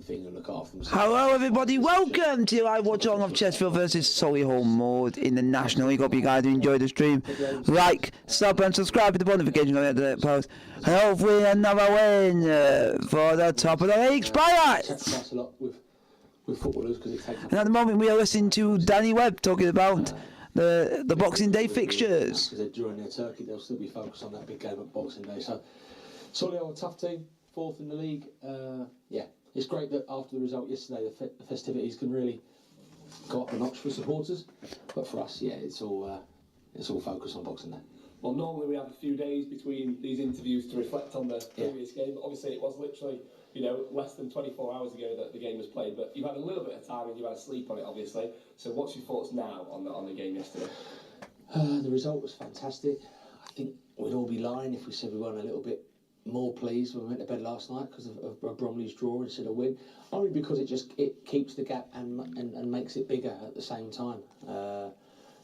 thing and look after themselves. Hello everybody, welcome to live watch along of Chesterfield versus Solihull Moors in the National League. Hope you guys enjoy the stream. Like, sub and subscribe to the notification on the post. And hopefully another win for the top of the league. Spotlight! With footballers, because it takes. And at the moment we are listening to Danny Webb talking about the Boxing Day fixtures. Because during their Turkey, they'll still be focused on that big game at Boxing Day. So, Solihull, a tough team, 4th in the league. Yeah, it's great that after the result yesterday, the festivities can really go up a notch for supporters. But for us, yeah, it's all focused on Boxing Day. Well, normally we have a few days between these interviews to reflect on the previous game. Obviously, it was literally, less than 24 hours ago that the game was played. But you've had a little bit of time and you've had a sleep on it, obviously. So, what's your thoughts now on the game yesterday? The result was fantastic. I think we'd all be lying if we said we weren't a little bit more pleased when we went to bed last night because of Bromley's draw instead of win. Only because it keeps the gap and makes it bigger at the same time.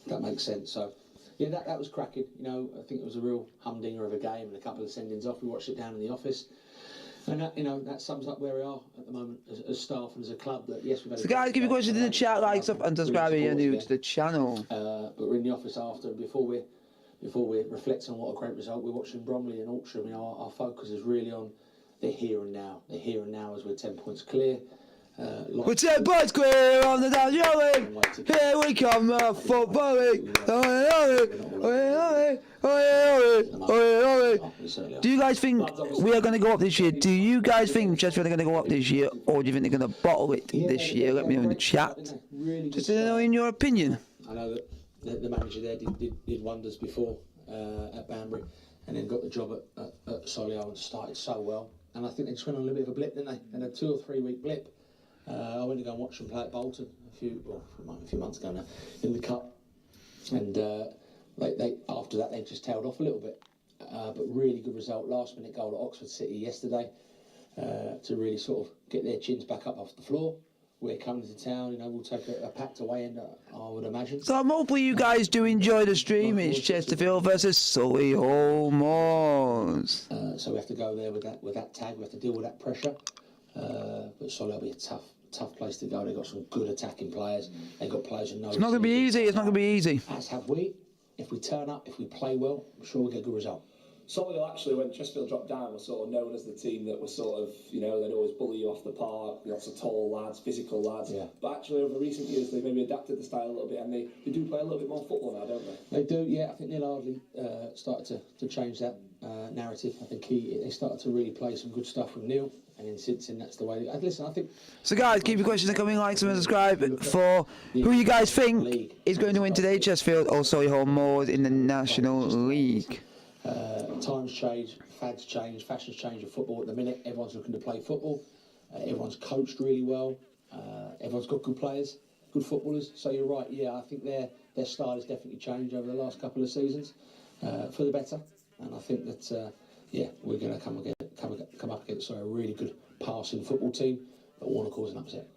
That makes sense. So. Yeah, that was cracking. I think it was a real humdinger of a game and a couple of sendings off. We watched it down in the office, and that sums up where we are at the moment as staff and as a club. That yes, we've had. So guys, give your questions in the chat, like, sub and subscribe if you're new to the channel. But we're in the office after, and before we reflect on what a great result, we're watching Bromley and Altrincham. Our focus is really on the here and now. The here and now as we're 10 points clear. We're 10 points clear on the down league. Here we come, football league. Do you guys think we are going to go up this year? Do you guys think Chesterfield are going to go up this year, or do you think they're going to bottle it this year? Let me know in the chat. Just to know in your opinion. I know that the manager there did wonders before at Banbury, and then got the job at Solihull and started so well. And I think they just went on a little bit of a blip, didn't they? And a 2 or 3 week blip. I went to go and watch them play at Bolton a few months ago now in the cup, and they after that they just tailed off a little bit, but really good result, last minute goal at Oxford City yesterday to really sort of get their chins back up off the floor. We're coming to town, we'll take a packed away end, I would imagine. So hopefully you guys do enjoy the stream. It's Chesterfield versus Solihull Moors. So we have to go there with that tag. We have to deal with that pressure. But Solihull will be a tough place to go. They've got some good attacking players. They've got players who know. It's not going to be easy. It's not going to be easy. As have we. If we turn up, if we play well, I'm sure we'll get a good result. Solihull actually, when Chesterfield dropped down, was sort of known as the team that was sort of, they'd always bully you off the park, lots of tall lads, physical lads. Yeah. But actually, over recent years, they've maybe adapted the style a little bit, and they do play a little bit more football now, don't they? They do, yeah. I think Neil Ardley started to change that narrative. I think they started to really play some good stuff with Neil. And then since then, that's the way. Listen, I think. So guys, keep your questions coming, like, and subscribe for who you guys think is going to win today, Chesterfield or Solihull Moors in the National League. Times change, fads change, fashions change of football. At the minute, everyone's looking to play football. Everyone's coached really well. Everyone's got good players, good footballers. So you're right. Yeah, I think their style has definitely changed over the last couple of seasons for the better. And I think that we're going to come up against a really good passing football team that want to cause an upset.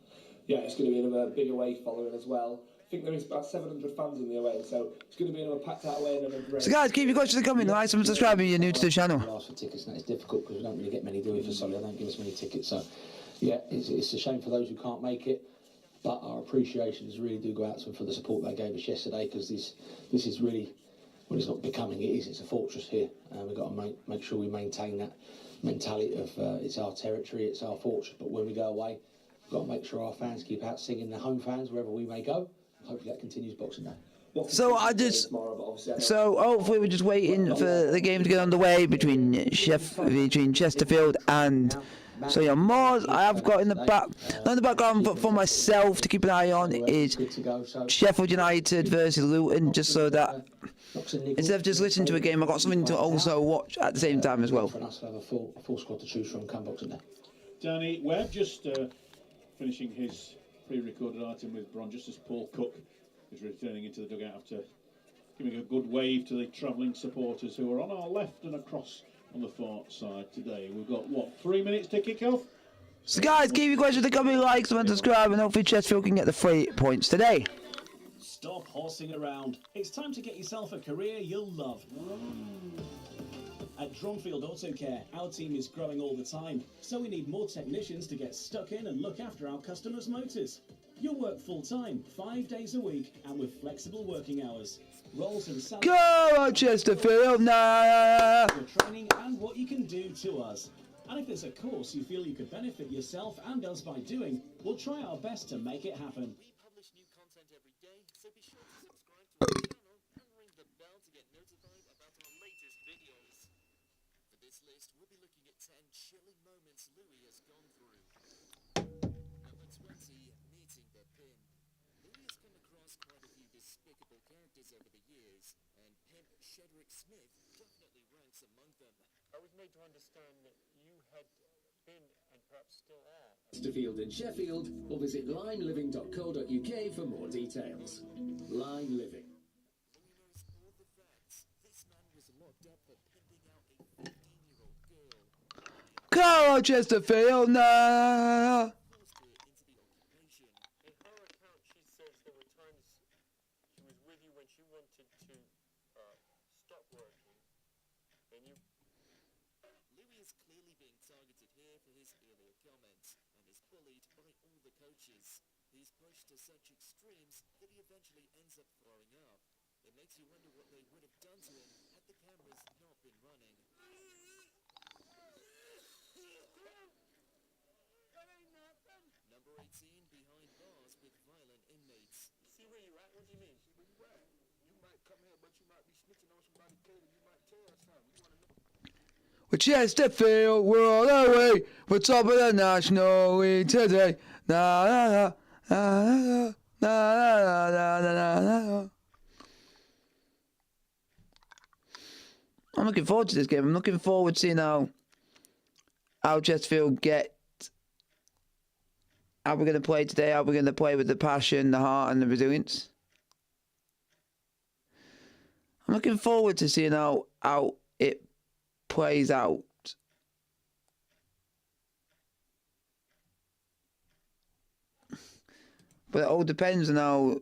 Yeah, it's going to be another big away following as well. I think there is about 700 fans in the away, so it's going to be another packed out away. So guys, keep your questions coming, like, and subscribe if you're new to the channel. Ask for tickets, and it's difficult because we don't really get many, do we, for Solihull? They don't give us many tickets, so yeah, it's a shame for those who can't make it. But our appreciations really do go out to them for the support they gave us yesterday, because this is really, well, it's not becoming, it is. It's a fortress here, and we've got to make sure we maintain that mentality of it's our territory, it's our fortress. But when we go away, we've got to make sure our fans keep out singing, the home fans, wherever we may go. Hopefully that continues Boxing Day. So hopefully we're just waiting for the game to get underway between Chesterfield and Solihull Moors. I have got in the background for myself to keep an eye on is Sheffield United versus Luton, just so that instead of just listening to a game, I've got something to also watch at the same time as well. For us to have a full squad to choose from come Boxing Day. Danny Webb just finishing his pre-recorded item with Bron, just as Paul Cook is returning into the dugout after giving a good wave to the travelling supporters who are on our left and across on the far side today. We've got, 3 minutes to kick off? So guys, keep your questions to coming, like, subscribe, and hopefully Chesterfield can get the 3 points today. Stop horsing around. It's time to get yourself a career you'll love. At Drumfield Auto Care, our team is growing all the time, so we need more technicians to get stuck in and look after our customers' motors. You'll work full-time, 5 days a week, and with flexible working hours. Roles and salaries... Go on, Chesterfield, nah! ...your training and what you can do to us. And if there's a course you feel you could benefit yourself and us by doing, we'll try our best to make it happen. We publish new content every day, so be sure to subscribe to our channel and ring the bell to get notified about our latest videos. For this list, we'll be looking at 10 chilling moments Louis has gone through. Number 20, meeting the pimp. Louis has come across quite a few despicable characters over the years, and Pimp Shedrick Smith definitely ranks among them. I was made to understand that you had been and perhaps still are. Chesterfield in Sheffield, or visit limeliving.co.uk for more details. Lime Living. Louis knows all the facts. This man was locked up for pimping out a 15-year-old girl. Go on, Chesterfield, nah! Forced her into the occupation. In her account, she says there were times she was with you when she wanted to stop working. And you... Louis is clearly being targeted here for his earlier comments, and is bullied by all the coaches. He's pushed to such extremes that he eventually ends up throwing up. It makes you wonder what they would have done to him had the cameras not been running. Number 18, behind bars with violent inmates. See where you at? What do you mean? See where you at? You might come here, but you might be snitching on somebody kid and you might tell us something. You want to know? With Chesterfield, we're on our way. We're top of the National League today. Na na na na na na na na na na. I'm looking forward to this game. I'm looking forward to seeing how Chesterfield get. How we're going to play today. How we're going to play with the passion, the heart, and the resilience. I'm looking forward to seeing how it plays out. But it all depends on how... A little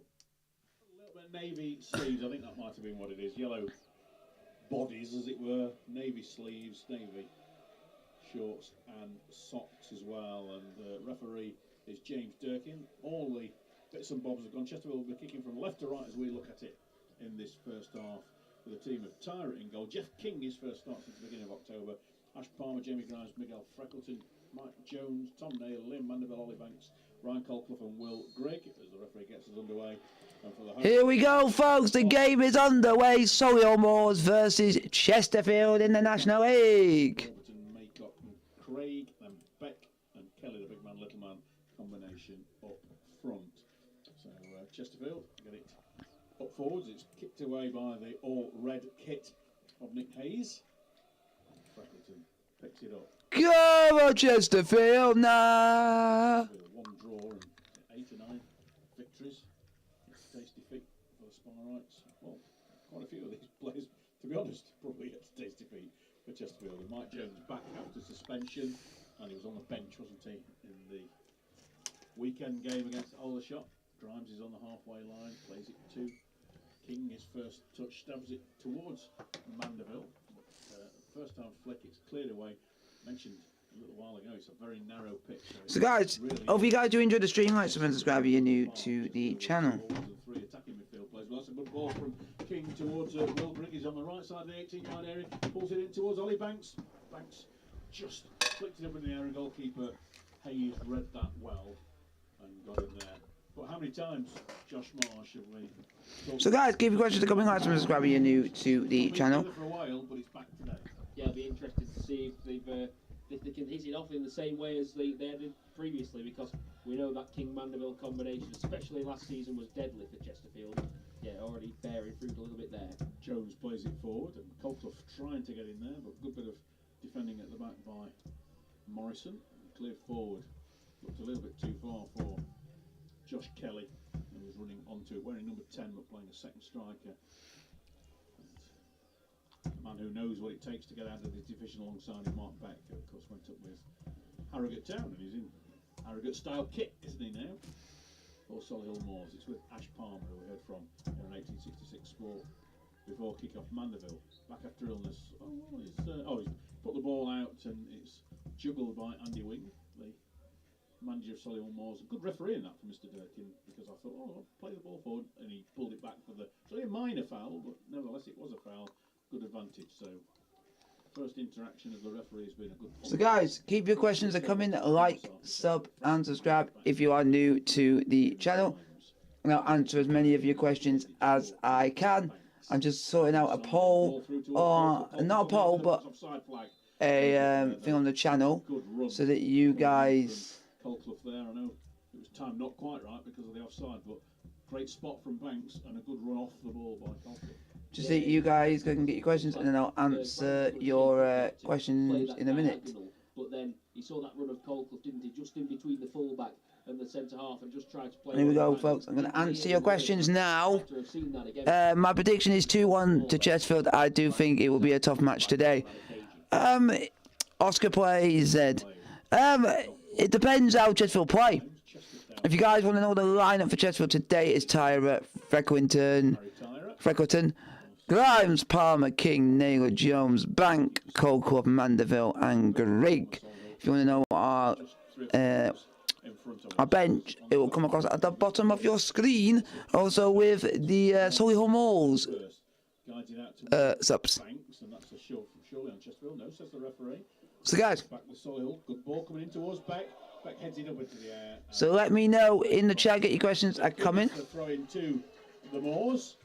bit navy sleeves, I think that might have been what it is. Yellow bodies, as it were. Navy sleeves, navy shorts and socks as well. And referee is James Durkin. All the bits and bobs have gone. Chesterfield will be kicking from left to right as we look at it in this first half, with a team of Tyrant in goal. Jeff King, his first start since the beginning of October. Ash Palmer, Jamie Grimes, Miguel Freckleton, Mike Jones, Tom Nail, Liam Mandeville, Ollie Banks, Ryan Colclough and Will Grigg, as the referee gets us underway. And for the Here we go, folks. The game is underway. Solihull Moors versus Chesterfield in the National League. Robertson, Maycock and Craig and Beck and Kelly, the big man, little man combination up front. So Chesterfield get it up forwards. It's kicked away by the all-red kit of Nick Hayes. Freckleton picks it up. Go on, Chesterfield, nah. With a 1 draw and 8 or 9 victories. It's a tasty feat for the Sparrites. Well, quite a few of these players, to be honest, probably get a tasty feat for Chesterfield. And Mike Jones back after suspension, and he was on the bench, wasn't he, in the weekend game against Aldershot. Grimes is on the halfway line, plays it to King. His first touch stabs it towards Mandeville. First time flick, it's cleared away. Mentioned a little while ago, it's a very narrow pitch. So guys, really hope you guys do enjoy the stream. Like, subscribe if you're new to the channel. Three attacking midfield players. Well, that's a good ball from King towards Will Grigg. He's on the right side of the 18-yard area. Pulls it in towards Ollie Banks. Banks just flicked it up in the air. Goalkeeper Hayes read that well and got in there. But how many times, Josh Marsh, have we... So guys, keep your questions to coming. Like, subscribe if you're new to the channel. For a while, but he's back today. Yeah, I'll be interested to see if they can hit it off in the same way as they did previously, because we know that King Mandeville combination, especially last season, was deadly for Chesterfield. Yeah, already bearing fruit a little bit there. Jones plays it forward, and Colclough trying to get in there, but good bit of defending at the back by Morrison. Cleared forward, looked a little bit too far for Josh Kelly, who was running onto it, wearing number 10 but playing a second striker. And a man who knows what it takes to get out of this division alongside him, Mark Beck, who of course went up with Harrogate Town, and he's in Harrogate style kit, isn't he now? For Solihull Moors. It's with Ash Palmer, who we heard from in an 1866 sport before kick-off. Mandeville back after illness. He's put the ball out and it's juggled by Andy Wing, the manager of Solihull Moors. A good referee in that for Mr. Durkin, because I thought, I'll play the ball forward, and he pulled it back for it's only a minor foul, but nevertheless it was a foul. Good advantage. So first interaction of the referee has been a good. So guys, keep your questions coming. Like, sub, and subscribe if you are new to the channel. And I'll answer as many of your questions as I can. I'm just sorting out a poll, or not a poll, but a thing on the channel, so that you guys. Colclough there, I know it was timed not quite right because of the offside, but great spot from Banks and a good run off the ball by Colclough. Just so you guys can get your questions, and then I'll answer your questions in a minute. But then he saw that run of Colclough, didn't he? Just in between the fullback and the centre half, and just tried to play. Here we go, folks. I'm going to answer your questions now. My prediction is 2-1 to Chesterfield. I do think it will be a tough match today. Oscar plays Z. It depends how Chesterfield play. If you guys want to know the lineup for Chesterfield today, it's Tyra, Freckleton, Grimes, Palmer, King, Naylor, Jones, Bank, Colclough, Mandeville, and Grigg. If you want to know our bench, it will come across at the bottom of your screen. Also with the Solihull Moors subs. So guys, good ball coming in towards Beck. Beck heads it up into the air. So let me know in the chat. Get your questions coming. Throw into the Moors.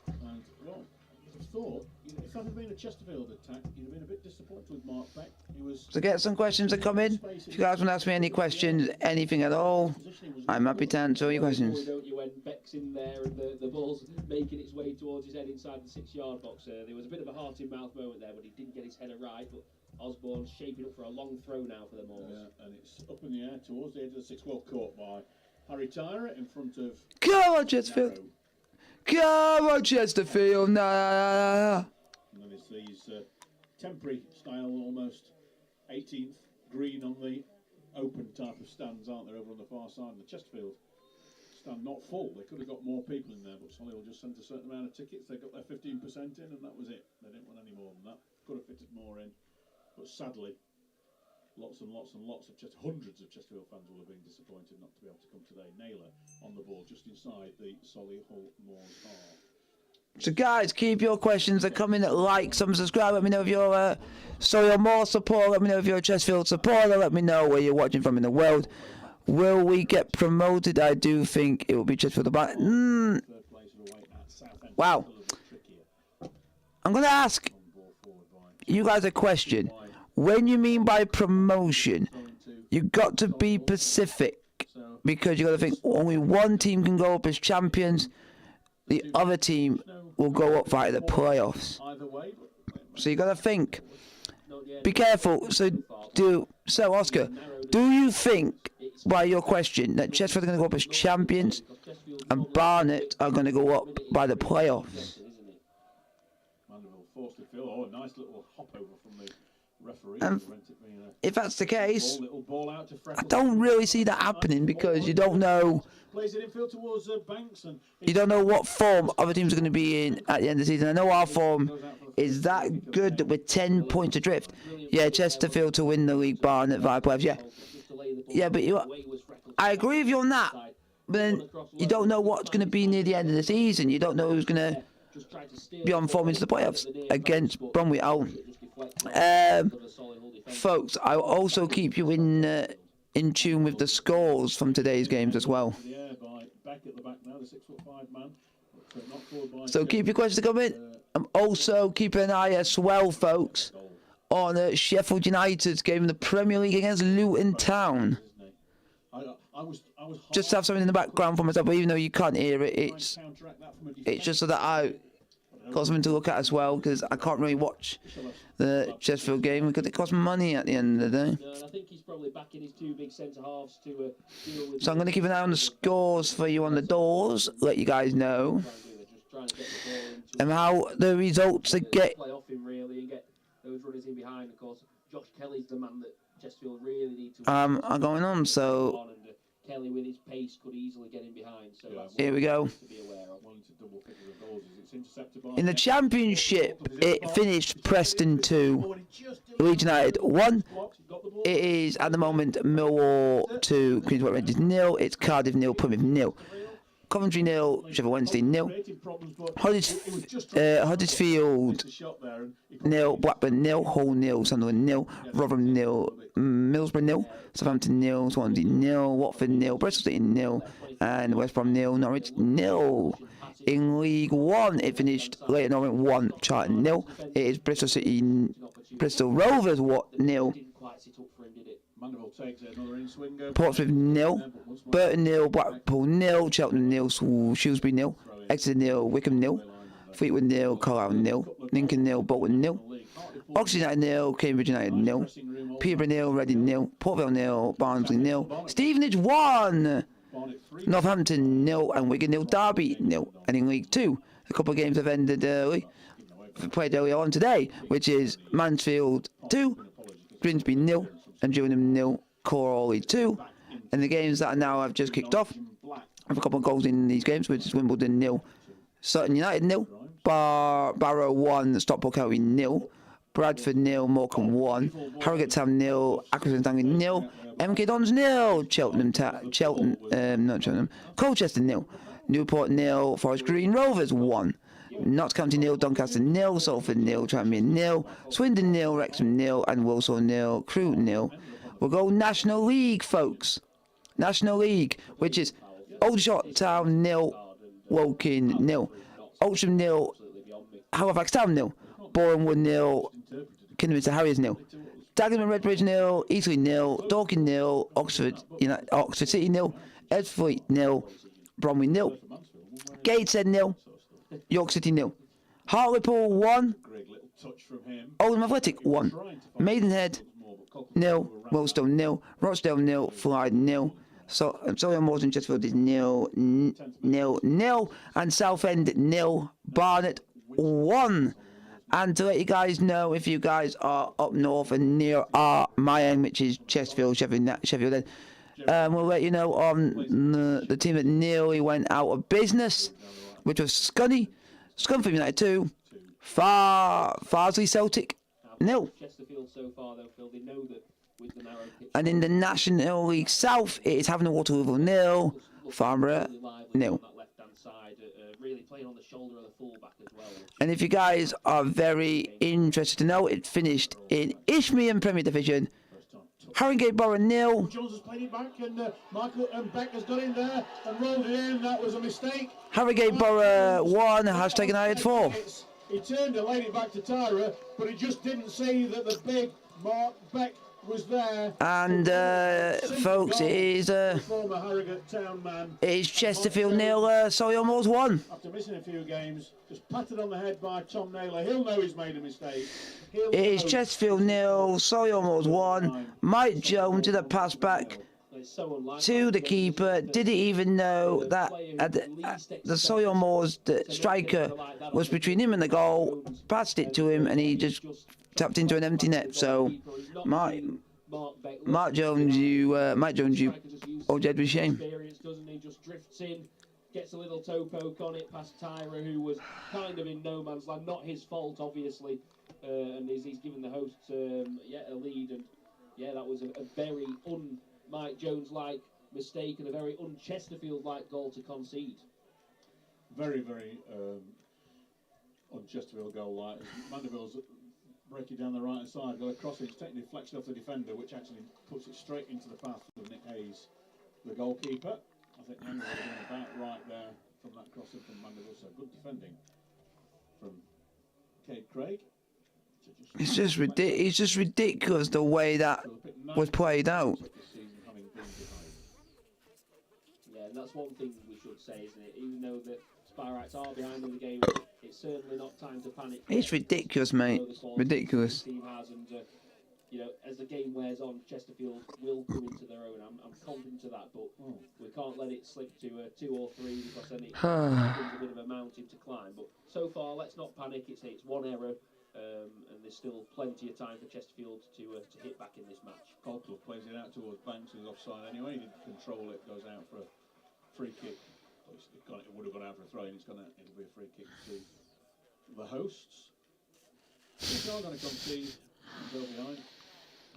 And well, you'd have thought if that had been a Chesterfield attack, you'd have been a bit disappointed with Mark Beck. So get some questions that come in. If you guys want to ask me any questions, anything at all, I'm happy to answer all your questions. Don't you, when Beck's in there and the ball's making its way towards his head inside the 6-yard box? There was a bit of a heart-in-mouth moment there, but he didn't get his header right. But Osborne's shaping up for a long throw now for the Moors. Yeah, and it's up in the air towards the edge of the 6. Well caught by Harry Tyra in front of. Come on, Chesterfield! Come on, Chesterfield! Nah. And then it's these temporary style, almost 18th green on the open type of stands, aren't there, over on the far side of the Chesterfield stand? Not full. They could have got more people in there, but Solihull just sent a certain amount of tickets. They got their 15% in, and that was it. They didn't want any more than that. Could have fitted more in. But sadly, lots and lots and lots of hundreds of Chesterfield fans will have been disappointed not to be able to come today. Naylor on the ball just inside the Solihull Moors half. So guys, keep your questions coming. Like, subscribe. Let me know if you're a Solihull Moors supporter. Let me know if you're a Chesterfield supporter. Let me know where you're watching from in the world. Will we get promoted? I do think it will be Chesterfield. Wow. I'm going to ask you guys a question. When you mean by promotion, you got to be specific, because you got to think only one team can go up as champions. The other team will go up via the playoffs. So you got to think. Be careful. So Oscar, do you think, by your question, that Chesterfield are going to go up as champions and Barnet are going to go up by the playoffs? Oh, a nice little hop over from the referee. If that's the case, I don't really see that happening, because you don't know. You don't know what form other teams are going to be in at the end of the season. I know our form is that good that we're 10 points adrift. Yeah, Chesterfield to win the league, Barnet via playoffs. Yeah, but I agree with you on that. But then you don't know what's going to be near the end of the season. You don't know who's going to be on form into the playoffs against Bromley at home. Folks, I'll also keep you in tune with the scores from today's games as well. So keep your questions coming. I'm also keeping an eye as well, folks, on Sheffield United's game in the Premier League against Luton Town. Just to have something in the background for myself, but even though you can't hear it, it's just so that I got something to look at as well, because I can't really watch the Chesterfield game because it costs money at the end of the day. I think he's probably backing his 2 big centre halves to deal with. So I'm going to keep an eye on the scores for you on the doors, let you guys know, and how the results are get. Play off him really and get those runners in behind. Of course, Josh Kelly's the man that Chesterfield really need to. Are going on, so Kelly with his pace could easily get in behind. So that's Here we go. to be aware of. Well into double figures of goals as it's intercepted by In the Championship, it finished Preston 2, Leeds United 1. It is at the moment Millwall 2, Queen's Park Rangers 0. It's Cardiff 0, Plymouth 0. Coventry 0, Sheffield Wednesday 0. Huddersfield 0, Blackburn 0, Hull 0, Sunderland 0, Rotherham 0, Middlesbrough 0, Southampton 0, Swansea 0, Watford 0, Bristol City 0, and West Brom 0, Norwich 0. In League One, it finished Leyton Orient 1, Charlton 0. It is Bristol City, Bristol Rovers 0. Portsmouth 0, Burton 0, Blackpool 0, Cheltenham 0, Shrewsbury 0, Exeter 0, Wickham 0, Fleetwood 0, Carlisle 0, Lincoln 0, Bolton 0, Oxford United 0, Cambridge United 0, Peterborough 0, Reading 0, Port Vale 0, Barnsley 0, Stevenage 1, Northampton 0, and Wigan 0, Derby 0. And in League 2, a couple of games have ended early, played earlier on today, which is Mansfield 2, Grimsby 0, and Gillingham 0, Crawley 2. And the games that now have just kicked off have a couple of goals in these games, which is Wimbledon 0, Sutton United 0, Barrow 1, Stockport County 0, Bradford 0, Morecambe 1, Harrogate Town 0, Accrington Stanley 0, MK Dons 0, Colchester 0, Newport 0, Forest Green Rovers 1, Notts County 0, Doncaster 0, Salford 0, Tranmere 0, Swindon 0, Wrexham 0, and Walsall 0, Crewe 0. We'll go National League, folks. National League, which is Aldershot Town 0, Woking 0, Oldham 0, Halifax Town 0, Bournemouth 0, Kidderminster Harriers 0, Dagenham Redbridge 0, Eastleigh 0, Dorking 0, Oxford City 0, Ebbsfleet 0, Bromley 0, Gateshead 0, York City 0, Hartlepool 1, Oldham Athletic 1, Maidenhead 0, Millstone 0, Rochdale 0, Flyde 0, Solihull Moors and Chesterfield is 0, and Southend 0, Barnet 1. And to let you guys know, if you guys are up north and near my end, which is Chesterfield, Sheffield, we'll let you know on the team that nearly went out of business, which was Scunthorpe United 2, Farsley Celtic 0. And in the National League South, it is Havant Waterloo 0, Farnborough 0. And if you guys are very interested to know, it finished in Isthmian Premier Division. Haringey Borough 0. Jones has played it back, and Michael Beck has got in there and rolled it in. That was a mistake. Haringey Borough 1 has taken Ayed 4. He turned and laid it back to Tyra, but he just didn't see that the big Mark Beck was there. And folks, it is Chesterfield 0, Solihull Moors 1. After missing a few games, just patted on the head by Tom Naylor. He'll know he's made a mistake. It is Chesterfield 0, Solihull Moors 1. Mike Jones did a pass back to the keeper. Didn't even know that the Solihull Moors striker was between him and the goal. Passed it to him, and he just tapped into an empty net. So, Mike Jones, you owe Jed with shame. He just drifts in, gets a little toe poke on it past Tyra, who was kind of in no man's land. Not his fault, obviously, and he's given the hosts a lead. And that was a very Mike Jones-like mistake and a very un-Chesterfield-like goal to concede. Very, very un-Chesterfield goal-like. Mandeville's breaking down the right-hand side, got a crossing, it's taking deflection off the defender, which actually puts it straight into the path of Nick Hayes, the goalkeeper. I think Mandeville was about right there from that crossing from Mandeville, so good defending from Cade Craig. It's just ridiculous the way that was played out. Yeah, and that's one thing we should say, isn't it? Even though the Sparrats are behind in the game, it's certainly not time to panic. It's ridiculous, mate. Ridiculous. The team has, and as the game wears on, Chesterfield will come into their own. I'm confident of that, but we can't let it slip to 2 or 3 because then it becomes a bit of a mountain to climb. But so far, let's not panic. It's one error. and there's still plenty of time for Chesterfield to hit back in this match. Colclough plays it out towards Banks, who's offside anyway. He didn't control it, goes out for a free kick. It would have gone out for a throw, and it'll be a free kick to the hosts. They are going to concede and go behind.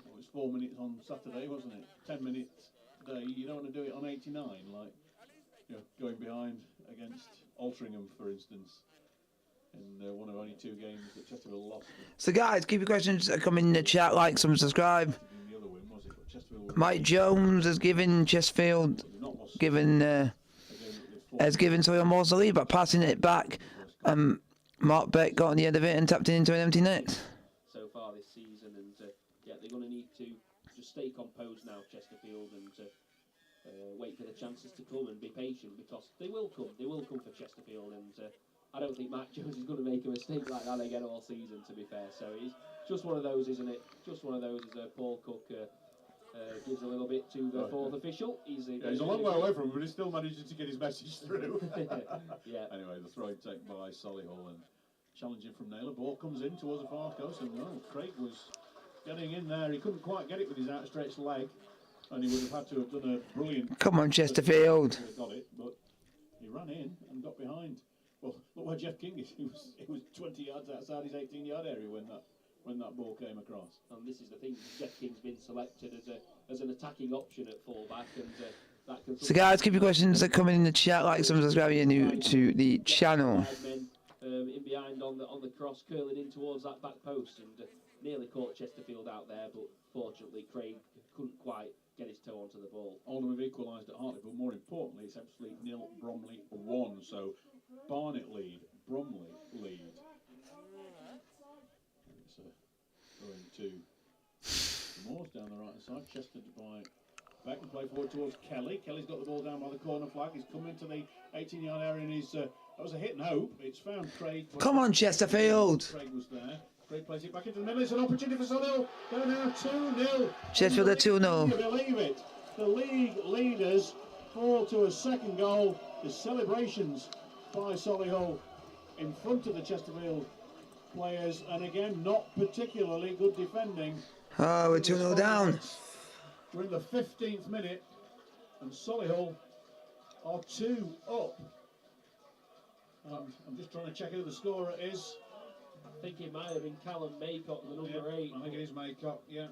Well, it was 4 minutes on Saturday, wasn't it? 10 minutes today. You don't want to do it on 89, like going behind against Altrincham, for instance. In one of only 2 games that Chesterfield lost. So guys, keep your questions coming in the chat, like, subscribe. Mike Jones has given Chesterfield, has given Solihull Moors the lead, but passing it back. Mark Beck got on the end of it and tapped it into an empty net. So far this season, and they're going to need to just stay composed now, Chesterfield, and wait for the chances to come and be patient, because they will come. They will come for Chesterfield, and I don't think Matt Jones is going to make a mistake like that again all season, to be fair. So it's just one of those, isn't it? Just one of those as Paul Cook gives a little bit to the fourth official. He's a long way away from him, but he still manages to get his message through. Yeah. Anyway, the throw take by Solihull, and challenging from Naylor. Ball comes in towards the far coast, and Craig was getting in there. He couldn't quite get it with his outstretched leg, and he would have had to have done a brilliant... Come on, Chesterfield. Got it, but he ran in and got behind. Well, look where Jeff King is. He was 20 yards outside his 18-yard area when that ball came across. And this is the thing, Jeff King's been selected as an attacking option at fullback, and that can... So guys, keep your questions coming in the chat, like, subscribe if you're new to the channel. In behind on the cross, curling in towards that back post, and nearly caught Chesterfield out there, but fortunately Craig couldn't quite get his toe onto the ball. Oldham have equalised at Hartley, but more importantly, it's actually 0, Bromley 1. So Barnet lead, Bromley lead. It's going to the Moors down the right hand side, chested by Beck, and play forward towards Kelly. Kelly's got the ball down by the corner flag. He's come into the 18-yard area, and he's that was a hit and hope. It's found Craig. Come on, Chesterfield. Craig was there. Craig plays it back into the middle. It's an opportunity for Solihull. They're now 2-0. Chesterfield are 2-0. Can you believe it? The league leaders fall to a second goal. The celebrations by Solihull in front of the Chesterfield players, and again, not particularly good defending. Oh, we're 2-0 down. We're in the 15th minute, and Solihull are 2 up. I'm just trying to check who the scorer is. I think it might have been Callum Maycock, the number 8. I think it is Maycock, yeah.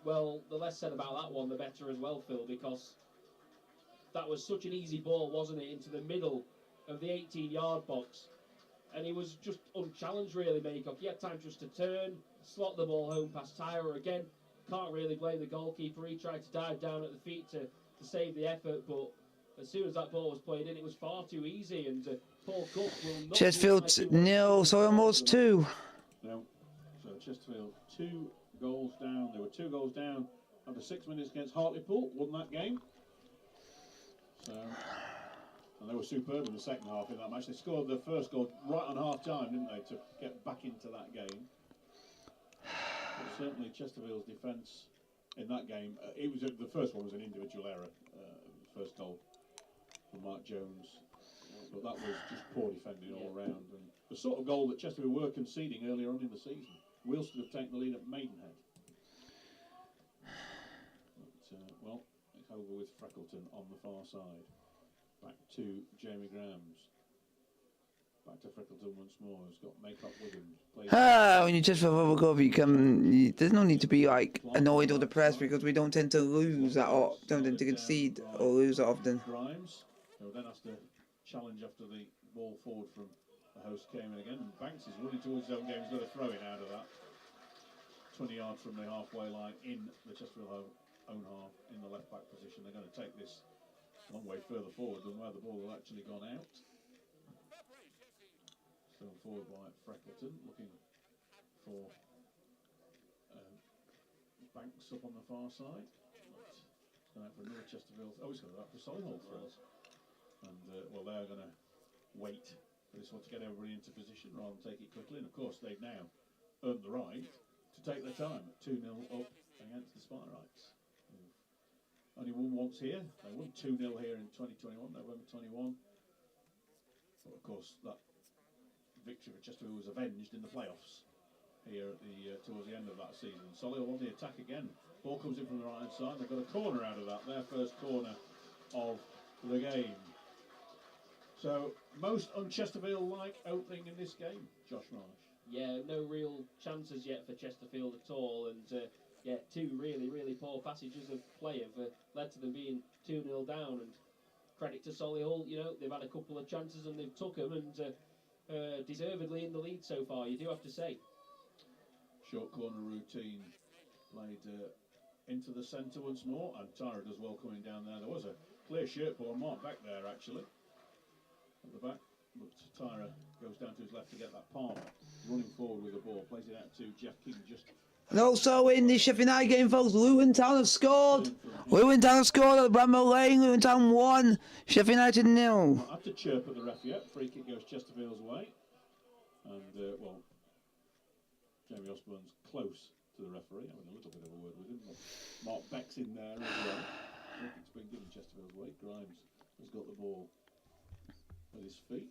Well, the less said about that one, the better as well, Phil, because that was such an easy ball, wasn't it, into the middle of the 18-yard box. And he was just unchallenged, really, Maycock. He had time just to turn, slot the ball home past Tyra again. Can't really blame the goalkeeper. He tried to dive down at the feet to save the effort, but as soon as that ball was played in, it was far too easy, and Paul Cook will not... Chesterfield 0, Solihull Moors 2. No, so Chesterfield 2 goals down. They were 2 goals down after 6 minutes against Hartlepool, won that game. So, and they were superb in the second half in that match. They scored their first goal right on half-time, didn't they, to get back into that game. But certainly Chesterfield's defence in that game, the first one was an individual error, the first goal from Mark Jones, but that was just poor defending all round, and the sort of goal that Chesterfield were conceding earlier on in the season. Wilson have taken the lead at Maidenhead. But, well, it's over with Freckleton on the far side. Back to Jamie Grahams. Back to Freckleton once more. He's got Maycock with him. When you just for goal, there's no need to be like annoyed or depressed, because we don't tend to lose that often, don't tend to concede or lose that often. Grimes, who then has to challenge after the ball forward from the host came in again. And Banks is running towards his own game. He's got a throw in out of that. 20 yards from the halfway line in the Chesterfield own half in the left back position. They're going to take this a long way further forward than where the ball had actually gone out. Still forward by Freckleton, looking for Banks up on the far side. It's going out for another Chesterfield. Oh, he's going out for Solihull throw. And, well, they're going to wait for this one to get everybody into position rather than take it quickly. And, of course, they've now earned the right to take their time. 2-0 up against the Spireites. Only won once here. They won 2-0 here in 2021, November 21. But, of course, that victory for Chesterfield was avenged in the playoffs here at the towards the end of that season. Solihull on the attack again. Ball comes in from the right hand side. They've got a corner out of that. Their first corner of the game. So most un-Chesterfield-like opening in this game, Josh Marsh. Yeah, no real chances yet for Chesterfield at all, and yeah, two really poor passages of play have led to them being 2-0 down. And credit to Solihull, you know, they've had a couple of chances and they've took them, and deservedly in the lead so far, you do have to say. Short corner routine played into the centre once more, and Tyra does well coming down there. There was a clear shirt pull on Mark back there actually at the back, but Tyra goes down to his left to get that Palmer running forward with the ball, plays it out to Jeff King just. And also in the Sheffield United game, folks, Luton Town have scored. Luton Town have scored at Bramall Lane. Luton Town 1, Sheffield United 0. Not had to chirp at the ref yet. Free kick goes Chesterfield's way, and well, Jamie Osborne's close to the referee, having a little bit of a word with him. Mark Beck's in there as well. It's been given Chesterfield's way. Grimes has got the ball at his feet.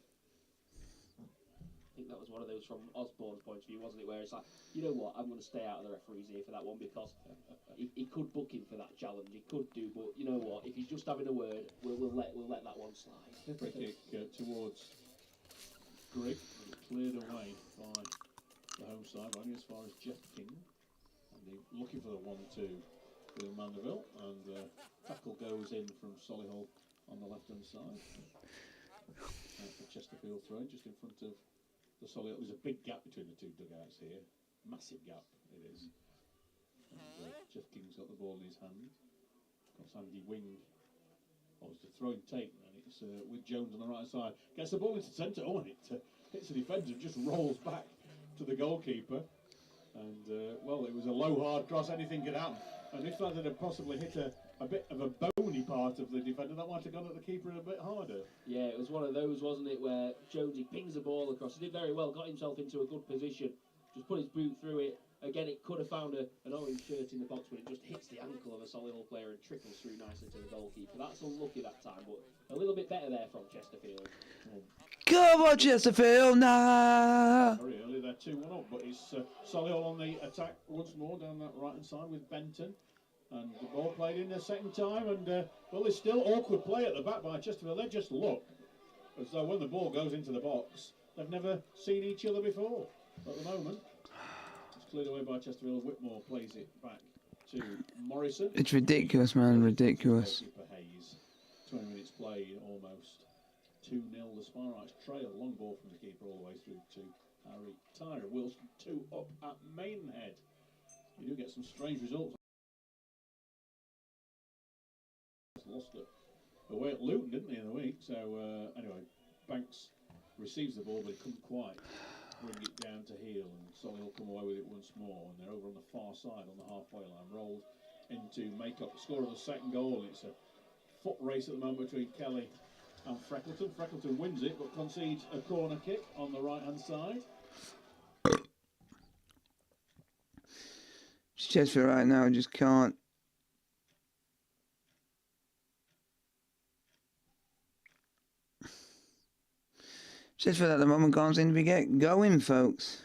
I think that was one of those from Osborne's point of view, wasn't it? Where it's like, you know what, I'm going to stay out of the referee's ear for that one because he could book him for that challenge. He could do, but you know what? If he's just having a word, we'll let that one slide. Free kick towards Grigg, cleared away by the home side, only as far as Jeff King. And they're looking for the 1-2 with Mandeville, and tackle goes in from Solihull on the left hand side. For Chesterfield throwing just in front of the Solihull. There's a big gap between the two dugouts here, massive gap it is. And Jeff King's got the ball in his hand. Got Sandy Wing. Oh, it's a throwing take, and it's with Jones on the right side. Gets the ball into centre. Oh, and it hits the defender and just rolls back to the goalkeeper. And well, it was a low hard cross. Anything could happen. And if that had possibly hit a bit of a bony part of the defender, that might have gone at the keeper a bit harder. Yeah, it was one of those, wasn't it, where Jonesy pings the ball across. He did very well, got himself into a good position, just put his boot through it. Again, it could have found an orange shirt in the box, but it just hits the ankle of a Solihull player and trickles through nicely to the goalkeeper. That's unlucky that time, but a little bit better there from Chesterfield. Come on, Chesterfield, nah! Very early, they're 2-1 up, but it's Solihull on the attack once more down that right hand side with Benton. And the ball played in the second time, and well, there's still awkward play at the back by Chesterfield. They just look as though when the ball goes into the box, they've never seen each other before. At the moment, it's cleared away by Chesterfield. Whitmore plays it back to Morrison. It's ridiculous, man, ridiculous. Hayes. 20 minutes play almost. 2-0. The Sparrites trail. Long ball from the keeper all the way through to Harry Tyra. Wilson 2 up at Maidenhead. You do get some strange results. Lost it away at Luton, didn't they, in the week? So anyway, Banks receives the ball, but he couldn't quite bring it down to heel, and Solihull come away with it once more, and they're over on the far side on the halfway line, rolled into make up the score of the second goal. It's a foot race at the moment between Kelly and Freckleton. Freckleton wins it, but concedes a corner kick on the right hand side. Chesterfield right now just can't. Chesterfield at the moment can't seem to be get going, folks.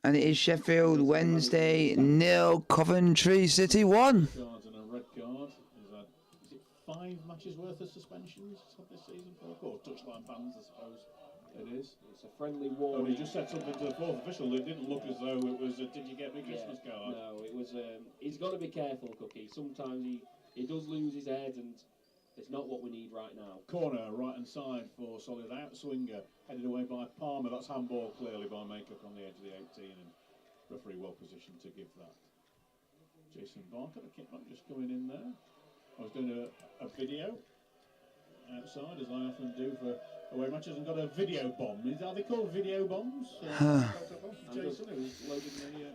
And it is Sheffield Wednesday 0, Coventry City 1. Cards and a red card. Is it 5 matches worth of suspensions this season? Or touchline bans, I suppose it is. It's a friendly war. Oh, he just said something to the fourth official. It didn't look as though it was a, did you get me Christmas card? No, it was. He's got to be careful, Cookie. Sometimes he does lose his head, and it's not what we need right now. Corner, right hand side for Solid outswinger, headed away by Palmer. That's handball clearly by Makeup on the edge of the 18, and referee well positioned to give that. Jason Barker, the kickback just coming in there. I was doing a video outside, as I often do for away matches, and got a video bomb. Are they called video bombs? Jason, who was loading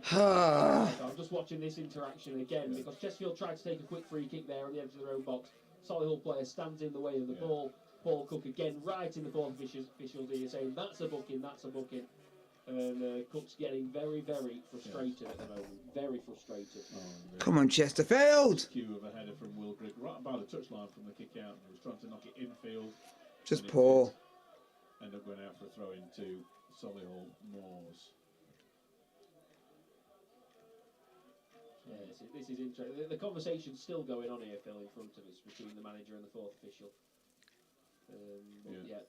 the... I'm just watching this interaction again, because Chesterfield tried to take a quick free kick there on the edge of their own box. Solihull player stands in the way of the ball. Paul Cook again right in the fourth official's ear saying that's a booking, that's a booking. And Cook's getting very, very frustrated at the moment. Very frustrated. Come on, Chesterfield. Cue of a header from Will Grigg, right about the touchline from the kick out. He was trying to knock it infield. Just poor. End up going out for a throw into Solihull Moors. Yes, this is interesting. The conversation's still going on here, Phil, in front of us between the manager and the fourth official.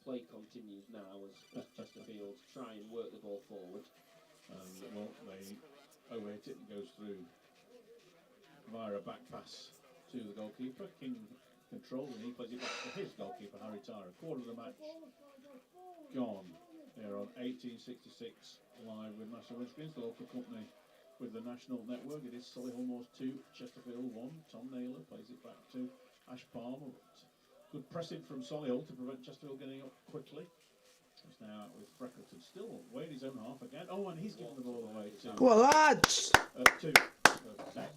Play continues now as Chesterfield try and work the ball forward. Well, they overhit it and goes through via a back pass to the goalkeeper. King controls and he plays it back to his goalkeeper, Harry Tyra. Quarter of the match gone. They're on 1866 live with national windscreens, the local company with the national network. It is Solihull Moors 2, Chesterfield 1. Tom Naylor plays it back to Ash Palmer. Good pressing from Solihull to prevent Chesterfield getting up quickly. He's now out with Freckleton, still way in his own half again. Oh, and he's given the ball away to Come on, lads. to Beck.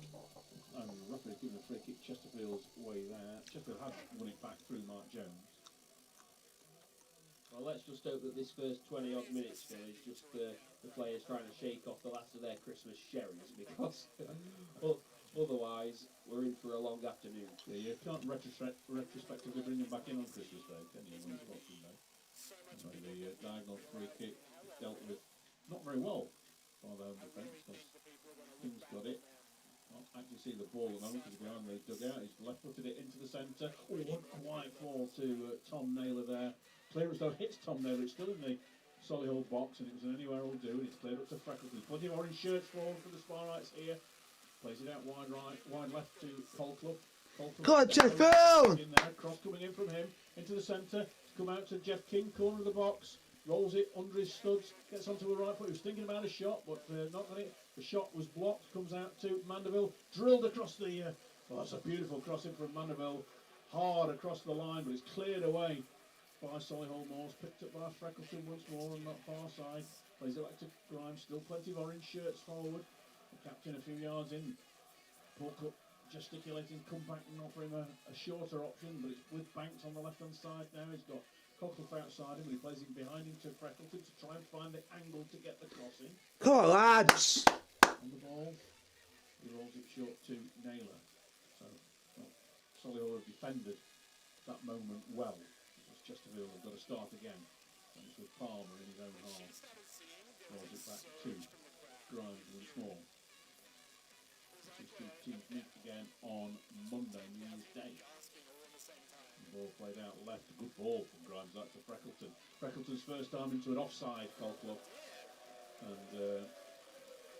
And referee's given a free kick Chesterfield's way there. Chesterfield had won it back through Mark Jones. Well, let's just hope that this first 20-odd minutes, Phil, is just the players trying to shake off the last of their Christmas sherries, because otherwise we're in for a long afternoon. Yeah, you can't retrospectively bring them back in on Christmas Day, can you? When it's Boxing Day. So the diagonal free kick is dealt with not very well by the home defence, because King's got it. Can't actually see the ball at the moment because behind the dugout. He's left-footed it into the centre. Oh, what a quiet fall to Tom Naylor there. Clearance though hits Tom Naylor. It's still in the Solihull box, and it was an anywhere will do. And it's cleared up to Freckleton. Plenty of orange shirts forward for the Sparrites here. Plays it out wide right, wide left to Colclough. Come on, Chesterfield! In there, cross coming in from him into the centre. Come out to Jeff King, corner of the box. Rolls it under his studs, gets onto the right foot. He was thinking about a shot, but not got it. The shot was blocked. Comes out to Mandeville, drilled across the. Well, that's a beautiful crossing from Mandeville, hard across the line, but it's cleared away by Solihull Moors. Picked up by Freckleton once more on that far side. Plays it back to Grimes. Still plenty of orange shirts forward. The captain a few yards in. Paul Cook gesticulating, come back and offer him a shorter option, but it's with Banks on the left-hand side now. He's got Colclough outside him, but he plays him behind him to Freckleton to try and find the angle to get the crossing. Come on, lads. On the ball, he rolls it short to Naylor. So, Solihull have defended that moment well. As Chesterfield have got to start again. And it's with Palmer in his own half. Rolls it back to Grimes once more. These two teams meet again on Monday, New Year's Day. The ball played out left, good ball from Grimes out to Freckleton. Freckleton's first time into an offside Colclough. And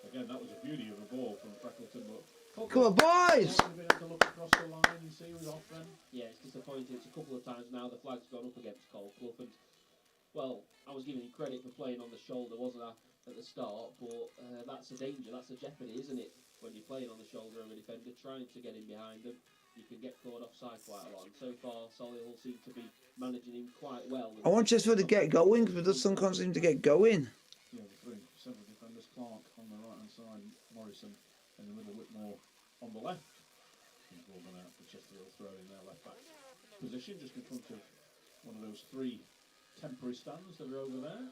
again, that was a beauty of a ball from Freckleton. But Come on, boys! Been able to look across the line and see who's off then. Yeah, it's disappointing. It's a couple of times now the flag's gone up against Colclough, and well, I was giving him credit for playing on the shoulder, wasn't I, at the start? But that's a danger, that's a jeopardy, isn't it? When you're playing on the shoulder of a defender, trying to get in behind them, you can get caught offside quite a lot. And so far, Solihull seem to be managing him quite well. I want Chesterfield to get going, because the sun can't seem to get going. Yeah, the three central defenders, Clark on the right hand side, Morrison in the middle, Whitmore on the left. He's all gone out for Chesterfield, throw in their left back position, just in front of one of those three temporary stands that are over there.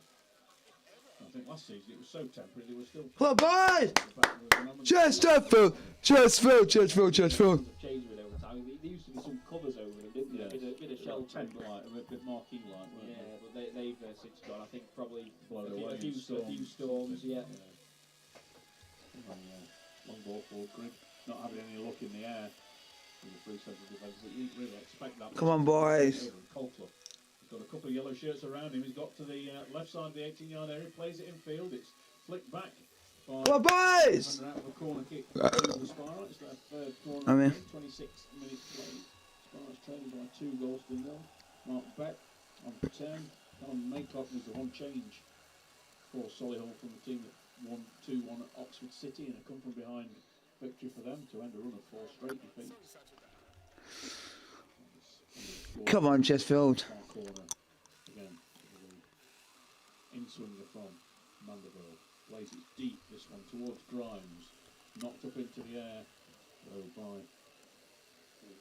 I think last season it was so temporary they were still. Come on, boys! Chesterfield! Chesterfield! Chesterfield! Chesterfield! Changed it over time. There used to be some covers over them, didn't there? Yeah. A bit of shelter. Tent light, a bit marquee light, weren't Yeah, they? but they've since gone. I think probably Blown a away few in storms. Yeah. Long ball forward, Grigg not having any luck in the air with the three central defenders. You didn't really expect that. Come on, boys. Colclough. He's got a couple of yellow shirts around him. He's got to the left side of the 18-yard area, plays it in field. It's flicked back. Come on, boys! Out of a corner kick to the Sparrites. Their third corner. I'm in. 26 minutes played. Sparrites trailing by 2 goals to 0. Mark Beck on 10. Alan Maycock was the one change for Solihull from the team that won 2-1 at Oxford City, and a come from behind victory for them to end a run of 4 straight defeats. Come on, Chesterfield. Corner again. In-swinger from Mandeville. Plays it deep, this one towards Grimes. Knocked up into the air. Though by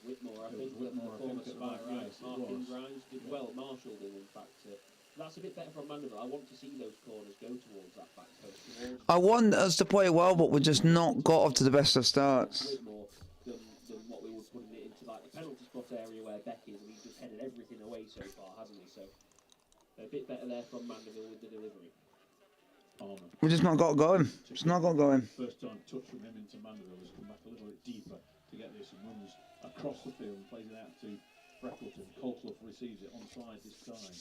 Whitmore, I It was think. Whitmore, I the former think, at Spy, the back, right? yes, it Marking was. Grimes did well. Marshall did, in fact. That's a bit better from Mandeville. I want to see those corners go towards that back post. I want us to play well, but we're just not got off to the best of starts. A bit more than what we would put it into like the penalty spot area where Beck is, and he's just headed everything away so far, hasn't he? So a bit better there from Mandeville with the delivery. We just not got going. Just not got going. First time touch from him into Mandeville has come back a little bit deeper to get this and runs across the field and plays it out to Freckleton. Colclough receives it onside this time.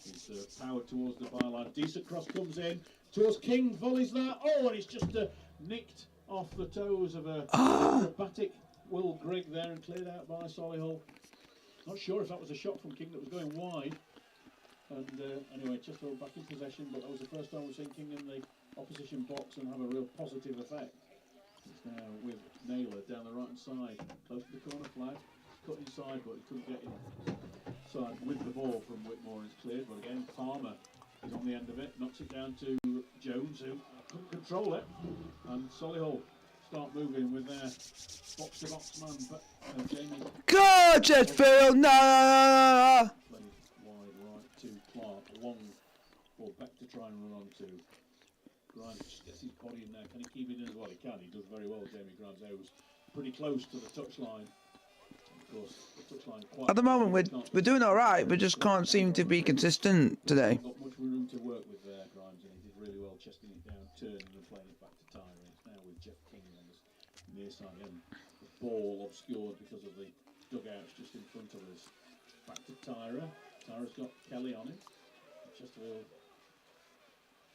He's powered towards the byline. Decent cross comes in towards King. Volleys that. Oh, and it's just nicked off the toes of a acrobatic Will Grigg there and cleared out by Solihull. Not sure if that was a shot from King that was going wide. And anyway, Chesterfield back in possession, but that was the first time we've seen King in the opposition box and have a real positive effect. It's now with Naylor down the right hand side, close to the corner flag. Cut inside, but he couldn't get inside with the ball from Whitmore, and it's cleared. But again, Palmer is on the end of it, knocks it down to Jones, who couldn't control it. And Solihull start moving with their box-to-box man, but Jamie. Go, Chesterfield! No! Wide right to Clark, long for Beck to try and run on to. Grimes just gets his body in there. Can he keep it in as well? He can. He does very well, Jamie Grimes. He was pretty close to the touchline. At the moment, we're doing all right. We just can't seem to be consistent today. Not much room to work with there, Grimes, and he did really well chesting it down, turning and playing it back to Tyra. It's now with Jeff King on the near side, and the ball obscured because of the dugouts just in front of us. Back to Tyra. Tyra's got Kelly on it. Chesterfield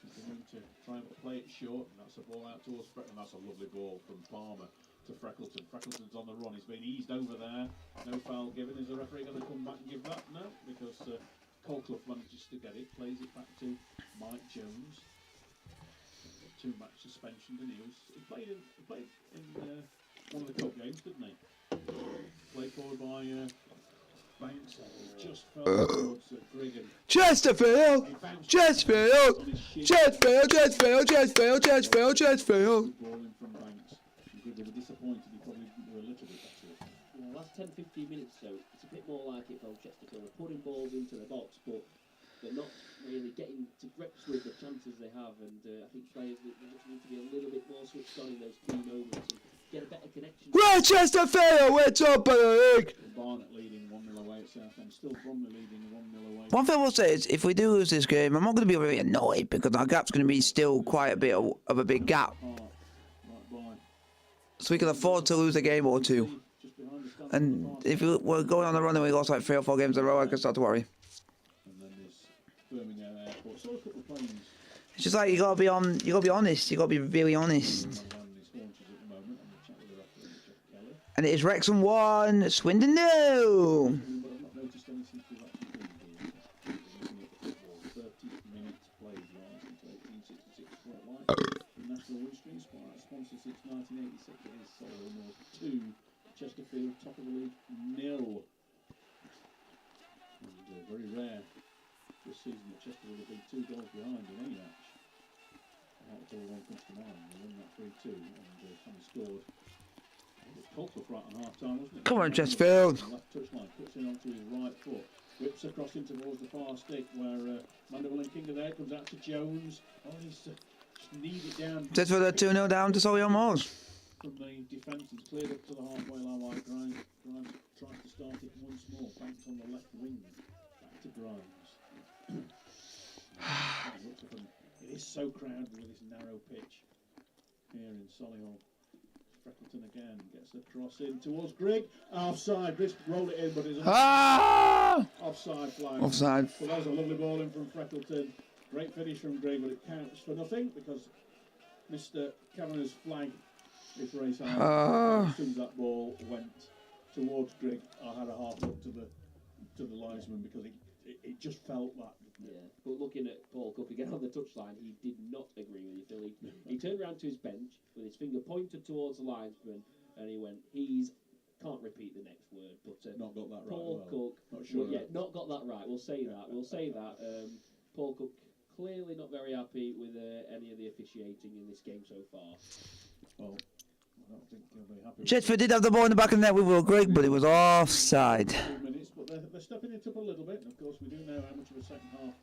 continuing to try and play it short, and that's a ball out towards Freckleton. That's a lovely ball from Palmer to Freckleton. Freckleton's on the run. He's been eased over there. No foul given. Is the referee going to come back and give that? No, because Colclough manages to get it. Plays it back to Mike Jones. 2-match suspension, didn't he? He played in one of the cup games, didn't he? Played forward by Banks. Just fell towards Grigg. Chesterfield! Chesterfield! Chesterfield! Chesterfield! Chesterfield! Chesterfield! Chesterfield! Ball in from Banks. They were disappointed. He probably were a little bit better. Yeah, last 10-15 minutes though, it's a bit more like it from Chesterfield. They're putting balls into the box, but they're not really getting to grips with the chances they have. And I think players need to be a little bit more switched on in those key moments and get a better connection. We're Chesterfield! We're top of the league! Barnett leading 1-0 away at Southend. Still Bromley leading 1-0 away. One thing I will say is, if we do lose this game, I'm not going to be very annoyed because our gap's going to be still quite a bit of a big gap. So we can afford to lose a game or two. And if we're going on a run and we lost like 3 or 4 games in a row, I can start to worry. And then there's Birmingham Airport. So a couple of planes. It's just like you gotta be honest. You gotta be really honest. And it is Wrexham 1, Swindon 0. Sponsor since 1986, it is Solihull Moors 2, Chesterfield top of the league 0. And very rare this season that Chesterfield have been 2 goals behind in any match. That's all one comes to mind. They won that 3-2 and having scored. It was Colclough right on half time, wasn't it? Come on, Chesterfield. Left touchline, puts in onto his right foot. Whips across in towards the far stick where Mandeville and King are there. Comes out to Jones. Oh, he's kneed it down. Just for the 2-0 down to Solihull Moors. From the defence, it's cleared up to the halfway line by Grimes. Grimes tries to start it once more. Banks on the left wing. Back to Grimes. It is so crowded with this narrow pitch here in Solihull. Freckleton again gets the cross in towards Grigg. Offside. This roll it in, but it's offside flag. Offside. So that was a lovely ball in from Freckleton. Great finish from Grigg, but it counts for nothing because Mr. Kavanagh's flag is race high. As soon as that ball went towards Grigg, I had a half look to the linesman because it just felt that. Yeah, but looking at Paul Cook again on the touchline, he did not agree with you, Philly. He turned around to his bench with his finger pointed towards the linesman, and he went, can't repeat the next word, but not got that right. Paul Cook, not sure. Not got that right. We'll say that. Paul Cook clearly not very happy with any of the officiating in this game so far. Well, I don't think he'll be happy. Chesterfield did have the ball in the back of the net with Will Grigg, but it was offside. 2 minutes, but they're stepping it up a little bit, and of course we do know how much of a second half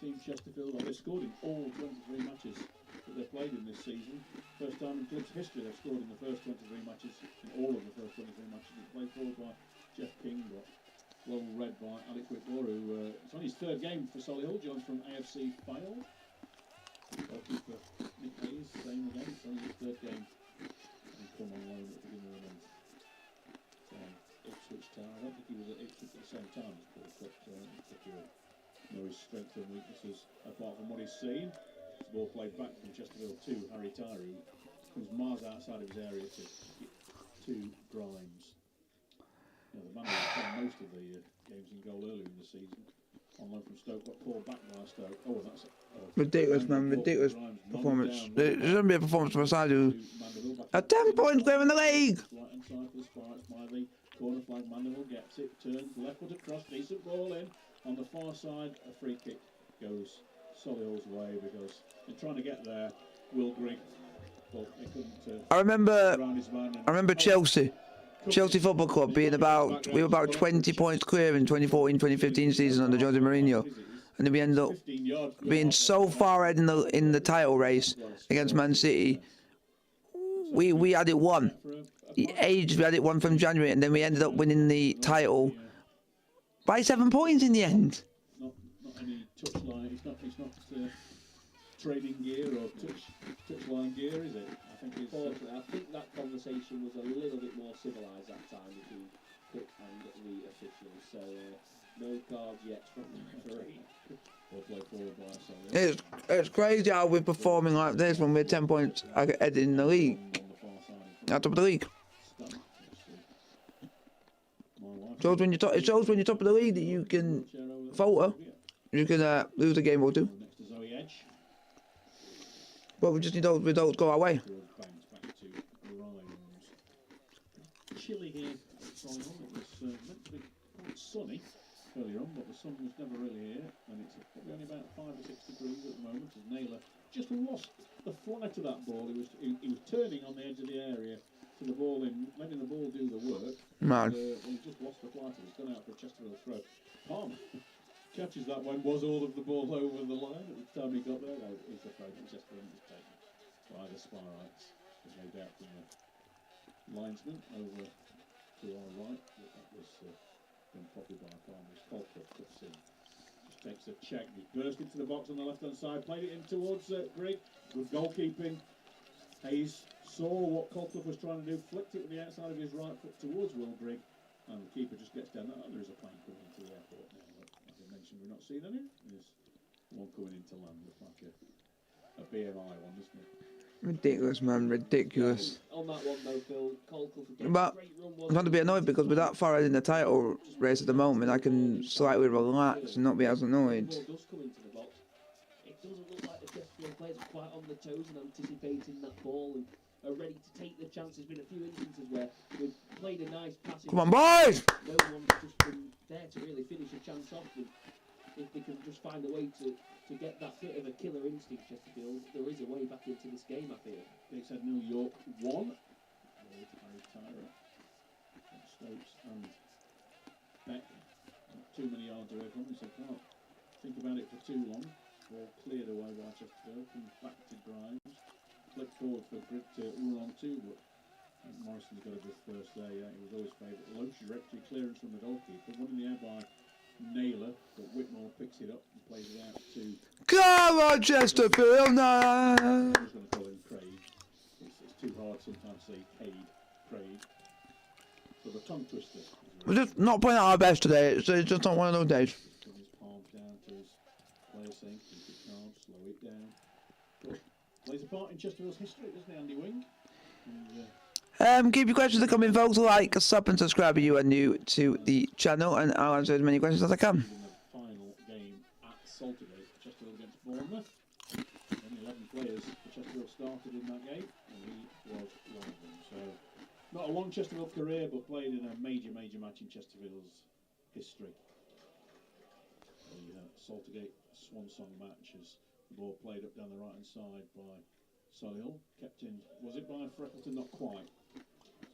Team Chesterfield, they've scored in all 23 matches that they've played in this season. First time in club's history they've scored in the first 23 matches, in all of the first 23 matches. It's played forward by Jeff King, but well read by Alex Whitmore, who it's on his third game for Solihull, joins from AFC File. Goalkeeper Nick Hayes, same again, it's only his third game. And come on loan at the beginning of the month. Ipswich Town, I don't think he was at Ipswich at the same time as Paul Cook, so I don't think he'll know his strengths and weaknesses apart from what he's seen. The ball played back from Chesterfield to Harry Tyree, comes miles outside of his area to Grimes. You know, the man who's played most of the games in goal earlier in the season, on loan from Stoke, got called back by Stoke. Oh, that's ridiculous, man, ridiculous performance. There shouldn't be a performance from a side who are 10 points clear in the league. Right hand side for the Sparks by the corner flag. Mandeville gets it, turns left foot across, decent ball in. On the far side, a free kick goes Solihull's way because they're trying to get there. Will Grigg, but they couldn't. I remember Chelsea Football Club being we were about 20 points clear in 2014-2015 season under Jose Mourinho, and then we ended up being so far ahead in the title race against Man City. We had it won. We had it won from January, and then we ended up winning the title by 7 points in the end. Not any touch line. It's not trading gear or touch line gear, is it? Unfortunately, I think that conversation was a little bit more civilised that time between Cook and the officials. So no cards yet from the referee. It's crazy how we're performing like this when we're 10 points ahead in the league. At top of the league. It shows when you're top of the league that you can falter. You can lose a game or two. But we just need those results go our way. Chilly here at Solihull. It was meant to be quite sunny earlier on, but the sun was never really here, and it's probably only about 5 or 6 degrees at the moment. As Naylor just lost the flight of that ball. He was turning on the edge of the area to the ball in, letting the ball do the work. Man. He just lost the flight. It's gone out for a Chesterfield throw. Palmer catches that one. Was all of the ball over the line at the time he got there? No, he's afraid that Chesterfield was taken by the Sparrites. There's no doubt from the linesman over to our right that was been copied by Palmer. Colcott cuts in. Just takes a check. He burst into the box on the left hand side, played it in towards Grigg. Good goalkeeping. Hayes saw what Colcott was trying to do, flicked it with the outside of his right foot towards Will Grigg, and the keeper just gets down. There is a plane coming into the airport now, but as I mentioned, we're not seeing any. There's one coming into land, looks like a BMI one, doesn't it? Ridiculous, man, ridiculous. On that one though, Phil, but I'm going to be annoyed because with that far ahead in the title race at the moment, I can slightly relax and not be as annoyed. It doesn't look like the Chesterfield players are quite on the toes and anticipating that ball and are ready to take the chance. There's been a few instances where we've played a nice pass. Come on, boys! No one's just been there to really finish a chance off. And if they can just find a way to get that bit of a killer instinct, Chesterfield, there is a way back into this game, I feel. They said New York 1. Harry Tyree, Stokes and Beck. Not too many yards away from him, so can't think about it for too long. Ball cleared away by Chesterfield, comes back to Grimes. Flicked forward for Grigg to run on 2, but Morrison's got a good first there. Yeah, he was always favourite. Low trajectory clearance from the goalkeeper, one in the air by Naylor, but Whitmore picks it up and plays it out to. Come on, Chesterfield! No. I'm just going to call him Craig. It's too hard sometimes to say Craig. So the tongue twister. We're just not playing at our best today. It's just not one of those days. Put his palms down to his player saying, keep it calm, slow it down. But plays a part in Chesterfield's history, doesn't he, Andy Wing? And, keep your questions coming, folks. Like, sub, and subscribe if you are new to the channel, and I'll answer as many questions as I can. in the final game at Saltergate, Chesterfield against Bournemouth. Only 11 players for Chesterfield started in that game, and he was one of them. So, not a long Chesterfield career, but played in a major match in Chesterfield's history. The Saltergate swan song match as the ball played up down the right hand side by Solihull, kept in, was it by Freckleton? Not quite.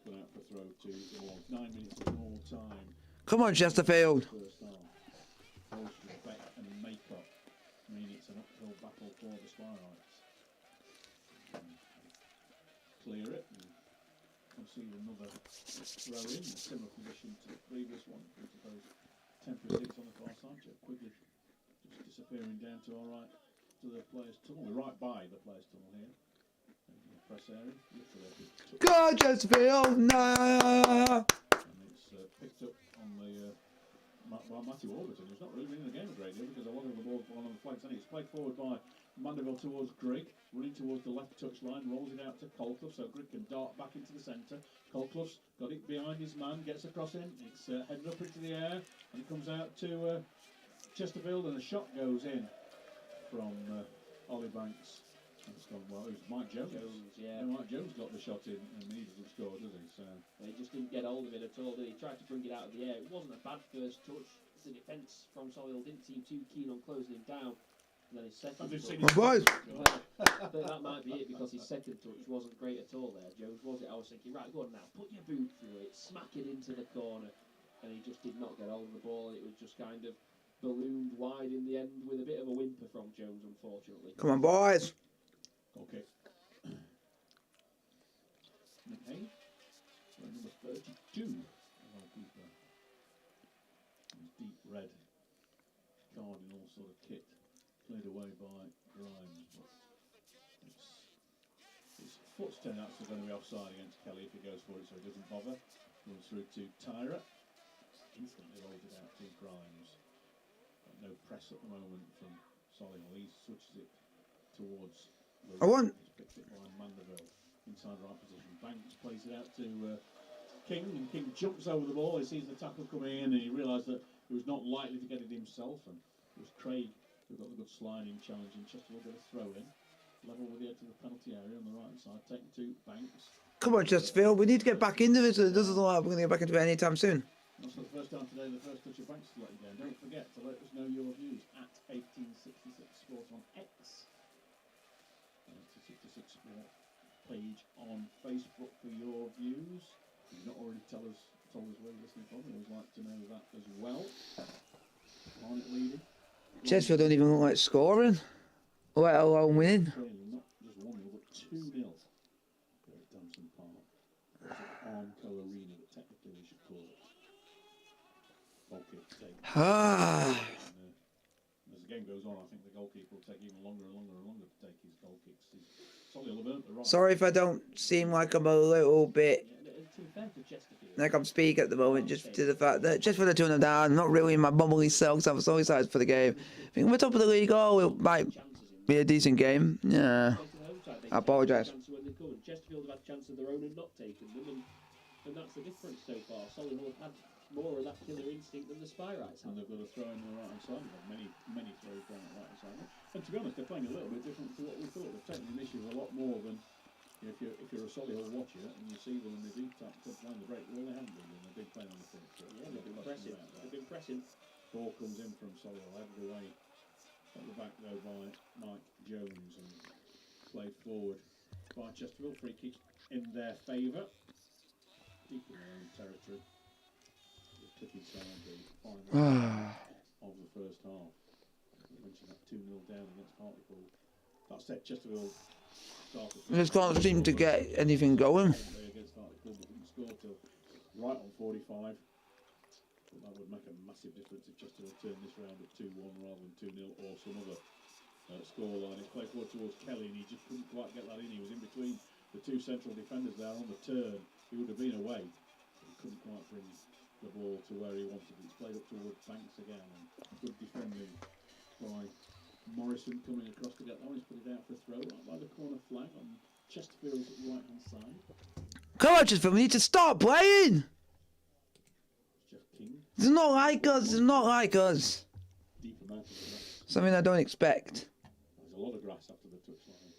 Gone out for a throw to the wall. 9 minutes of normal time. Come on, Chesterfield. First half. Holster, Beck and Maycock mean it's an uphill battle for the Spyrites. Clear it and concede another throw in, a similar position to the previous one. Into those temporary digs on the far side. Jeff Quigley just disappearing down to our right to the players' tunnel. We're right by the players' tunnel here. In the press area. Go Chesterfield! No! And it's picked up on the by Matthew Alderton, who's not really been in the game a great deal because a lot of the ball's gone on the flanks. And it's played forward by Mandeville towards Grigg, running towards the left touch line, rolls it out to Colclough so Grigg can dart back into the centre. Colclough's got it behind his man, gets across him. It's headed up into the air and it comes out to Chesterfield, and a shot goes in from Ollie Banks. It's gone well. It was Mike Jones. Yeah. Mike Jones got the shot in and he doesn't score, does he? So he just didn't get hold of it at all, did he? Tried to bring it out of the air. It wasn't a bad first touch. The defence from Solihull didn't seem too keen on closing him down. And then his second touch. Boys. That might be it, because his second touch wasn't great at all there, Jones, was it? I was thinking, right, go on now, put your boot through it, smack it into the corner. And he just did not get hold of the ball. It was just kind of ballooned wide in the end with a bit of a whimper from Jones, unfortunately. Come on, boys. okay. Nick Hay, number 32. Deep red card in all sort of kit, cleared away by Grimes, but his foot's turned out to going to be offside against Kelly if he goes for it, so he doesn't bother. Runs through to Tyra, instantly rolls it out to Grimes. No press at the moment from Solihull. He switches it towards the right. He's picked it by Mandeville inside the right position. Banks plays it out to King, and King jumps over the ball. He sees the tackle coming in and he realised that he was not likely to get it himself, and it was Craig who got the good sliding challenge, and Chesterfield got a throw in. Level with the edge of the penalty area on the right side, taken to Banks. Come on, Chesterfield. We need to get back into this. It doesn't look like we're going to get back into it anytime soon. That's for the first time today, the first touch of Banks to let you down. Don't forget to let us know your views at 1866 Sport on X. 1866 Sport page on Facebook for your views. If you've not already told us where you're listening from, we always like to know that as well. On it leading. Chesterfield don't even look like scoring, let alone winning. Not just 1-0, but 2-0. At Dunstan Park. It's an Armco Arena, but technically we should call it. Goal kick take. As the game goes on, I think the goalkeeper will take even longer and longer and longer to take his goal kicks. Solihull have earned the right. Sorry if I don't seem like I'm a little bit like I'm speaking at the moment, just to the fact that just for the 2-0 down, not really in my bubbly self, so I'm so excited for the game. I think we're top of the league. Oh, it might be a decent game. Yeah, I apologise. Chesterfield have had a chance of their own and not taken them, and that's the difference so far. Solihull have had more of that killer instinct than the Spyrites have. And they've got a throw in the right hand side. They've had many throws down the right hand side. And to be honest, they're playing a little bit different to what we thought. They've taken initiative a lot more than. If you're a Solihull watcher and you see them and they do tap line the break, well, they haven't been, and they've been playing on the front foot. Yeah, they've been pressing. They've been pressing. Ball comes in from Solihull, headed away at the back though by Mike Jones, and played forward by Chesterfield. Free kick in their favour, deep in their own territory. The click inside the final of the first half. I mentioned that 2-0 down against Hartlepool. That set Chesterfield. I just can't seem to get anything going. Right on 45. That would make a massive difference if Chesterfield turned this round at 2-1 rather than 2-0 or some other scoreline. He's played forward towards Kelly and he just couldn't quite get that in. He was in between the two central defenders there on the turn. He would have been away. He couldn't quite bring the ball to where he wanted it. He's played up towards Banks again, and good defending by Morrison coming across to get that one. He's put it out for a throw right by the corner flag on Chesterfield's right hand side. Come on, Chesterfield, we need to start playing. Jeff King. It's not like us. It's not like us. Deep amount of grass. Something I don't expect. There's a lot of grass after the touchline.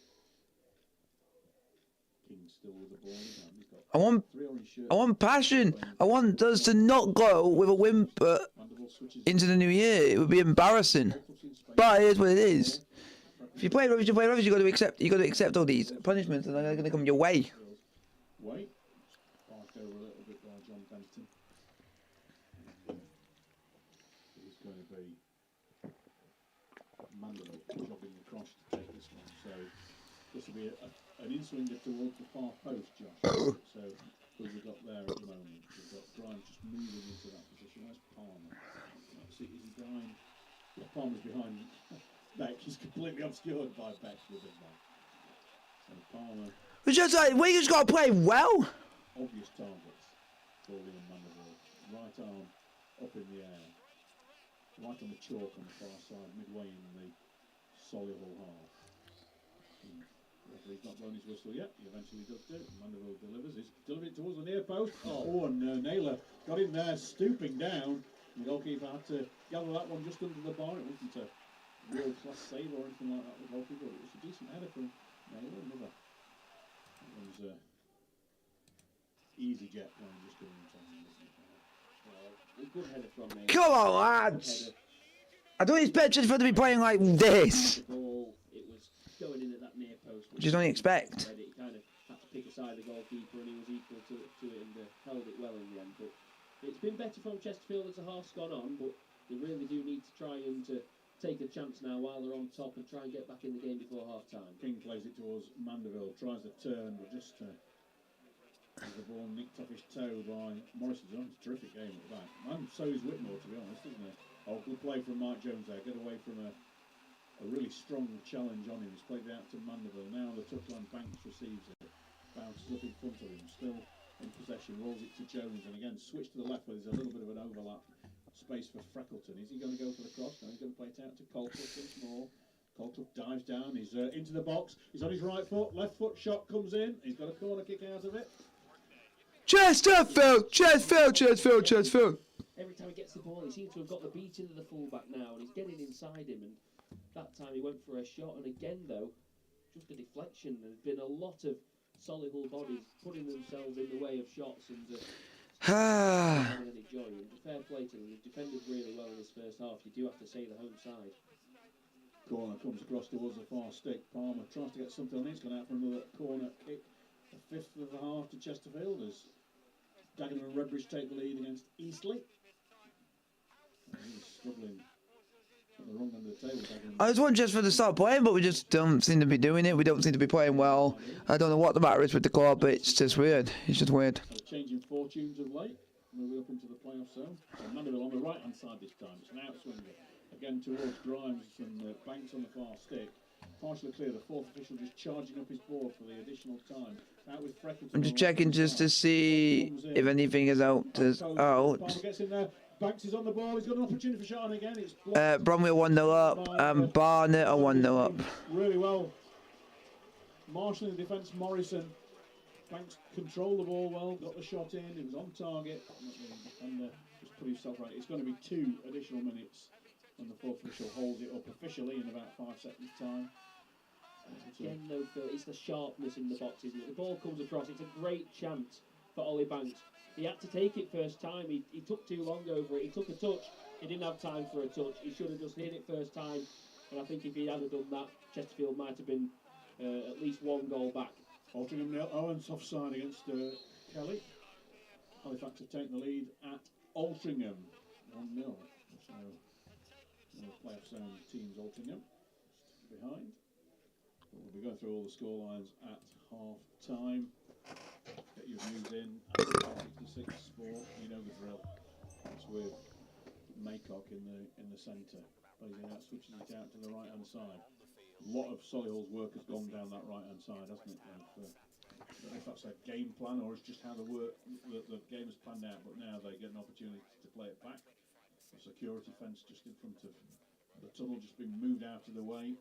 King still with the ball in hand. He's got I want passion. I want us to not go with a whimper into the new year. It would be embarrassing. But it is what it is. If you play rubbish, you got to accept. You got to accept all these punishments, and they're going to come your way. Wait, sparked over a little bit by John Benton. It's going to be Mandeville jogging across to take this one. So this will be an in-swinger towards the far post, Josh. So who we've got there at the moment? We've got Grimes just moving into that position. Where's Palmer? Let's see, is he behind? Yeah, Palmer's behind Beck. He's completely obscured by Beck with it now. So Palmer. It's just like, we just got to play well. Obvious targets for Liam Mandeville. Right arm up in the air. Right on the chalk on the far side, midway in the Solihull half. Referee's not blown his whistle yet. He eventually does do. Mandeville delivers. He's delivered it towards the near post. Oh, and Naylor got in there, stooping down. The goalkeeper had to gather that one just under the bar. It wasn't a real class save or anything like that with the goalkeeper. It was a decent header from Naylor. Another. That one's easy jet one just going on. A good header from me. Come on, lads. I don't expect us to be playing like this. The ball, it was going in at that near post. Which you don't expect. He kind of had to pick aside the goalkeeper and he was equal to it and held it well in the end. But it's been better from Chesterfield as the half's gone on, but they really do need to try and take a chance now while they're on top and try and get back in the game before half time. King plays it towards Mandeville, tries the turn, but just the ball nicked off his toe by Morrison's on. It's a terrific game at the back. And so is Whitmore, to be honest, isn't it? Oh, good play from Mike Jones there. Get away from a really strong challenge on him. He's played it out to Mandeville. Now the touchline Banks receives it. Bounces up in front of him. Still in possession. Rolls it to Jones. And again, switch to the left where there's a little bit of an overlap. Space for Freckleton. Is he going to go for the cross? No, he's going to play it out to Colclough once more. Colclough dives down. He's into the box. He's on his right foot. Left foot shot comes in. He's got a corner kick out of it. Chesterfield! Chesterfield! Every time he gets the ball, he seems to have got the beating of the fullback now, and he's getting inside him. And that time he went for a shot, and again though, just a deflection. There's been a lot of Solihull bodies putting themselves in the way of shots and having any joy. And fair play to them. They've defended really well in this first half. You do have to say the home side. Corner comes across towards the far stick. Palmer tries to get something on it. It's gone out for another corner kick. A fifth of the half to Chesterfield as Dagenham and Redbridge take the lead against Eastleigh. He's struggling at the wrong end of the table. I just want Chesterfield to start playing, but we just don't seem to be doing it. We don't seem to be playing well. I don't know what the matter is with the club, but it's just weird. It's just weird. So changing fortunes of late, moving up into the playoff zone. And Mandeville on the right hand side this time. It's an outswinger. Again towards Grimes and Banks on the far stick. Partially clear, the fourth official just charging up his board for the additional time. Out with Freckleton. I'm just checking just to see if anything is out. Palmer gets in there. Banks is on the ball. He's got an opportunity for shot, and again it's Bromwell 1-0 up, and Barnet are 1-0 up. Really well. Marshalling the defence, Morrison. Banks controlled the ball well, got the shot in. It was on target. And just put himself right. It's going to be 2 additional minutes. And the fourth official holds it up officially in about 5 seconds' time. Again, though, Phil, it's the sharpness in the box, isn't it? The ball comes across. It's a great chance for Ollie Banks. He had to take it first time. He took too long over it. He took a touch. He didn't have time for a touch. He should have just hit it first time. And I think if he had done that, Chesterfield might have been at least 1 goal back. Altrincham nil. Owens offside against Kelly. Halifax have taken the lead at Altrincham. 1-0. So playoff zone teams Altrincham behind. But we'll be going through all the score lines at half time. Get your views in at 66 Sport. You know the drill. It's with Maycock in the centre. Plays it out, switches it out to the right hand side. A lot of Solihull's work has gone down that right hand side, hasn't it? I don't know if that's a game plan or it's just how the game is planned out. But now they get an opportunity to play it back. A security fence just in front of the tunnel, just being moved out of the way.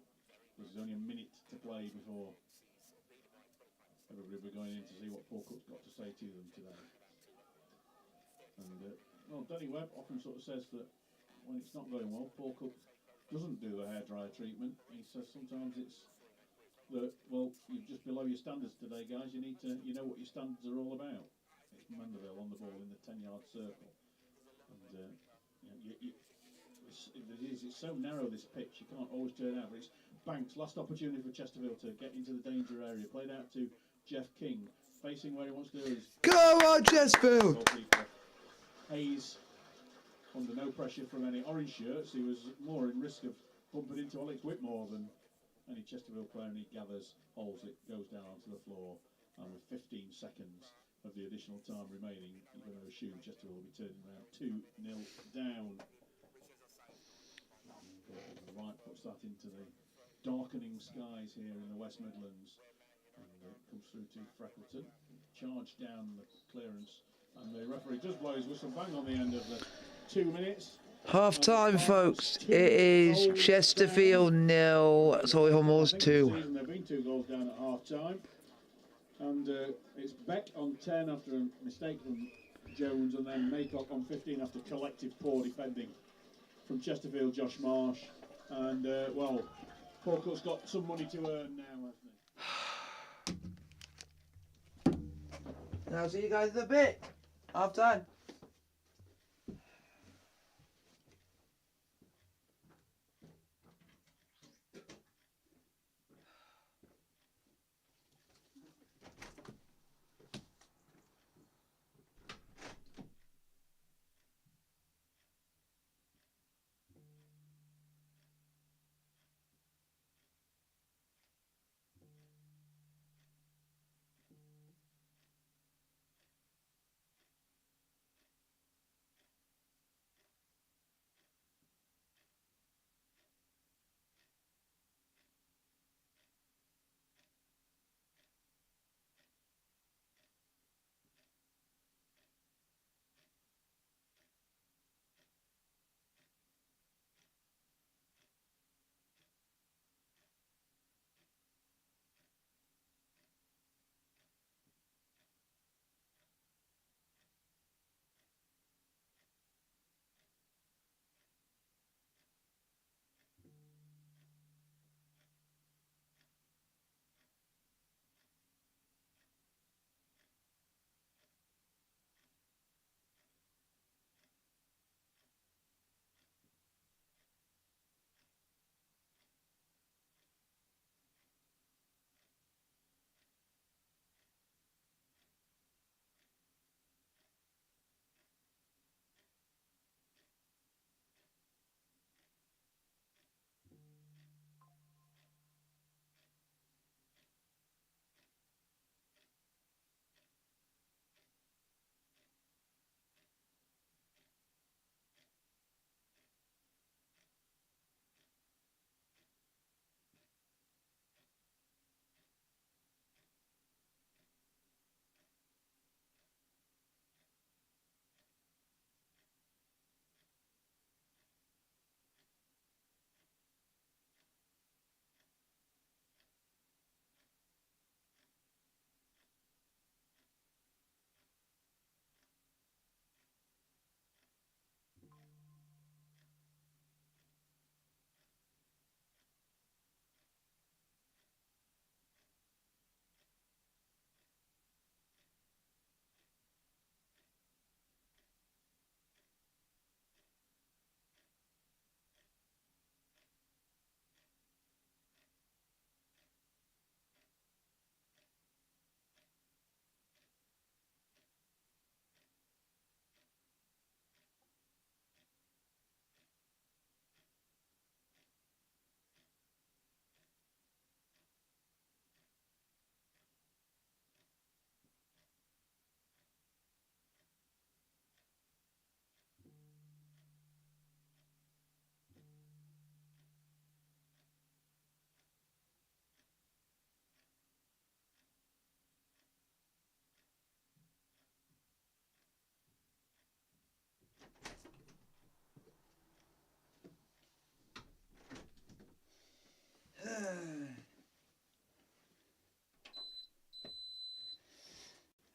There's only a minute to play before everybody will be going in to see what Paul Cook's got to say to them today. And well, Danny Webb often sort of says that when it's not going well, Paul Cook doesn't do the hairdryer treatment. He says sometimes it's that, well, you're just below your standards today, guys. You need to, you know what your standards are all about. It's Mandeville on the ball in the 10-yard circle, and it's so narrow, this pitch. You can't always turn out. But it's Banks, last opportunity for Chesterfield to get into the danger area. Played out to Jeff King, facing where he wants to do is. Go on, Chesterfield! Hayes, under no pressure from any orange shirts, he was more in risk of bump it into Alex Whitmore than any Chesterfield player, and he gathers, holds it, goes down onto the floor, and with 15 seconds of the additional time remaining, you're going to assume Chesterfield will be turning around 2-0 down. And the right puts that into the darkening skies here in the West Midlands, and it comes through to Freckleton, charge down the clearance, and the referee just blows whistle bang on the end of the 2 minutes. Half time, folks. It is Chesterfield 0, Solihull Moors 2. There have been 2 goals down at half time, and it's Beck on 10 after a mistake from Jones, and then Maycock on 15 after collective poor defending from Chesterfield, Josh Marsh. And well, Paul Cook's got some money to earn now, hasn't he? And I'll see you guys in a bit. Half time.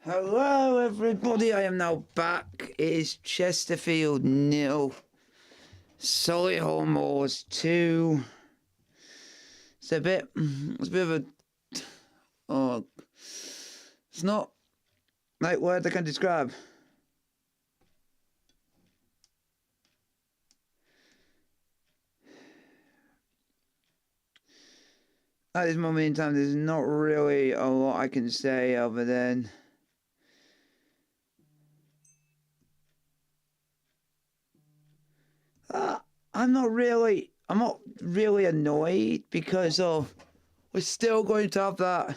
Hello everybody, I am now back. It is Chesterfield 0, Solihull Moors 2. It's a bit of a, oh, it's not like words I can describe. At this moment in time, there's not really a lot I can say other than I'm I'm not really annoyed because we're still going to have that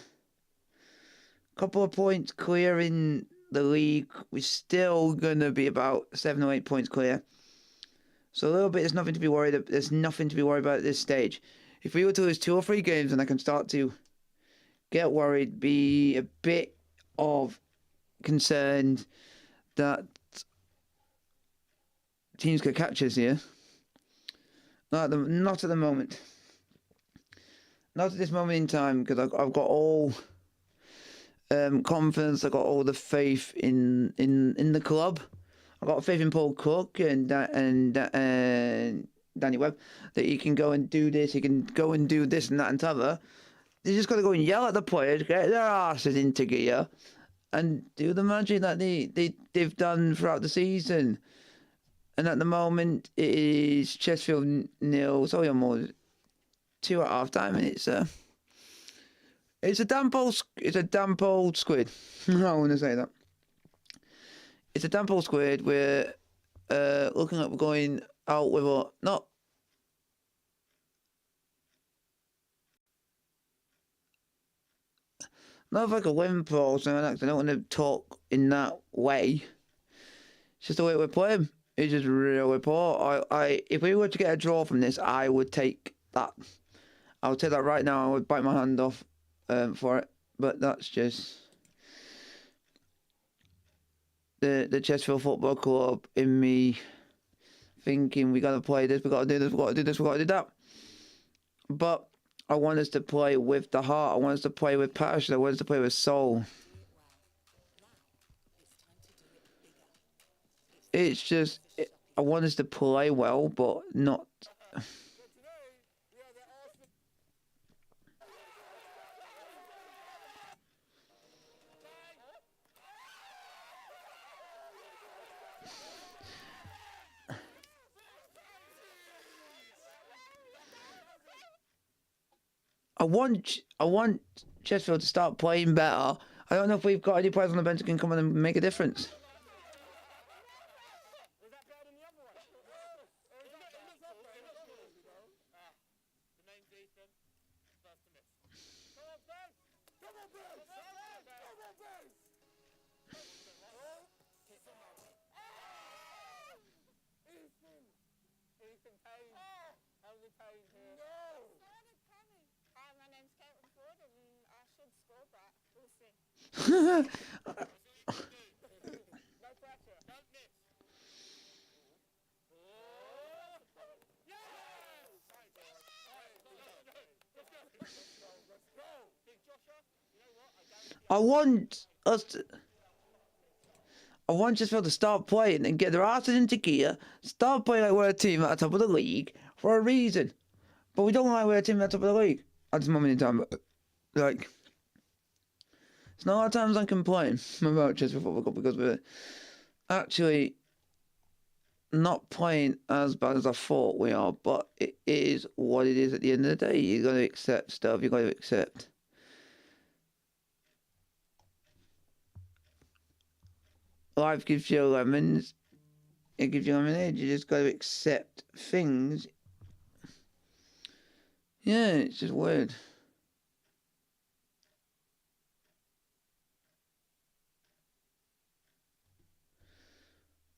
couple of points clear in the league. We're still going to be about 7 or 8 points clear. So a little bit, there's nothing to be worried about. There's nothing to be worried about at this stage. If we were to lose 2 or 3 games, then I can start to get worried, be a bit of concerned that teams could catch us here. Not at the moment. Not at this moment in time, because I've got all confidence. I've got all the faith in the club. I've got faith in Paul Cook and Danny Webb that he can go and do this. He can go and do this and that and t'other. They just got to go and yell at the players, get their asses into gear, and do the magic that they've done throughout the season. And at the moment, it is Chesterfield 0, Solihull Moors 2 at half time, and it's a damp old squid. I want to say that. It's a damp old squid. We're looking at going out with not like a whimper or something like that. I don't want to talk in that way. It's just the way we're playing. It's just really poor. If we were to get a draw from this, I would take that. I would take that right now. I would bite my hand off for it. But that's just the Chesterfield Football Club in me thinking we got to play this, we got to do this, we got to do this, we got to do that. But I want us to play with the heart. I want us to play with passion. I want us to play with soul. It's just, I want us to play well, but not. I want Chesterfield to start playing better. I don't know if we've got any players on the bench that can come in and make a difference. I want Chesterfield to start playing and get their asses into gear. Start playing like we're a team at the top of the league for a reason. But we don't like we're a team at the top of the league at this moment in time. Like, it's not a lot of times I complain about Chesterfield Football Club because we're actually not playing as bad as I thought we are. But it is what it is at the end of the day. You've got to accept stuff. You've got to accept. Life gives you lemons. It gives you lemonade. You just got to accept things. Yeah, it's just weird.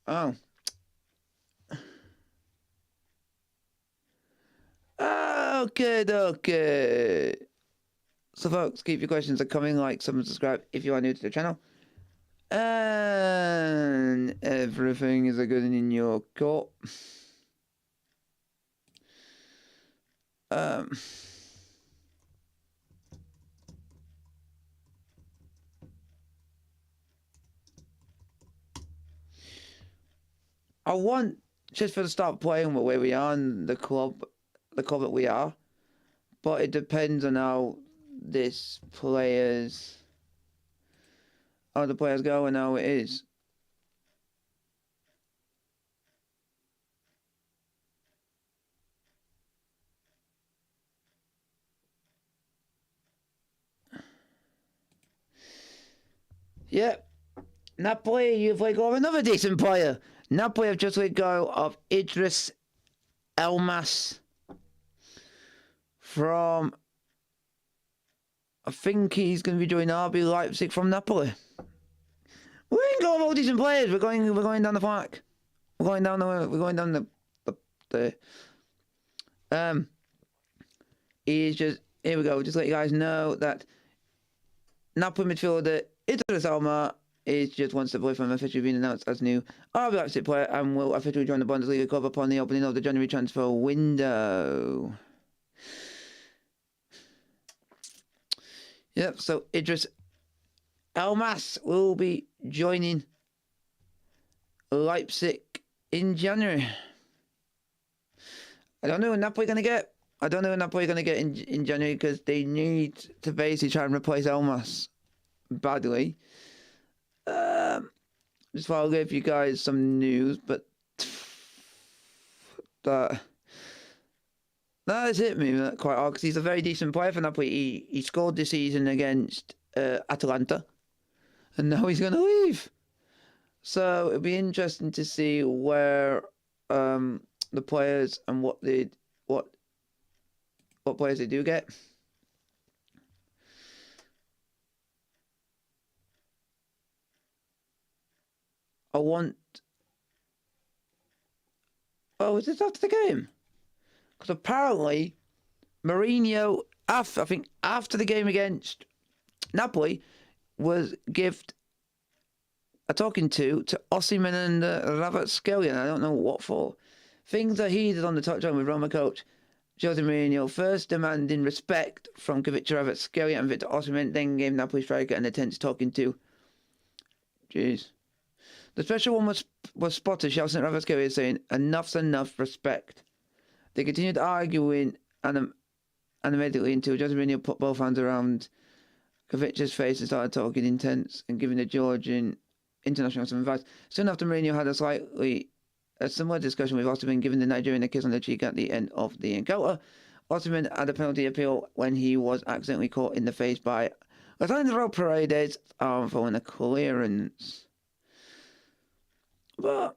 Oh. Okay. So folks, keep your questions coming. Like, subscribe if you are new to the channel. And everything is a good in your court. I want Chesterfield to start playing the way we are in the club that we are, but it depends on how the players go and how it is. Yep. Napoli, you've let go of another decent player. Napoli have just let go of Idris Elmas from, I think he's going to be joining RB Leipzig from Napoli. We ain't got all decent players. We're going down the flank. We're going down the he's just, here we go. Just let you guys know that Napoli midfielder Idris Elma is just one step away from officially being announced as new RB Leipzig player and will officially join the Bundesliga club upon the opening of the January transfer window. Yep, so Idris Elmas will be joining Leipzig in January. I don't know who Napoli going to get. In January because they need to basically try and replace Elmas badly. Just thought I'll give you guys some news, but that has hit me quite hard because he's a very decent player for Napoli. He scored this season against Atalanta, and now he's going to leave. So it'll be interesting to see where the players and what players they do get. Oh, is this after the game? Because apparently Mourinho, I think after the game against Napoli, was given a talking to Osimhen and Kvaratskhelia. I don't know what for. Things are heated on the touchline with Roma coach Jose Mourinho first demanding respect from Kvaratskhelia and Victor Osimhen, then gave Napoli striker an intense talking to. Jeez. The special one was spotted shouting at Kvaratskhelia saying, "Enough's enough, respect." They continued arguing animatedly until Jose Mourinho put both hands around Kvic's face and started talking intense and giving the Georgian international some advice. Soon after, Mourinho had a similar discussion with Osimhen, giving the Nigerian a kiss on the cheek at the end of the encounter. Osimhen had a penalty appeal when he was accidentally caught in the face by Alessandro Paredes following a clearance. But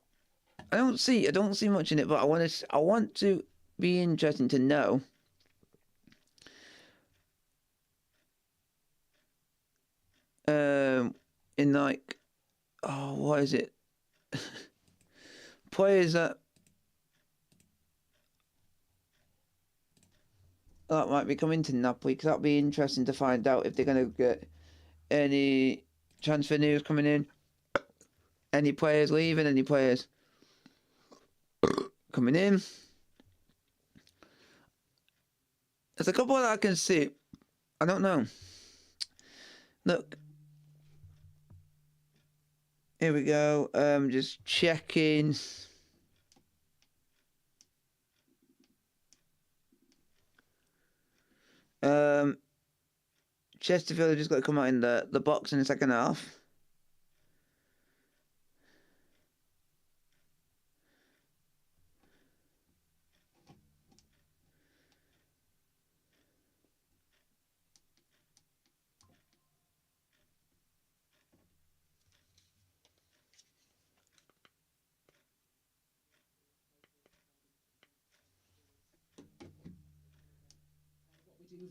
I don't see much in it. But I want to be interesting to know. In like, what is it? Players that might be coming to Napoli, because that'll be interesting to find out if they're going to get any transfer news coming in, any players leaving, any players coming in. There's a couple that I can see. I don't know. Look. Here we go. Just checking. Chesterfield have just got to come out in the box in the second half.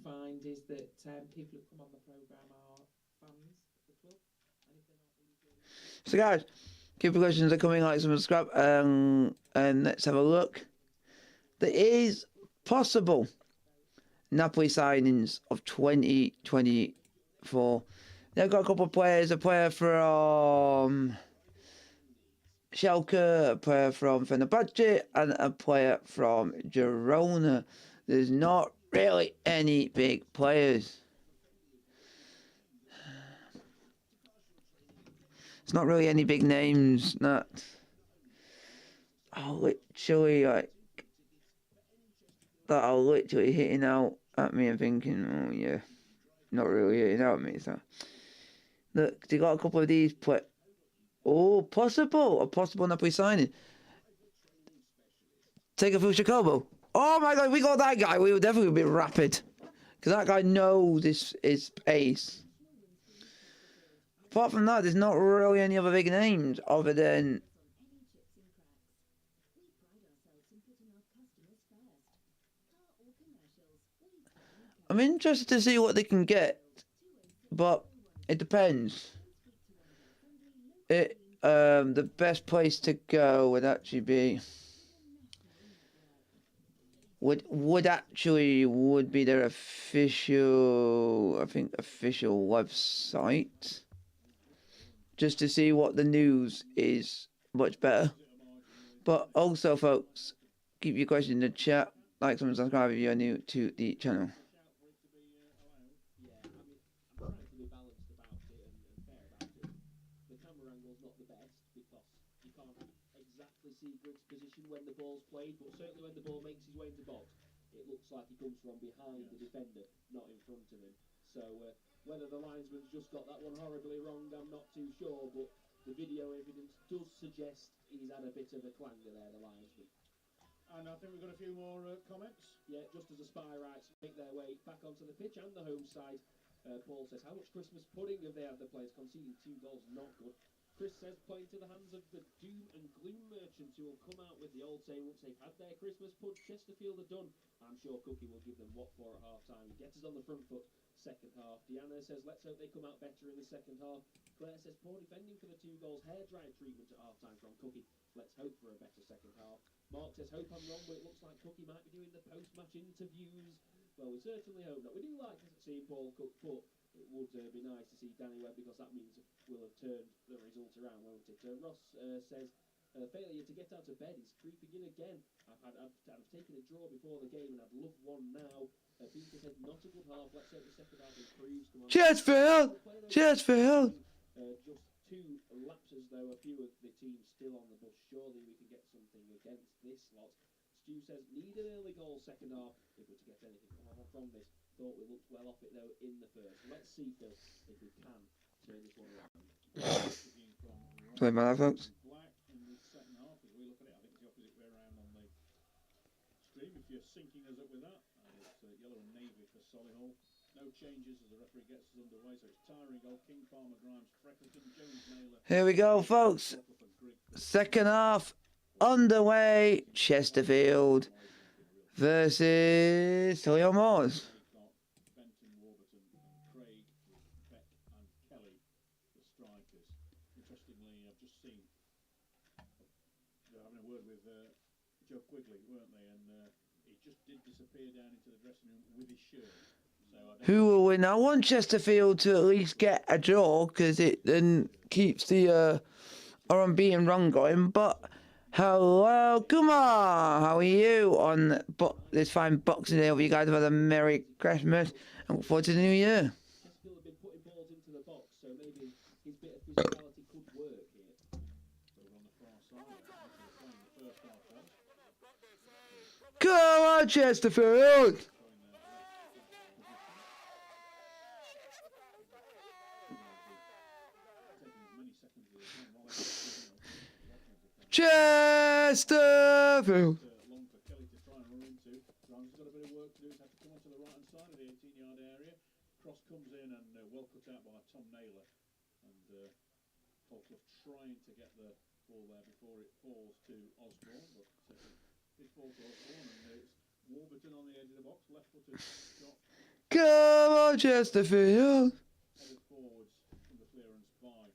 Find is that people who come on the programme are fans of the club, and if they're not really... So guys, keep your questions are coming, like, subscribe, and let's have a look. There is possible Napoli signings of 2024. They've got a couple of players, a player from Schalke, a player from Fenerbahce, and a player from Girona. There's not really any big players. It's not really any big names. Not. Literally like that are literally hitting out at me and thinking, oh yeah, not really hitting out at me. So look, they got a couple of these play. Oh, a possible Napoli signing. Take a Jacobo. Oh my God, we got that guy. We would definitely be rapid. Because that guy knows his pace. Apart from that, there's not really any other big names other than... I'm interested to see what they can get, but it depends. The best place to go would actually be would be their official, I think, official website, just to see what the news is much better. But also, folks, keep your question in the chat, like, comment, subscribe if you are new to the channel. See Griggs' position when the ball's played, but certainly when the ball makes his way into box, it looks like he comes from behind the defender, not in front of him. So whether the linesman's just got that one horribly wrong, I'm not too sure, but the video evidence does suggest he's had a bit of a clanger there, the linesman. And I think we've got a few more comments. Yeah, just as the spy rights make their way back onto the pitch and the home side, Paul says, how much Christmas pudding have they had, the players? Conceding 2 goals, not good. Chris says, playing to the hands of the doom and gloom merchants who will come out with the old saying once they've had their Christmas pud. Chesterfield are done. I'm sure Cookie will give them what for at half-time. He gets us on the front foot, second half. Deanna says, let's hope they come out better in the second half. Claire says, poor defending for the 2 goals. Hairdryer treatment at half-time from Cookie. Let's hope for a better second half. Mark says, hope I'm wrong, but it looks like Cookie might be doing the post-match interviews. Well, we certainly hope not. We do like seeing Paul Cook, but it would be nice to see Danny Webb, because that means we'll have turned the result around, won't it? Ross says, failure to get out of bed is creeping in again. I've taken a draw before the game and I'd love one now. Peter said, not a good half. Let's hope the second half improves. Come on. Chesterfield! Chesterfield! Just 2 lapses, though. A few of the teams still on the bus. Surely we can get something against this lot. Stu says, need an early goal second half if we're to get anything from this. Thought we looked well off it, though, in the first. Let's see, Phil, if we can turn this one around. Play by that, folks. Black in the second half, as we look at it, I think it's the opposite way around on the stream. If you're syncing us up with that, it's yellow and navy for Solihull. No changes as the referee gets us underway, so it's Tyra goal, King, Palmer, Grimes, Freckleton, Jones, Naylor. Here we go, folks. Second half underway. Chesterfield versus Solihull Moors. Benton, Warburton, and Craig, Beck, and Kelly, the strikers. Interestingly, I've just seen they're having a word with Joe Quigley, weren't they? And he just did disappear down into the dressing room with his shirt. Who will win? I want Chesterfield to at least get a draw, because it then keeps the R&B and run going. But hello, come on, how are you on this fine Boxing Day? Hope you guys have had a Merry Christmas and look forward to the New Year. Chesterfield have been putting balls into the box, so maybe his bit of physicality could work here. So we're on the far side. Playing the first half on. Come on, Chesterfield! Chesterfield! Long for Kelly to try and run into. Grimes has got a bit of work to do. He's had to come onto the right-hand side of the 18-yard area. Cross comes in and well cut out by Tom Naylor. And Falkland trying to get the ball there before it falls to Osborne. But it falls to Osborne, and it's Warburton on the edge of the box. Left-footed shot. Come on, Chesterfield! Headed forwards from the clearance by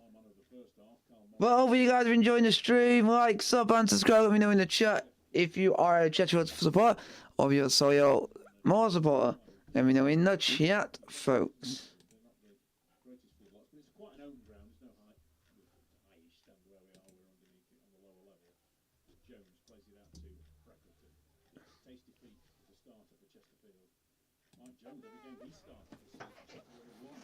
my man of the first half, Carl Morris. Well, hopefully you guys are enjoying the stream. Like, sub, and subscribe. Let me know in the chat if you are a Chesterfield supporter or if you're a Solihull Moors supporter. Let me know in the chat, folks. They're not the greatest footballers, but it's quite an open ground. There's no high stand where we are. We're underneath it on the lower level. Jones plays it out to Freckleton. Tasty feet as a starter for Chesterfield. Mike Jones, every game he started this season, Chesterfield has won.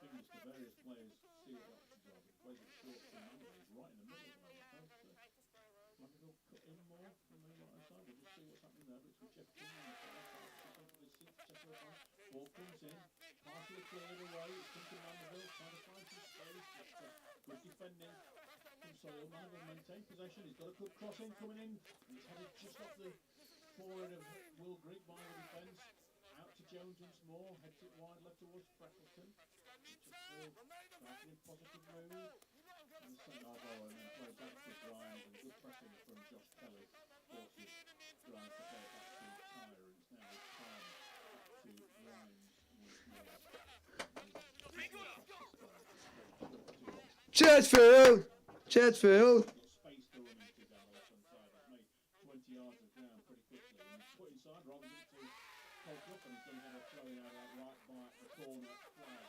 Fingers to various players, see what the options are, but plays it short from Mandel, he's right in the middle of the post. Mandel cut in more from the right hand side, we'll just see what's happening there, but it's with Jeff King on the far side, ball comes in, partially cleared away, it's come to Mandel, trying to find some space, but good defending from Solihull. Mandel maintains possession, he's got a good crossing coming in, and it's headed just off the forward of Will Grigg by the defence, out to Jones once more, heads it wide left towards Freckleton. Chesterfield starting in positive mood. And second half goal and then play back to Grimes and good pressing from Josh Kelly. Forces Grimes to play it back to Tyre and it's now with Palmer back to Grimes once more. Chesterfield! Chesterfield! Space to run into down the left hand side. He's made 20 yards of ground pretty quickly and he's put inside rather than to Colk up and he's going to have a throwing out that right by the corner flag.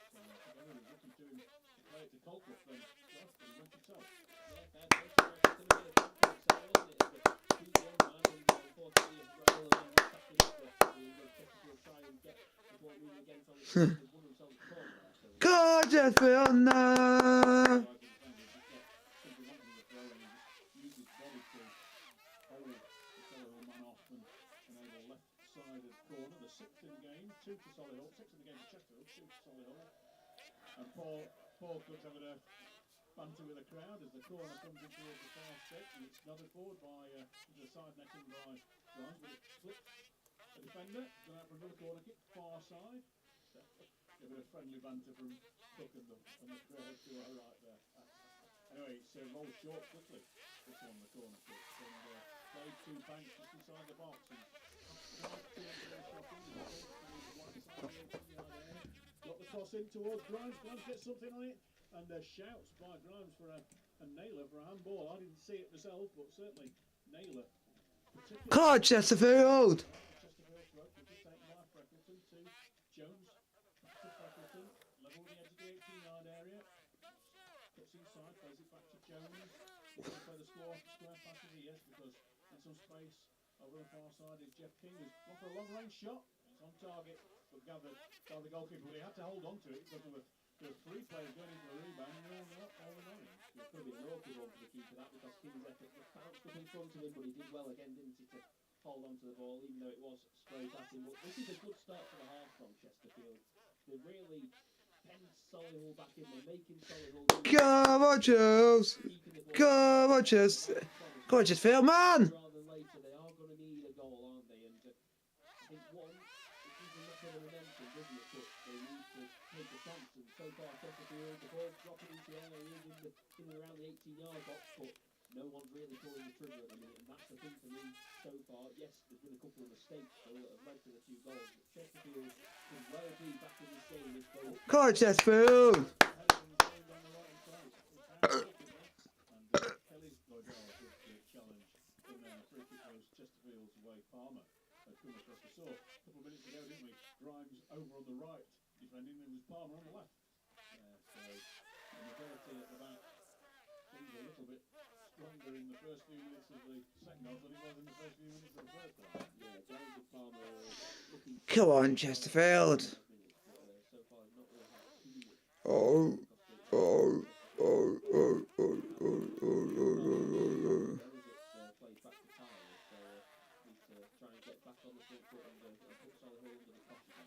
So together he's looking to him to play it to Colk up then. Josh, but he went himself. Yeah, fair play to him. It's going to be a champion style, wasn't it? It's a 2-1 man, and unfortunately, Royal and Chesterfield try and get the ball moving against on the field. They've won themselves a corner there. So Go on, Chesterfield! No! Sixth in the game, 2 to Solihull, 6 in the game to Chesterfield, 2 to Solihull. And Paul Cook's having a banter with the crowd as the corner comes in towards the far stick and it's nodded forward by the side netting by Grimes, but it flips a defender, going out for another corner kick, far side. So, a bit of friendly banter from Cook and the crowd to our right there. Anyway, it's rolled short quickly, this one, the corner kick, and played to Banks just inside the box. And got the cross in towards Grimes. Grimes gets something on it, and shouts by Grimes for a nailer for a handball. I didn't see it myself, but certainly nailer. Come on, Chesterfield! Chesterfield throw, which is taken by Freckleton to Jones. To Freckleton, level the edge of the 18-yard area. Cuts inside, plays it back to Jones. He's going to play the square passes, yes, because in some space over the far side is Jeff King, who's gone for a long-range shot. It's on target, but gathered by the goalkeeper. But he had to hold on to it because there were 3 players going into the rebound and all in on him. it could have been an awkward one for the keeper, that, because King's effort was bounced up in front of him, but he did well again, didn't he, to hold on to the ball, even though it was straight at him. But this is a good start for the half from Chesterfield. They really penned Solihull back in. They're making Solihull. Come on, Jules! Come on, Chesterfield! Come on, Chesterfield, man! Rather than later, they are going to need a goal, aren't they? And I think one, it gives them that bit of momentum, doesn't it? But they need to take a chance. And so far, Chesterfield, the ball's dropping into areas in and around the 18-yard box, but no one's really pulling the trigger at the minute. And that's the thing for me so far. Yes, there's been a couple of mistakes still that have led to the 2 goals. But Chesterfield can well be back in this game if they... Come on, Chesterfield! Kelly's got a challenge in there. Free kick goes Chesterfield's way. Palmer has come across the saw. A couple of minutes ago, didn't we? Grimes over on the right defending, and it was Palmer on the left. So the mobility at the back seems a little bit stronger in the first few minutes of the second half than it was in the first few minutes of the first half. Yeah, Grimes and Palmer looking... Come on, Chesterfield! So far, not really had too much. Oh. Plays back to Tyler, so needs to try and get back on the front foot and put Solihull under the pressure.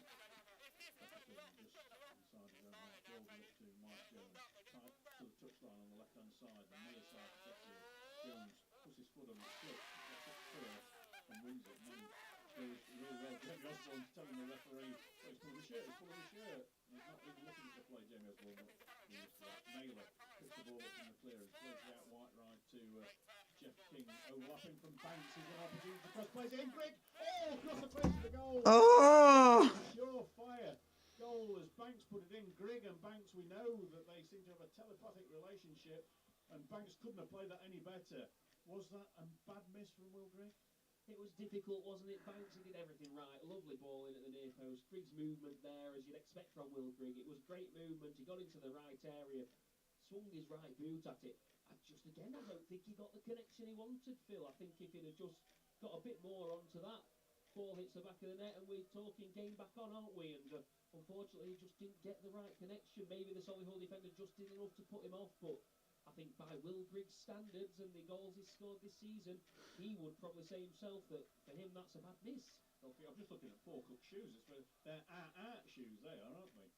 Just inside his own half, rolled it up to Mike Jones, tight to the touchline on the left hand side, the near side to Chesterfield. Jones puts his foot on the slip, gets it clear and wins it, and then goes really well. Jamie Osborne's telling the referee, oh, he's pulling his shirt, he's pulling his shirt. And he's not even looking at the play, Jamie Osborne, but he's Naylor picks the ball up from the clearance, plays it out wide right to Jeff King, overlapping from Banks. He's got an opportunity to cross, plays it in, Grigg! Oh, across the face of the goal! Oh! Surefire goal as Banks put it in. Grigg and Banks, we know that they seem to have a telepathic relationship, and Banks couldn't have played that any better. Was that a bad miss from Will Grigg? It was difficult, wasn't it? Banks, he did everything right. Lovely ball in at the near post. Grigg's movement there, as you'd expect from Will Grigg. It was great movement. He got into the right area, swung his right boot at it. And just again, I don't think he got the connection he wanted, Phil. I think if he'd have just got a bit more onto that, ball hits the back of the net, and we're talking game back on, aren't we? And unfortunately, he just didn't get the right connection. Maybe the Solihull defender just did enough to put him off, but I think by Will Grigg's standards and the goals he's scored this season, he would probably say himself that for him that's a bad miss. Okay, I'm just looking at Paul Cook's shoes. They're art shoes, they are, aren't they?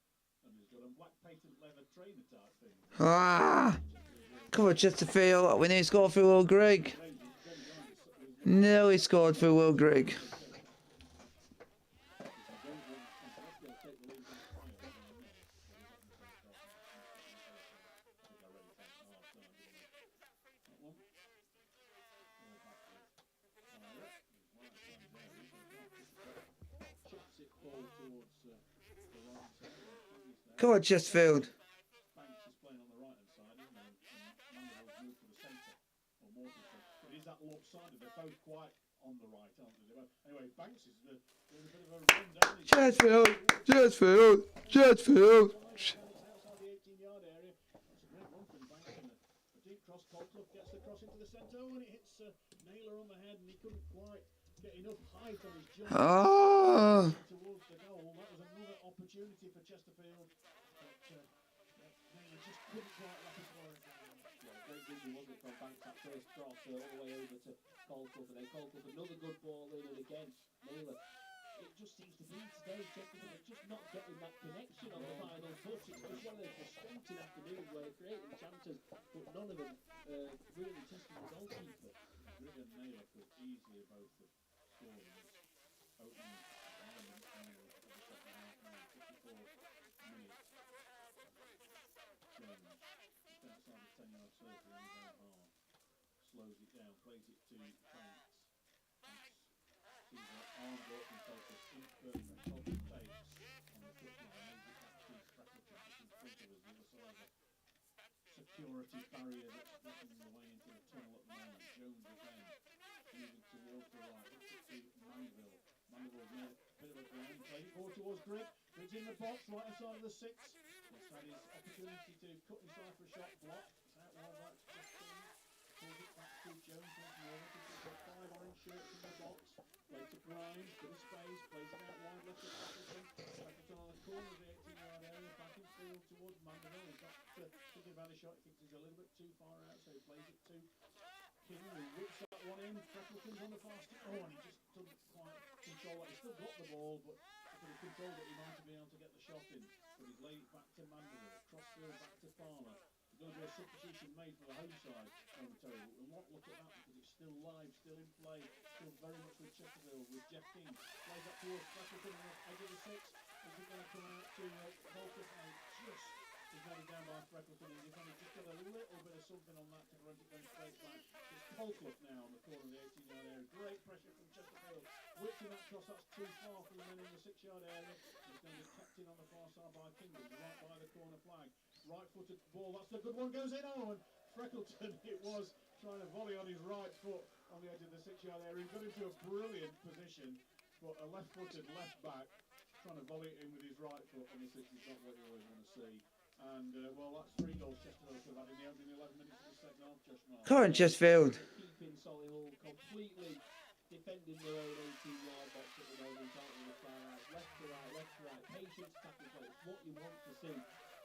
And he's got a black patent leather trainer type thing. Ah! Come on, Chesterfield. We need to score for Will Grigg. No, he scored for Will Grigg. Come on, Chesterfield. Banks is playing on the right-hand side, isn't he? And Mandeville's moved to the centre, or more to the centre. But is that lopsided? They're both quite on the right, aren't they? Anyway, Banks is doing a bit of a run down. Chesterfield. Chesterfield. Chesterfield. Outside the 18-yard area. That's a great run from Banks. And a deep cross. Colclough gets the cross into the centre. Oh, and it hits Naylor on the head, and he couldn't quite get enough height on his jump Oh. towards the goal. That was another opportunity for Chesterfield. But Naylor just couldn't quite wrap his ball down. Yeah, great vision, wasn't it, from Banks, that first cross all the way over to Colclough, and then Colclough another good ball in, and again, Naylor. It just seems to be today, Chesterfield are just not getting that connection on the final touch. It's just one of those frustrating afternoons where they're creating chances, but none of them really testing the goalkeeper. Grigg and Naylor could easily both have scored in this opening moment of the second half now. 54 minutes. Jones, just outside the 10-yard circle in his own half. Slows it down, plays it to Banks. Sees an arm go up and focus imperfect, Colclough takes on the touchline, moves it back to Freckleton, just in front of us, the other side of the security barrier that's blocking the way into the tunnel at the moment. Jones again, moving towards the right, up to Mandeville. Mandeville's made a bit of a ground, played it forward towards Grigg. Grigg's in the box, right hand side of the 6. He's had his opportunity to cut inside for a shot, blocked. It's out wide right to Justin. Pulls it back to Jones once more. He's got 5 orange shirts in the box. Plays to Grimes, bit of space, plays it out wide left to Freckleton. Freckleton on the corner of the 18-yard area, back in field towards Mandeville. He's got thinking about a shot, he thinks he's a little bit too far out, so he plays it to King, who whips that one in. Freckleton's on the far stick. Oh, and he just doesn't quite control that. He's still got the ball, but he could have controlled it. He might have been able to get the shot in. But he's laid it back to Mandeville. Crossfield back to Farmer. There's going to be a substitution made for the home side momentarily. We'll not look at that because it's still live, still in play, still very much with Chesterfield, with Jeff King. Plays up towards Freckleton on the edge of the 6. Is it going to come out to Colclough? And just is running down by Freckleton. He's only just got a little bit of something on that to prevent it going straight back. It's Colclough now on the corner of the 18-yard area. Great pressure from Chesterfield. Whipping that cross, that's too far from the men in the 6-yard area. It's going to be kept in on the far side by Kingdom, right by the corner flag. Right-footed ball, that's the good one, goes in. Oh, and Freckleton, it was trying to volley on his right foot on the edge of the 6-yard area. He got into a brilliant position, but a left-footed left back trying to volley it in with his right foot on the 6 is not what you always want to see. And, well, that's 3 goals Chesterfield could have had in the opening 11 minutes of the second half, Josh Mark. Come on, Chesterfield. Keeping Solihull completely defending their own 18-yard box at the moment, aren't they, with far out, left to right, patience, tackling play. It's what you want to see.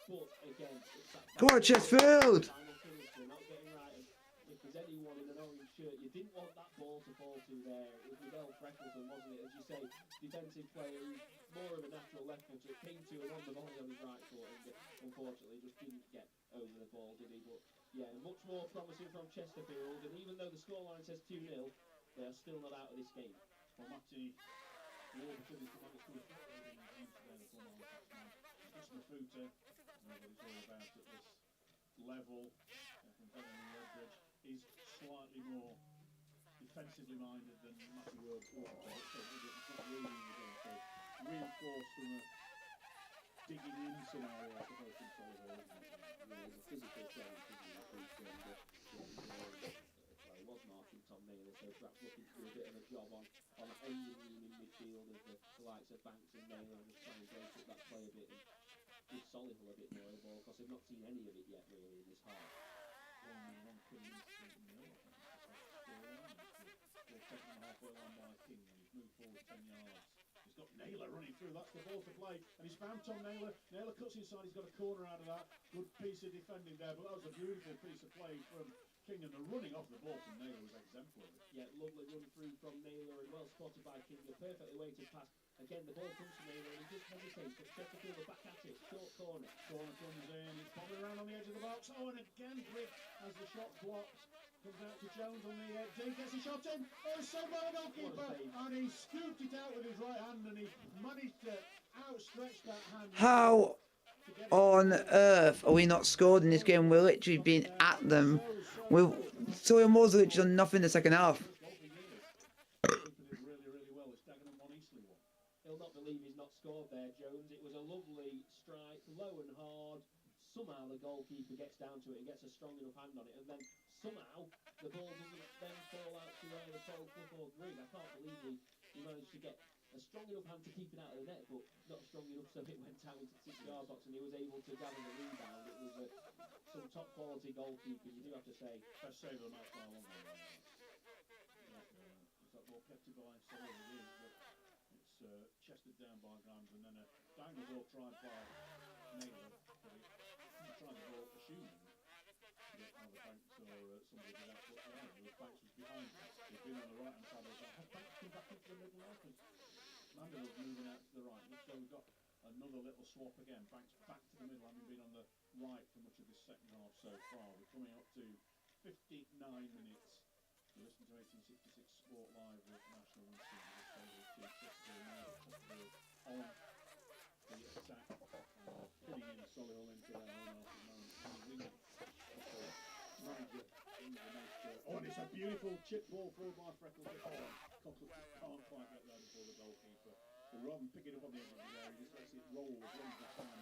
But again, it's that Come on, Chesterfield. final finish. They're not getting right. And if there's anyone in an orange shirt, you didn't want that ball to fall to there. It was Miguel Freckleton, wasn't it? As you say, defensive player who's more of a natural left footer. Came to and on the volley on his right foot, and unfortunately just didn't get over the ball, did he? But yeah, much more promising from Chesterfield. And even though the scoreline says 2-0, they are still not out of this game. Well, Matty Ward finished the Matty School Mafuta, what it's all about at this level from Benham and Redbridge. He's slightly more defensively minded than Matty Ward. So it's not really going to reinforce from a digging in scenario, I suppose, from Solihull, isn't it? Really, the physical challenge isn't that big, it was marking Tom Naylor, so perhaps looking to do a bit of a job on ending in midfield of the likes of Banks and Naylor, and just trying to break up that play a bit and give Solihull a bit more of the ball, because they've not seen any of it yet really in this half. One coming into the middle, they're taking the halfway line by King, and he's moved forward 10 yards. He's got Naylor running through, that's the ball to play, and he's found Tom Naylor. Naylor cuts inside, he's got a corner out of that. Good piece of defending there, but that was a beautiful piece of play from King, and the running off the ball from Naylor was exemplary. Yeah, lovely run through from Naylor, and well spotted by King, a perfectly weighted pass. Again, the ball comes from Naylor, and he just hesitates, but Chesterfield are back at it, short corner. Corner comes in, it's bobbing around on the edge of the box. Oh, and again, Grigg has the shot blocked. Comes out to Jones on the D, gets a shot in. Oh, it's so by the goalkeeper, and he scooped it out with his right hand, and he managed to outstretch that hand. How on earth are we not scored in this game? We're literally being at them. Solihull Moors literally done nothing in the second half. He'll not believe he's not scored there, Jones. It was a lovely strike, low and hard. Somehow the goalkeeper gets down to it and gets a strong enough hand on it, and then somehow the ball doesn't then fall out to the 12 foot or green. I can't believe he managed to get a strong enough hand to keep it out of the net, but not strong enough so it went down into the 6-yard box, and he was able to gather the rebound. It was some top quality goalkeeping, you do have to say. Best save of the match by a long way. Was that ball kept it by Solihull? It's chested down by Grimes, and then a diagonal ball tried by Naylor. Tried the ball, assuming that either Banks or somebody did that, but Banks was behind him. He'd been on the right hand side of the side. Has Banks come back into the middle now? Because Mandela's moving out to the right. So we've got another little swap again. Banks back to the middle, having been on the right for much of this second half so far. We're coming up to 59 minutes. You listen to 1866 Sport Live with National Winston. On the attack, pinning in Solihull into their own half at the moment. Oh, and it's a beautiful chip ball through by Freckles. Cockle can't quite get there before the goalkeeper. But rather than pick it up on the edge of the area, he just lets it roll as long as he can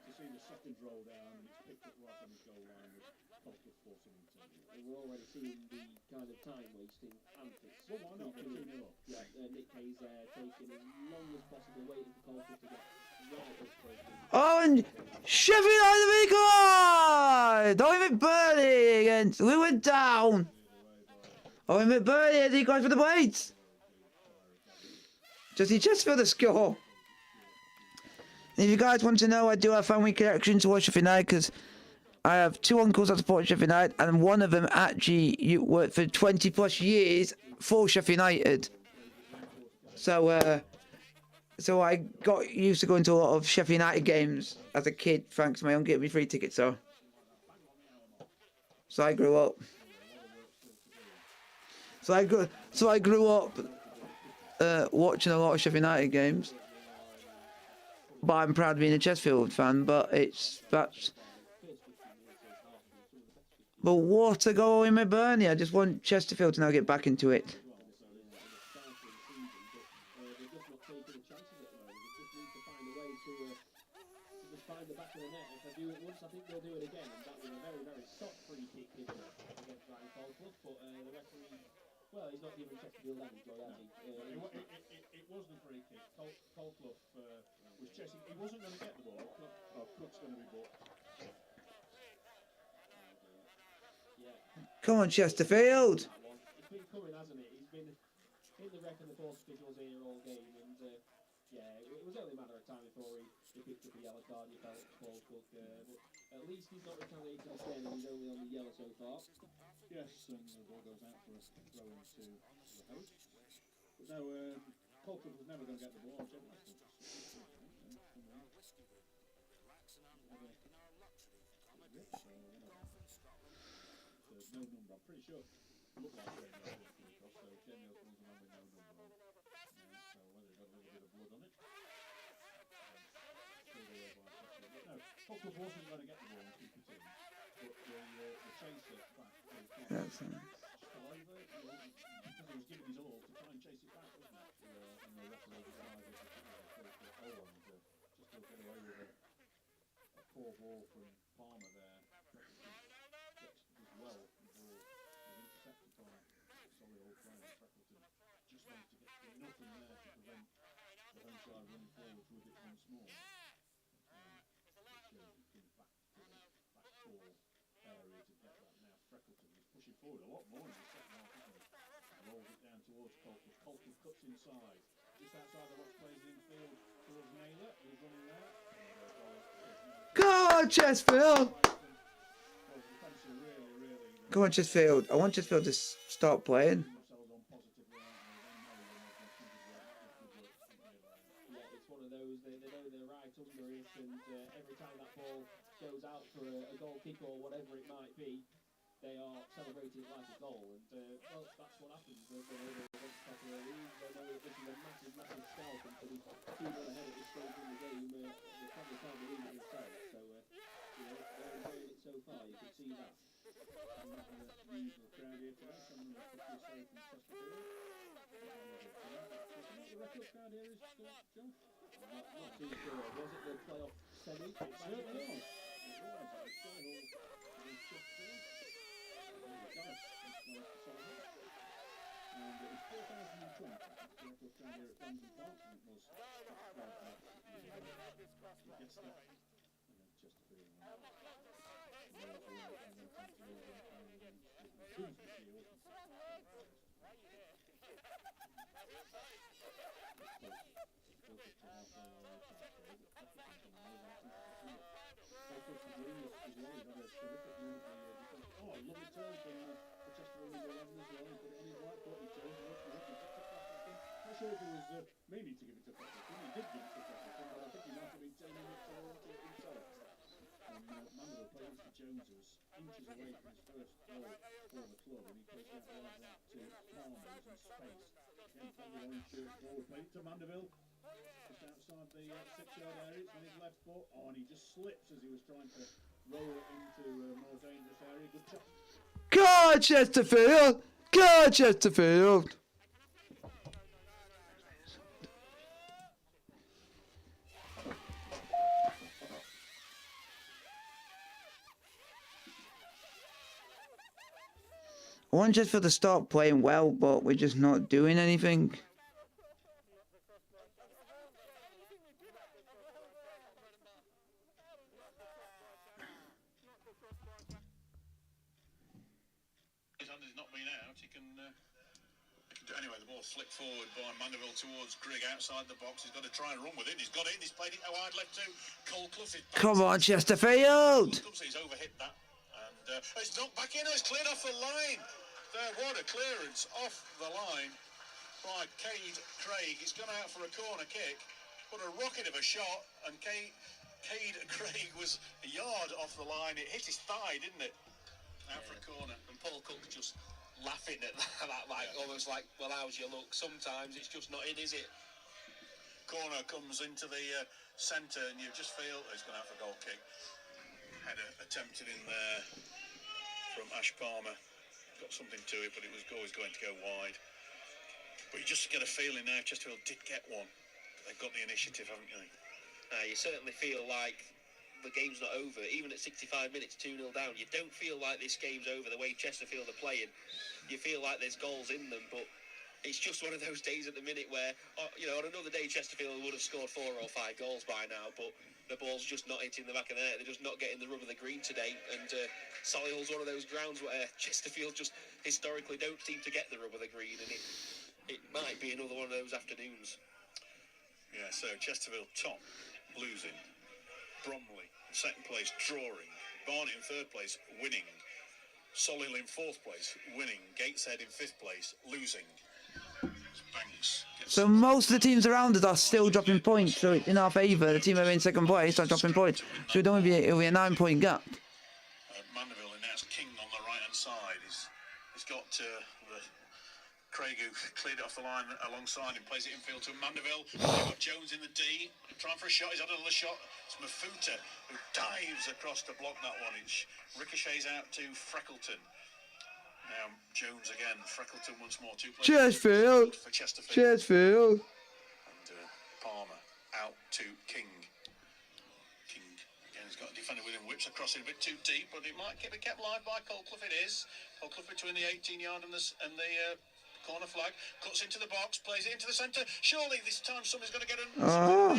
to see the second roll down, and it's picked up right on his goal line with Cockle forcing him to. We're already seeing the kind of time wasting antics. Well, why not? They're 2-0 up. Yeah, Nick Hayes taking as long as possible, waiting for Colford to get right as close. Oh, and Sheffield United have equalised! Owen McBurney against. We went down. Owen McBurney has equalised for the Blades. Just see Chesterfield the score. And if you guys want to know, I do have family connection to watch Sheffield United because I have 2 uncles that support Sheffield United, and one of them actually worked for 20 plus years for Sheffield United. So I got used to going to a lot of Sheffield United games as a kid, thanks to my uncle giving me free tickets. So I grew up. So I grew up watching a lot of Sheffield United games. But I'm proud of being a Chesterfield fan. But what a goal in McBurney. I just want Chesterfield to now get back into it. Find the back of the net. If they do it once, I think they'll do it again, and that was a very, very soft free kick given against Ryan Colclough, but the referee, well, he's not giving Chesterfield any joy, has he? It wasn't a free kick. Colclough was chasing. He wasn't going to get the ball. Cook's going to be booked. Come on, Chesterfield. It's been coming, hasn't it? He's been in the wreck and the force officials here all game, and yeah, it was only a matter of time before he picked up a yellow card. You felt Paul Cook, but at least he's not retaliated again, and he's only on the yellow so far. Yes, and the ball goes out for a throw into the host. But no, Colclough was never going to get the ball. There's no number, I'm pretty sure. Looked like Jamwinga across, so Jamwinga was the one with no number on. So whether it got a little bit of blood on it. No, Colclough wasn't going to get the ball and keep it in, but the chaser back. That's nice. Because he was giving his all to try and chase it back, wasn't it? And the referee decided to just get away with a poor ball from Palmer there. Well, the ball was intercepted by Solihull player Freckleton. Just managed to get nothing there to prevent the home side running forward with it once more. Which came back to the back 4 area to get that now. Freckleton is pushing forward a lot more in the second half, isn't he? Rolls it down towards Colclough. Colclough cuts inside. Just outside the box, plays it in field towards Naylor. He's running there. Go on, Chesterfield. Come on, Chesterfield. I want Chesterfield to start playing. Yeah, it's one of those, they know they're right under it, and every time that ball goes out for a goal kick or whatever it might be, they are celebrating it like a goal, and well, that's what happens. They know they're against the top of their league, they know that this is a massive, massive scalp, and to be 2-1 ahead at this stage in the game, they probably can't believe it themselves, so, you know, they're enjoying it so far, you can see that. Usual crowd here today, someone with a safe from Chesterfield. The record crowd here is John? not too sure. Was it the playoff semi? It certainly was. It was. Solihull against Chesterfield. Gareth plays for Solihull. And it was 4,020. That's the record crowd here at Benton Park, and it was Leicester and then Chesterfield. Oh, lovely turn from the Chesterfield number 11 as well. He put it on his right foot. He turned and looked. Not sure if he was meaning to give it to Freckleton. He did give it to Freckleton, but I think he might have been taking it to himself. And Mandeville played this to Jones, who was inches away from his first goal for the club, and he plays that right back to Palmer, who's in space. Again, playing the orange shirt forward, played it to Mandeville. Just outside the 6-yard area, it's on his left foot. Oh, and he just slips as he was trying to roll it into a more dangerous area. Good shot. Go Chesterfield! Go Chesterfield! I want Chesterfield to start playing well, but we're just not doing anything. He's not been out. He can do anyway. The ball flicked forward by Mandeville towards Grigg outside the box. He's got to try and run with it. He's got it. He's played it wide left to Colclough. Come on, Chesterfield! He's overhit that, and it's knocked back in. It's cleared off the line. There, what a clearance off the line by Cade Craig. It's gone out for a corner kick. What a rocket of a shot, and Cade Craig was a yard off the line. It hit his thigh, didn't it? Out for a corner. And Paul Cook's just laughing at that, like almost like, well, how's your luck? Sometimes it's just not in, is it? Corner comes into the centre, and you just feel it's gone out for a goal kick. Header attempted in there from Ash Palmer. Got something to it, but it was always going to go wide. But you just get a feeling now Chesterfield did get one. They've got the initiative, haven't they? You certainly feel like the game's not over. Even at 65 minutes, 2-0 down, you don't feel like this game's over the way Chesterfield are playing. You feel like there's goals in them, but it's just one of those days at the minute where, you know, on another day Chesterfield would have scored 4 or 5 goals by now, but the ball's just not hitting the back of the net. They're just not getting the rub of the green today, and Solihull's one of those grounds where Chesterfield just historically don't seem to get the rub of the green, and it might be another one of those afternoons. Yeah, so Chesterfield top, losing. Bromley in second place, drawing. Barnet in third place, winning. Solihull in fourth place, winning. Gateshead in fifth place, losing. Banks. So most of the teams around us are still dropping points, so in our favour, the team who are in second place are dropping points. So it'll be a 9-point gap. Mandeville, and now it's King on the right-hand side. He's got the Craig, who cleared it off the line alongside him, plays it infield to Mandeville. You've got Jones in the D, trying for a shot. He's had another shot. It's Mafuta who dives across to block that one. It ricochets out to Freckleton. Now Jones again. Freckleton once more. 2 players. Chesterfield. For Chesterfield. Chesterfield. And Palmer out to King. King again. He's got a defender with him. Whips across it a bit too deep, but it might be kept live by Colclough. It is. Colclough between the 18-yard and the corner flag, cuts into the box, plays it into the centre. Surely this time somebody's going to get well,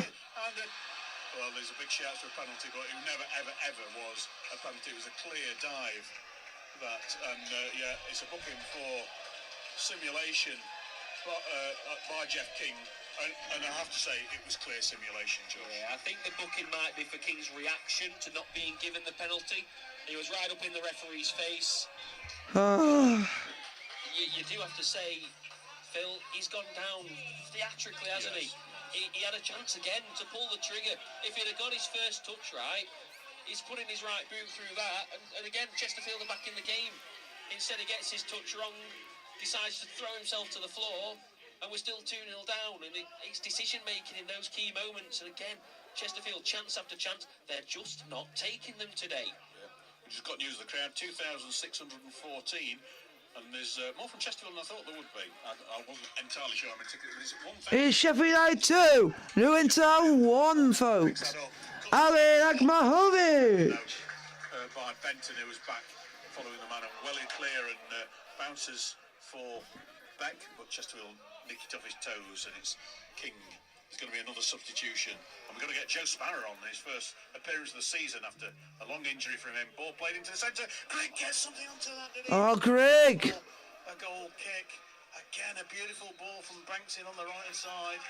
there's a big shout for a penalty, but it never, ever was a penalty. It was a clear dive. Yeah, it's a booking for simulation by Jeff King. And I have to say, it was clear simulation, George. Yeah, I think the booking might be for King's reaction to not being given the penalty. He was right up in the referee's face. You do have to say, Phil, he's gone down theatrically, hasn't he? He had a chance again to pull the trigger. If he'd have got his first touch right, he's putting his right boot through that, and again, Chesterfield are back in the game. Instead, he gets his touch wrong, decides to throw himself to the floor, and we're still 2-0 down, and it's decision-making in those key moments, and again, Chesterfield, chance after chance, they're just not taking them today. Yeah. We just got news of the crowd, 2,614. And there's more from Chesterfield than I thought there would be. I wasn't entirely sure. I'm a ticket. Is it 1,000? It's Sheffield United 2, Newington 1, folks. Ali Akmahovic. By Benton, who was back following the man, and well in clear, and bounces for Beck, but Chesterfield nicked it off his toes, and it's King. There's going to be another substitution, and we're going to get Joe Sparrow on his first appearance of the season after a long injury from him. Ball played into the centre. Greg gets something onto that, didn't he? Oh, Greg! A goal kick. Again, a beautiful ball from Banks in on the right hand side.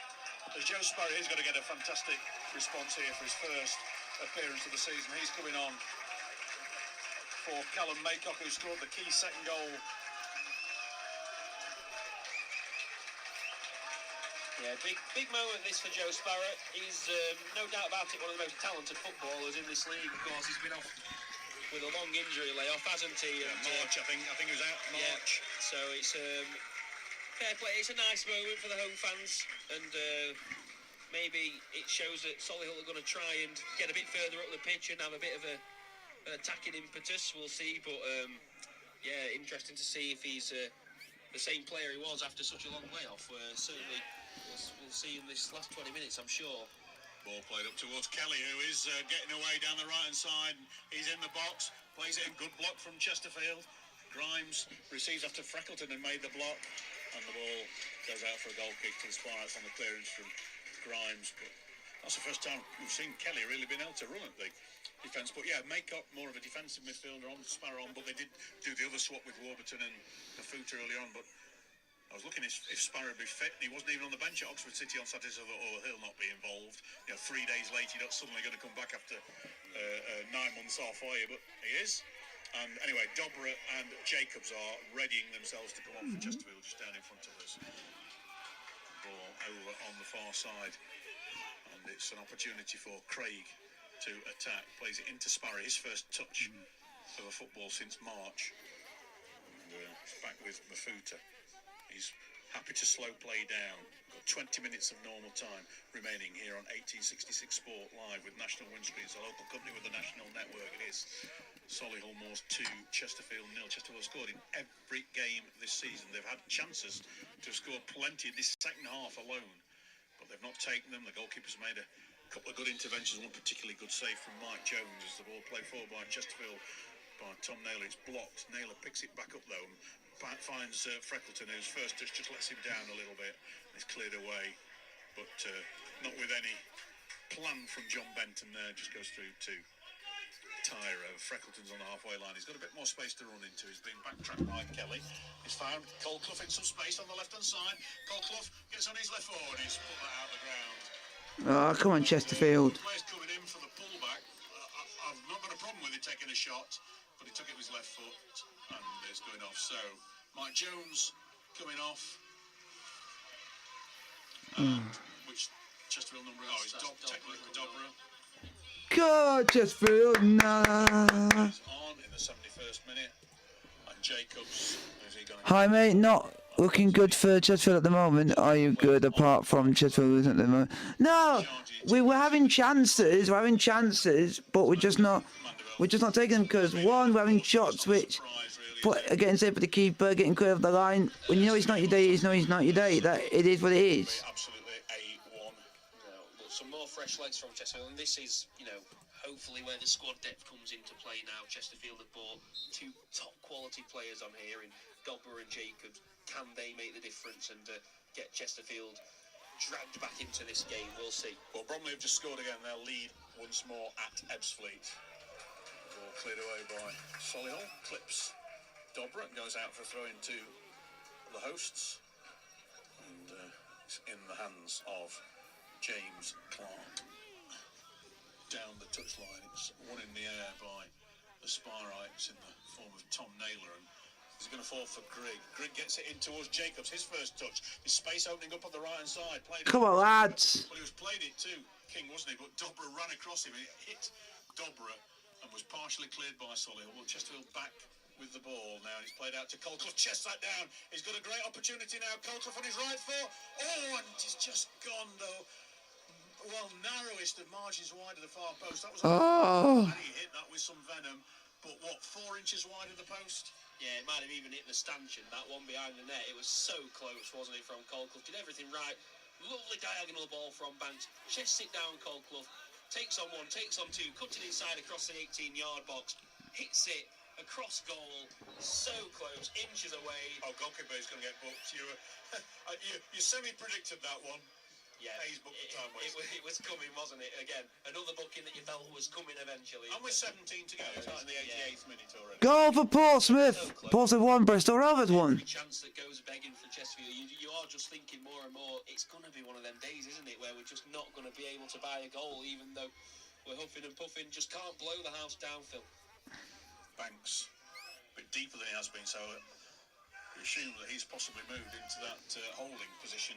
As Joe Sparrow, he's going to get a fantastic response here for his first appearance of the season. He's coming on for Callum Maycock, who scored the key second goal. Yeah, big moment this for Joe Sparrow. He's no doubt about it one of the most talented footballers in this league. Of course, he's been off with a long injury layoff, hasn't he? And, March, I think he was out March. Yeah, so it's fair play. It's a nice moment for the home fans, and maybe it shows that Solihull are going to try and get a bit further up the pitch and have a bit of an attacking impetus. We'll see, but yeah, interesting to see if he's the same player he was after such a long layoff. Certainly. We'll see in this last 20 minutes, I'm sure. Ball played up towards Kelly, who is getting away down the right hand side. He's in the box, plays it in, good block from Chesterfield. Grimes receives after Freckleton had made the block, and the ball goes out for a goal kick to the Sparrows on the clearance from Grimes. But that's the first time we've seen Kelly really been able to run at the defence. But yeah, Maycock more of a defensive midfielder on Sparrow on, but they did do the other swap with Warburton and Mafuta early on. But I was looking if Sparrow would be fit. He wasn't even on the bench at Oxford City on Saturday, so I thought, oh, he'll not be involved. 3 days late, he's not suddenly going to come back after 9 months off, are you? But he is. And anyway, Dobra and Jacobs are readying themselves to come on for Chesterfield, just down in front of us. Ball over on the far side, and it's an opportunity for Craig to attack. Plays it into Sparrow, his first touch of a football since March. And he's back with Mafuta. He's happy to slow play down. Got 20 minutes of normal time remaining here on 1866 Sport Live with National Windscreen. It's a local company with a national network. It is Solihull Moors 2, Chesterfield 0. Chesterfield have scored in every game this season. They've had chances to have scored plenty this second half alone, but they've not taken them. The goalkeeper's made a couple of good interventions, one particularly good save from Mike Jones as the ball played forward by Chesterfield by Tom Naylor. It's blocked. Naylor picks it back up though and finds Freckleton, whose first touch just lets him down a little bit. It's cleared away, but not with any plan from John Benton there. Just goes through to Tyra. Freckleton's on the halfway line. He's got a bit more space to run into. He's being backtracked by Kelly. He's found Colclough in some space on the left-hand side. Colclough gets on his left forward. He's put that out of the ground. Oh, come on, Chesterfield. Players coming in for the pullback. I've not got a problem with him taking a shot, but he took it with his left foot, and it's going off. So Mike Jones coming off, which Chesterfield number is technically Dobra. God, Chesterfield, nah. He's on in the 71st minute, and Jacobs, is he going to... Hi, mate, not looking good for Chesterfield at the moment. Are you good apart from Chesterfield at the moment? No, we're having chances, but we're just not taking them because, one, we're having shots which getting saved for the keeper, getting clear of the line. When you know it's not your day, it's not your day. That it is what it is. Absolutely A1. But some more fresh legs from Chesterfield, and this is, hopefully where the squad depth comes into play now. Chesterfield have bought 2 top quality players on here in Dobra and Jacobs. Can they make the difference and get Chesterfield dragged back into this game? We'll see. Well, Bromley have just scored again. They'll lead once more at Ebbsfleet. Ball cleared away by Solihull. Clips Dobra, goes out for a throw into the hosts, and it's in the hands of James Clark. Down the touchline, it's one in the air by the Sparrites in the form of Tom Naylor, and he's going to fall for Grigg. Grigg gets it in towards Jacobs, his first touch. There's space opening up on the right hand side. Come on, lads. Well, he was played it to King, wasn't he? But Dobra ran across him. It hit Dobra and was partially cleared by Solihull. Well, Chesterfield back with the ball now. He's played out to Colclough. Chests that down. He's got a great opportunity now. Colclough on his right foot. Oh, and it's just gone though. Well, narrowest of margins wide of the far post. That was and he hit that with some venom. But what, 4 inches wide of the post? Yeah, it might have even hit the stanchion, that one behind the net. It was so close, wasn't it, from Colclough? Did everything right. Lovely diagonal ball from Banks. Chests it down, Colclough. Takes on one, takes on two, cuts it inside across the 18-yard box. Hits it across goal. So close, inches away. Oh, goalkeeper is going to get booked. You semi-predicted that one. Yeah, He's booked the time waste. it was coming, wasn't it? Again, another booking that you felt was coming eventually. And we're 17 to go. It's not in the 88th minute already. Goal for Portsmouth. Portsmouth 1, Bristol Rovers 1. Every chance that goes begging for Chesterfield, you are just thinking more and more, it's going to be one of them days, isn't it, where we're just not going to be able to buy a goal, even though we're huffing and puffing, just can't blow the house down, Phil. Banks, a bit deeper than he has been, so we assume that he's possibly moved into that holding position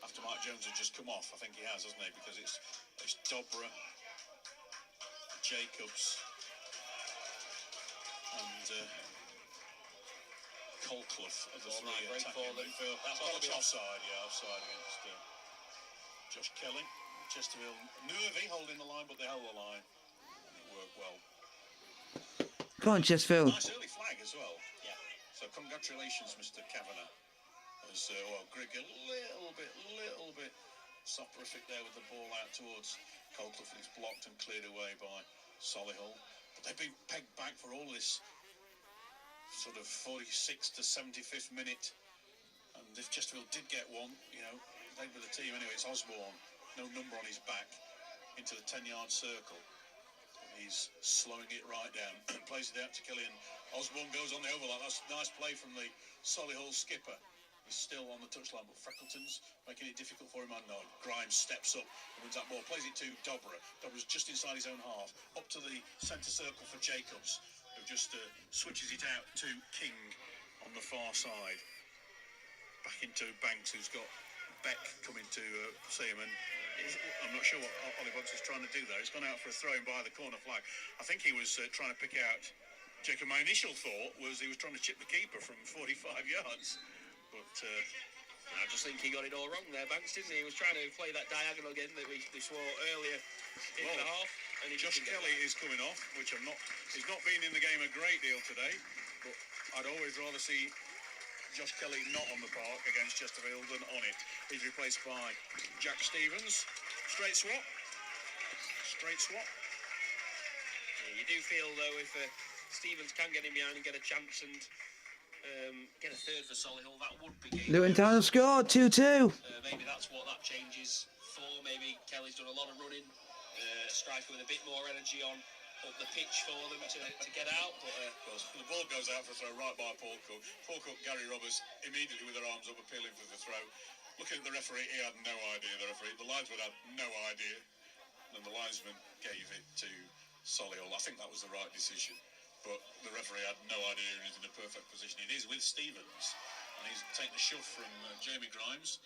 after Mike Jones had just come off. I think he has, hasn't he? Because it's Dobra, Jacobs, and Colclough are the three attacking midfield. That's offside, offside against Josh Kelly. Chesterfield nervy holding the line, but they held the line. And it worked well. Come on, Chesterfield. Nice early flag as well. Yeah. So congratulations, Mr. Kavanagh. As Grigg a little bit soporific there with the ball out towards Colclough, and it's blocked and cleared away by Solihull. But they've been pegged back for all this sort of 46 to 75th minute. And if Chesterfield did get one, they'd be the team anyway. It's Osborne, no number on his back, into the 10-yard circle. He's slowing it right down. Plays it out to Killian. Osborne goes on the overlap. That's a nice play from the Solihull skipper. He's still on the touchline, but Freckleton's making it difficult for him. And no, Grimes steps up and wins that ball. Plays it to Dobra. Dobra's just inside his own half. Up to the centre circle for Jacobs, who just switches it out to King on the far side. Back into Banks, who's got Beck coming to see him. And I'm not sure what Ollie Boggs is trying to do there. He's gone out for a throw-in by the corner flag. I think he was trying to pick out Jacob. My initial thought was he was trying to chip the keeper from 45 yards. But I just think he got it all wrong there, Banks, didn't he? He was trying to play that diagonal again that we swore earlier in the half. And Josh Kelly is coming off, which he's not been in the game a great deal today, but I'd always rather see Josh Kelly not on the park against Chesterfield than on it. He's replaced by Jack Stevens. Straight swap. Yeah, you do feel, though, if Stevens can get him behind and get a chance and get a third for Solihull, that would be game. Luton Town have scored 2-2. Maybe that's what that changes for. Maybe Kelly's done a lot of running. Striker with a bit more energy up the pitch for them to get out. But the ball goes out for a throw right by Paul Cook. Paul Cook, Gary Roberts immediately with their arms up appealing for the throw. Looking at the referee, he had no idea. The linesman had no idea. And the linesman gave it to Solihull. I think that was the right decision. But the referee had no idea he was in a perfect position. It is with Stevens. And he's taken a shove from Jamie Grimes.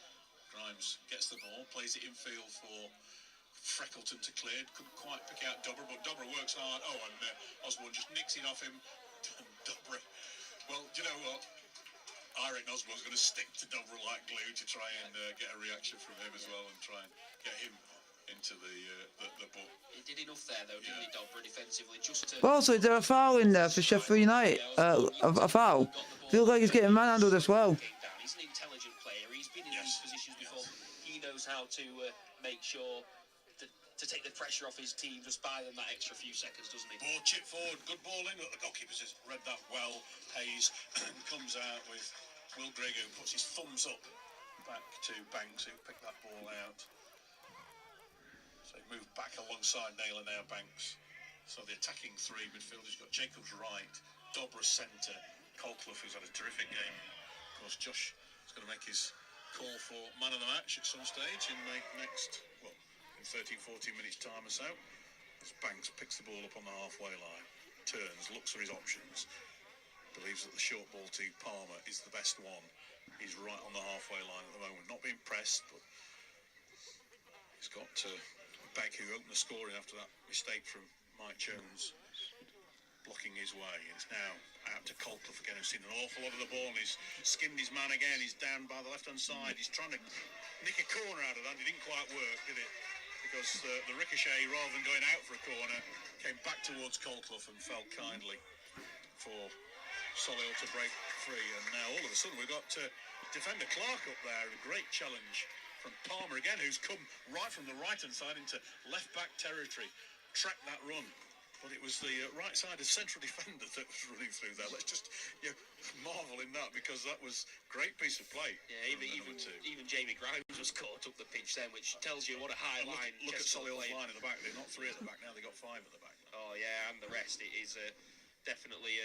Grimes gets the ball, plays it infield for Freckleton to clear. Couldn't quite pick out Dobra, but Dobra works hard. Oh, and Osborne just nicks it off him. Dobra. Well, do you know what? I reckon Osborne's going to stick to Dobra like glue to try and get a reaction from him as well and try and get him into the book. He did enough there, though, didn't he, Dobra, defensively? Just to... Also, is there a foul in there for Sheffield United? A foul? Feels like he's getting manhandled as well. He's an intelligent player. He's been in these positions before. He knows how to make sure to take the pressure off his team, just buy them that extra few seconds, doesn't he? Ball chip forward, good ball in. Look, the goalkeeper has read that well. Hayes comes out with Will Grigg, who puts his thumbs up back to Banks, who picked that ball out. So he moved back alongside Naylor now, Banks. So the attacking three midfielders got Jacobs right, Dobra centre, Colclough, who's had a terrific game. Of course, Josh is going to make his call for man of the match at some stage in the next, in 13-14 minutes time or so. As Banks picks the ball up on the halfway line, turns, looks for his options, believes that the short ball to Palmer is the best one. He's right on the halfway line at the moment, not being pressed, but he's got Beck, who opened the scoring after that mistake from Mike Jones, blocking his way. It's now out to Colclough again, who's seen an awful lot of the ball, and he's skimmed his man again. He's down by the left-hand side. He's trying to nick a corner out of that. It didn't quite work, did it? Because the ricochet, rather than going out for a corner, came back towards Colclough and fell kindly for Solihull to break free, and now all of a sudden we've got defender Clark up there. A great challenge from Palmer again, who's come right from the right-hand side into left-back territory. Tracked that run, but it was the right-sided central defender that was running through there. Let's just marvel in that, because that was a great piece of play. Yeah, even Jamie Grimes was caught up the pitch then, which tells you what a high line. Look at Solihull's line at the back. They're not 3 at the back now, they've got 5 at the back. Oh yeah, and the rest. It is definitely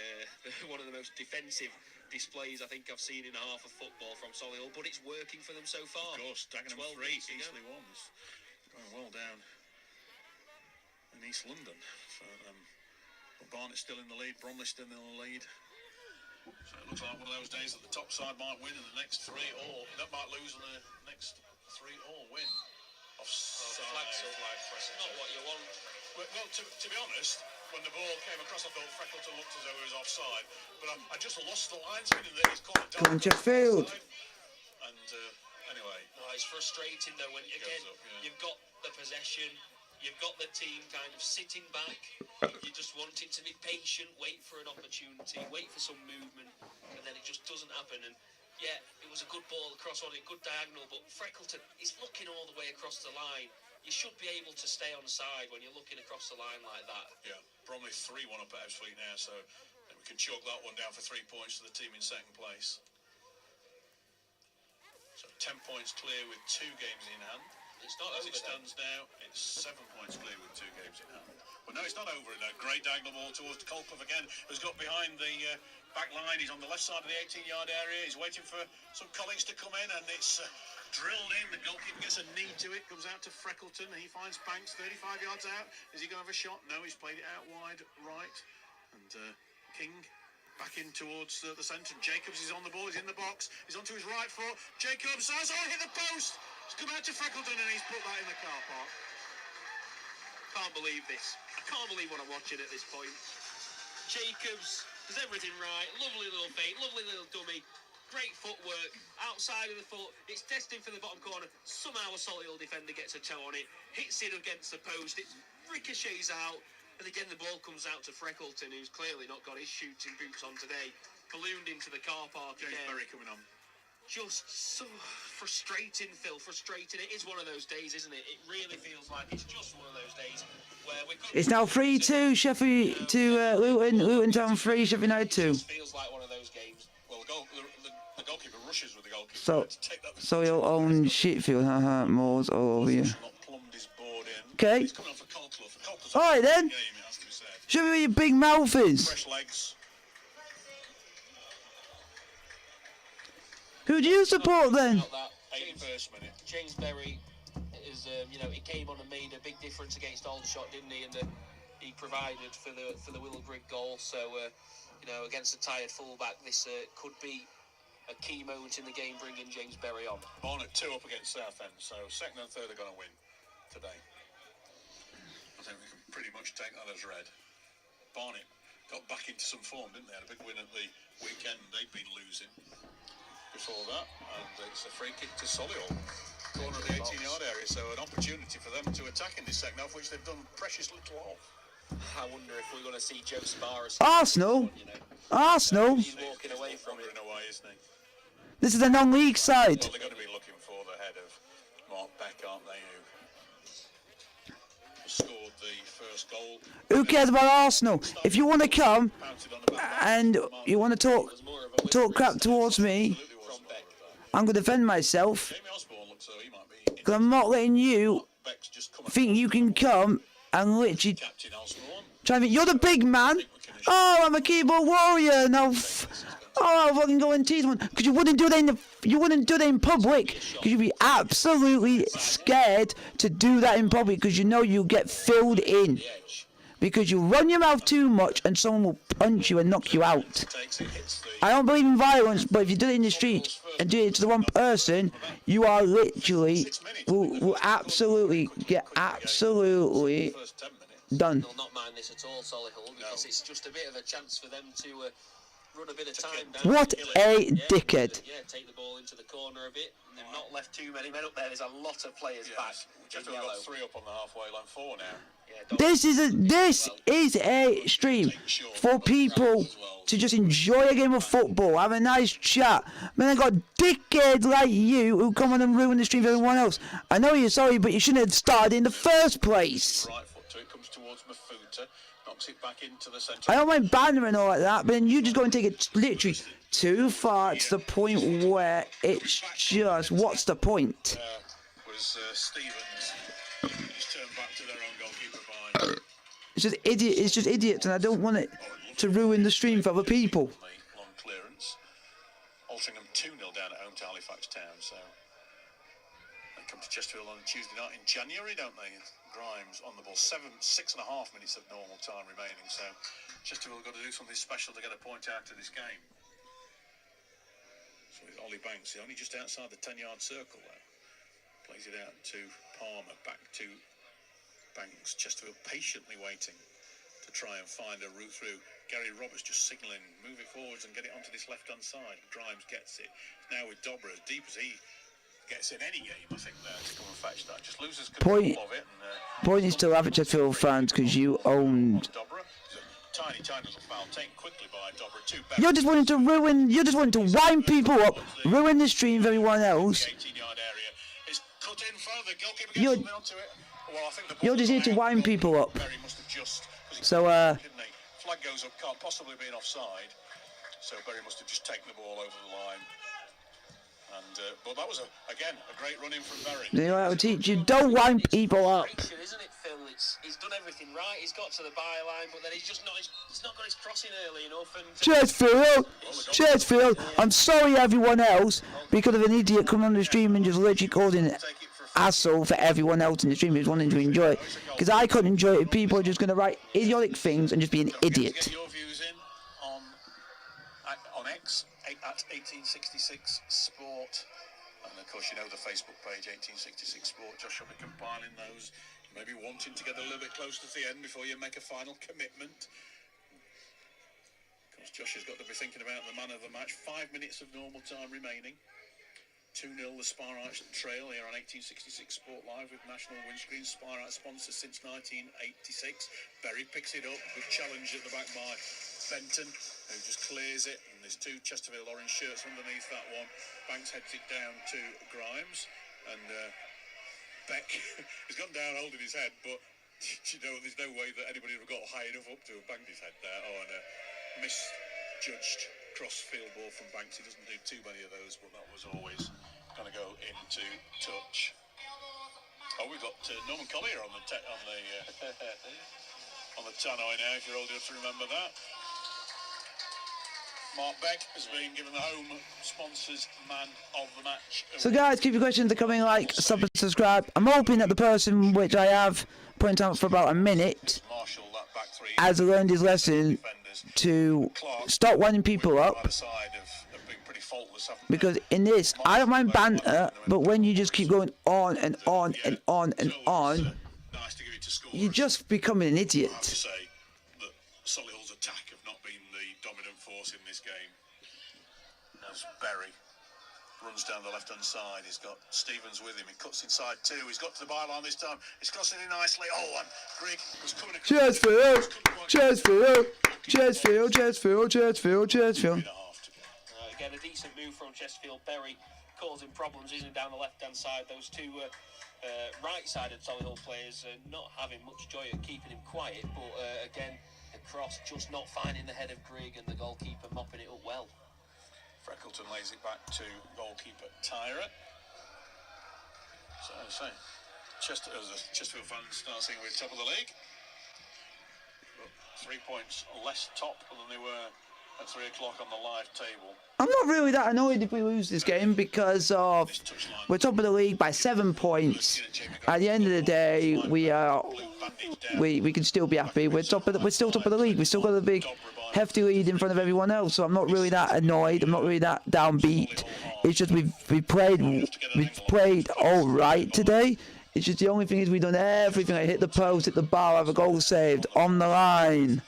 one of the most defensive displays I think I've seen in a half of football from Solihull, but it's working for them so far. Of course, Dagenham 3, Eastleigh 1. Going well down in East London. But Barnett's still in the lead, Bromley's still in the lead. So it looks like one of those days that the top side might win in the next 3, or that might lose in the next 3, or win. Offside. Not what you want. Well, to be honest, when the ball came across, I thought Freckleton looked as though he was offside, but I just lost the line spinning there. He's caught Come on, Chesterfield. And anyway, no, it's frustrating though when again you've got the possession, you've got the team kind of sitting back. You just want it to be patient, wait for an opportunity, wait for some movement, and then it just doesn't happen. And yeah, it was a good ball across on it, good diagonal, but Freckleton is looking all the way across the line. You should be able to stay on side when you're looking across the line like that. Yeah, Bromley 3-1 up at Ebbsfleet now, so we can chalk that one down for 3 points to the team in second place. So 10 points clear with 2 games in hand. It's not As over it stands now, it's 7 points clear with 2 games in hand. Well, no, it's not over. A great diagonal ball towards Colclough again, who's got behind the back line. He's on the left side of the 18-yard area. He's waiting for some colleagues to come in, and it's drilled in. The goalkeeper gets a knee to it, comes out to Freckleton. He finds Banks 35 yards out. Is he going to have a shot? No, he's played it out wide right. And King back in towards the centre. Jacobs is on the ball. He's in the box. He's onto his right foot. Jacobs has hit the post. He's come out to Freckleton, and he's put that in the car park. Can't believe this. I can't believe what I'm watching at this point. Jacobs does everything right. Lovely little feint, lovely little dummy. Great footwork, outside of the foot. It's testing for the bottom corner. Somehow a Solihull defender gets a toe on it, hits it against the post. It ricochets out, and again the ball comes out to Freckleton, who's clearly not got his shooting boots on today. Ballooned into the car park James again. Berry coming on. Just so frustrating, Phil. Frustrating. It is one of those days, isn't it? It really feels like it's just one of those days where we could. It's now 3-2, Sheffield to Luton. Luton Town 3, Sheffield United 2. It feels like one of those games. Well, the goalkeeper rushes with the goalkeeper. So you'll own Sheffield, haha, Moors all over you. Okay. He's coming on for Colclough. Alright then. Show me where your big mouth is. Fresh legs. Who do you support then? 81st minute. James Berry is, he came on and made a big difference against Aldershot, didn't he? And he provided for the Willowbrig goal. So, against a tired fullback, this could be a key moment in the game, bringing James Berry on. Barnet 2 up against Southend, so second and third are going to win today. I think we can pretty much take that as read. Barnet got back into some form, didn't they? Had a big win at the weekend. They'd been losing before that, and it's a free kick to Solihull, corner of the 18-yard area, so an opportunity for them to attack in this second half, which they've done precious little of. I wonder if we're going to see Joe Sparrow. Arsenal? Arsenal? He's walking away from it. Away, isn't he? This is a non-league side. Well, they're going to be looking for the head of Mark Beck, aren't they, who scored the first goal. Who cares about Arsenal? If you want to come and you want to talk crap towards me, I'm going to defend myself. Because I'm not letting you think you can come and literally try and think you're the big man. Oh, I'm a keyboard warrior now. Oh, I'll fucking go and tease one. Because you wouldn't do that in public. Because you'd be absolutely scared to do that in public. Because you know you'll get filled in. Because you run your mouth too much and someone will punch you and knock you out. I don't believe in violence, but if you do it in the street and do it to the wrong person, you are literally will absolutely get absolutely done. They'll not mind this at all, Solihull, because it's just a bit of a chance for them to run a bit of time down. What a dickhead. Yeah, take the ball into the corner a bit. They've not left too many men up there. There's a lot of players back. Just got 3 up on the halfway line, 4 now. Yeah, This is a stream for people to just enjoy a game of football, have a nice chat. Then I got dickheads like you who come on and ruin the stream for everyone else. I know you're sorry, but you shouldn't have started in the first place. Right foot to it, comes towards Mafuta, knocks it back into the centre. I don't mind banner and all like that, but then you just go and take it literally too far to the point where it's just, what's the point? Was Stevens. Just turned back to their own goalkeeper behind. It's just idiots, and I don't want it to ruin the stream for other people. Long clearance. Altrincham 2-0 down at home to Halifax Town, so they come to Chesterfield on a Tuesday night in January, don't they? Grimes on the ball, 6.5 minutes of normal time remaining, so Chesterfield got to do something special to get a point out of this game. So with Ollie Banks, he's only just outside the 10-yard circle there. Plays it out to Palmer, back to Banks. Chesterfield patiently waiting to try and find a route through. Gary Roberts just signalling, move it forwards and get it onto this left-hand side. Grimes gets it. Now with Dobra, as deep as he gets in any game, I think, there to come and fetch that. Just loses control of it. Point is to have it, Chesterfield fans, because you owned. Dobra. Tiny little foul taken quickly by Dobra. You're just wanting to ruin. You're just wanting to wind people up, ruin the stream for everyone else. 18-yard area is cut in front of the goalkeeper. Gets something onto it. Well, I think the You're just here to wind people up. Berry must have just, so flag goes up, can't possibly be an offside. So Berry must have just taken the ball over the line. And but that was again a great run in from Berry. They know how to teach you. Don't wind people up. Isn't it, Phil? He's done everything right. He's got to the byline, but then he's not got his crossing early enough. And Chesterfield. I'm sorry, everyone else, because of an idiot coming on the stream and just literally causing asshole for everyone else in the stream who's wanting to enjoy it. Because I couldn't enjoy it. People are just going to write idiotic things and just be an idiot. Get your views in on X at 1866 Sport, and of course you know the Facebook page 1866 Sport. Josh will be compiling those. Maybe wanting to get a little bit close to the end before you make a final commitment. Of course, Josh has got to be thinking about the man of the match. 5 minutes of normal time remaining. 2-0 the Sparite Trail here on 1866 Sport Live with National Windscreen Sparite sponsors since 1986. Berry picks it up, good challenge at the back by Benton, who just clears it, and there's 2 Chesterfield orange shirts underneath that one. Banks heads it down to Grimes, and Beck has gone down holding his head, but you know there's no way that anybody would have got high enough up to have banged his head there. Oh, and a misjudged cross-field ball from Banks. He doesn't do too many of those, but that was always going to go into touch. Oh, we've got Norman Collier on the on the tannoy now, if you're old enough to remember that. Mark Beck has been given the home sponsors man of the match. So guys, keep your questions coming, like, sub and subscribe. I'm hoping that the person which I have pointed out for about a minute has learned his lesson to stop winding people up. Because in this, I don't mind banter, but when you just keep going on and on and on and on, you're just becoming an idiot. I have to say that Solihull's attack have not been the dominant force in this game. As Berry runs down the left-hand side, he's got Stevens with him. He cuts inside 2. He's got to the byline this time. He's crossing in nicely. Oh, and Grigg was coming across. Chesterfield. Again, a decent move from Chesterfield. Berry causing problems, isn't down the left-hand side. Those 2 right-sided Solihull players not having much joy at keeping him quiet, but again, the cross just not finding the head of Grigg and the goalkeeper mopping it up well. Freckleton lays it back to goalkeeper Tyra. So Chesterfield fans start saying we're top of the league. But 3 points less top than they were at 3 o'clock on the live table. I'm not really that annoyed if we lose this game because of we're top of the league by 7 points. At the end of the day, we can still be happy. We're still top of the league. We still got a big hefty lead in front of everyone else. So I'm not really that annoyed. I'm not really that downbeat. It's just we've played all right today. It's just the only thing is we've done everything. I hit the post, hit the bar, have a goal saved on the line.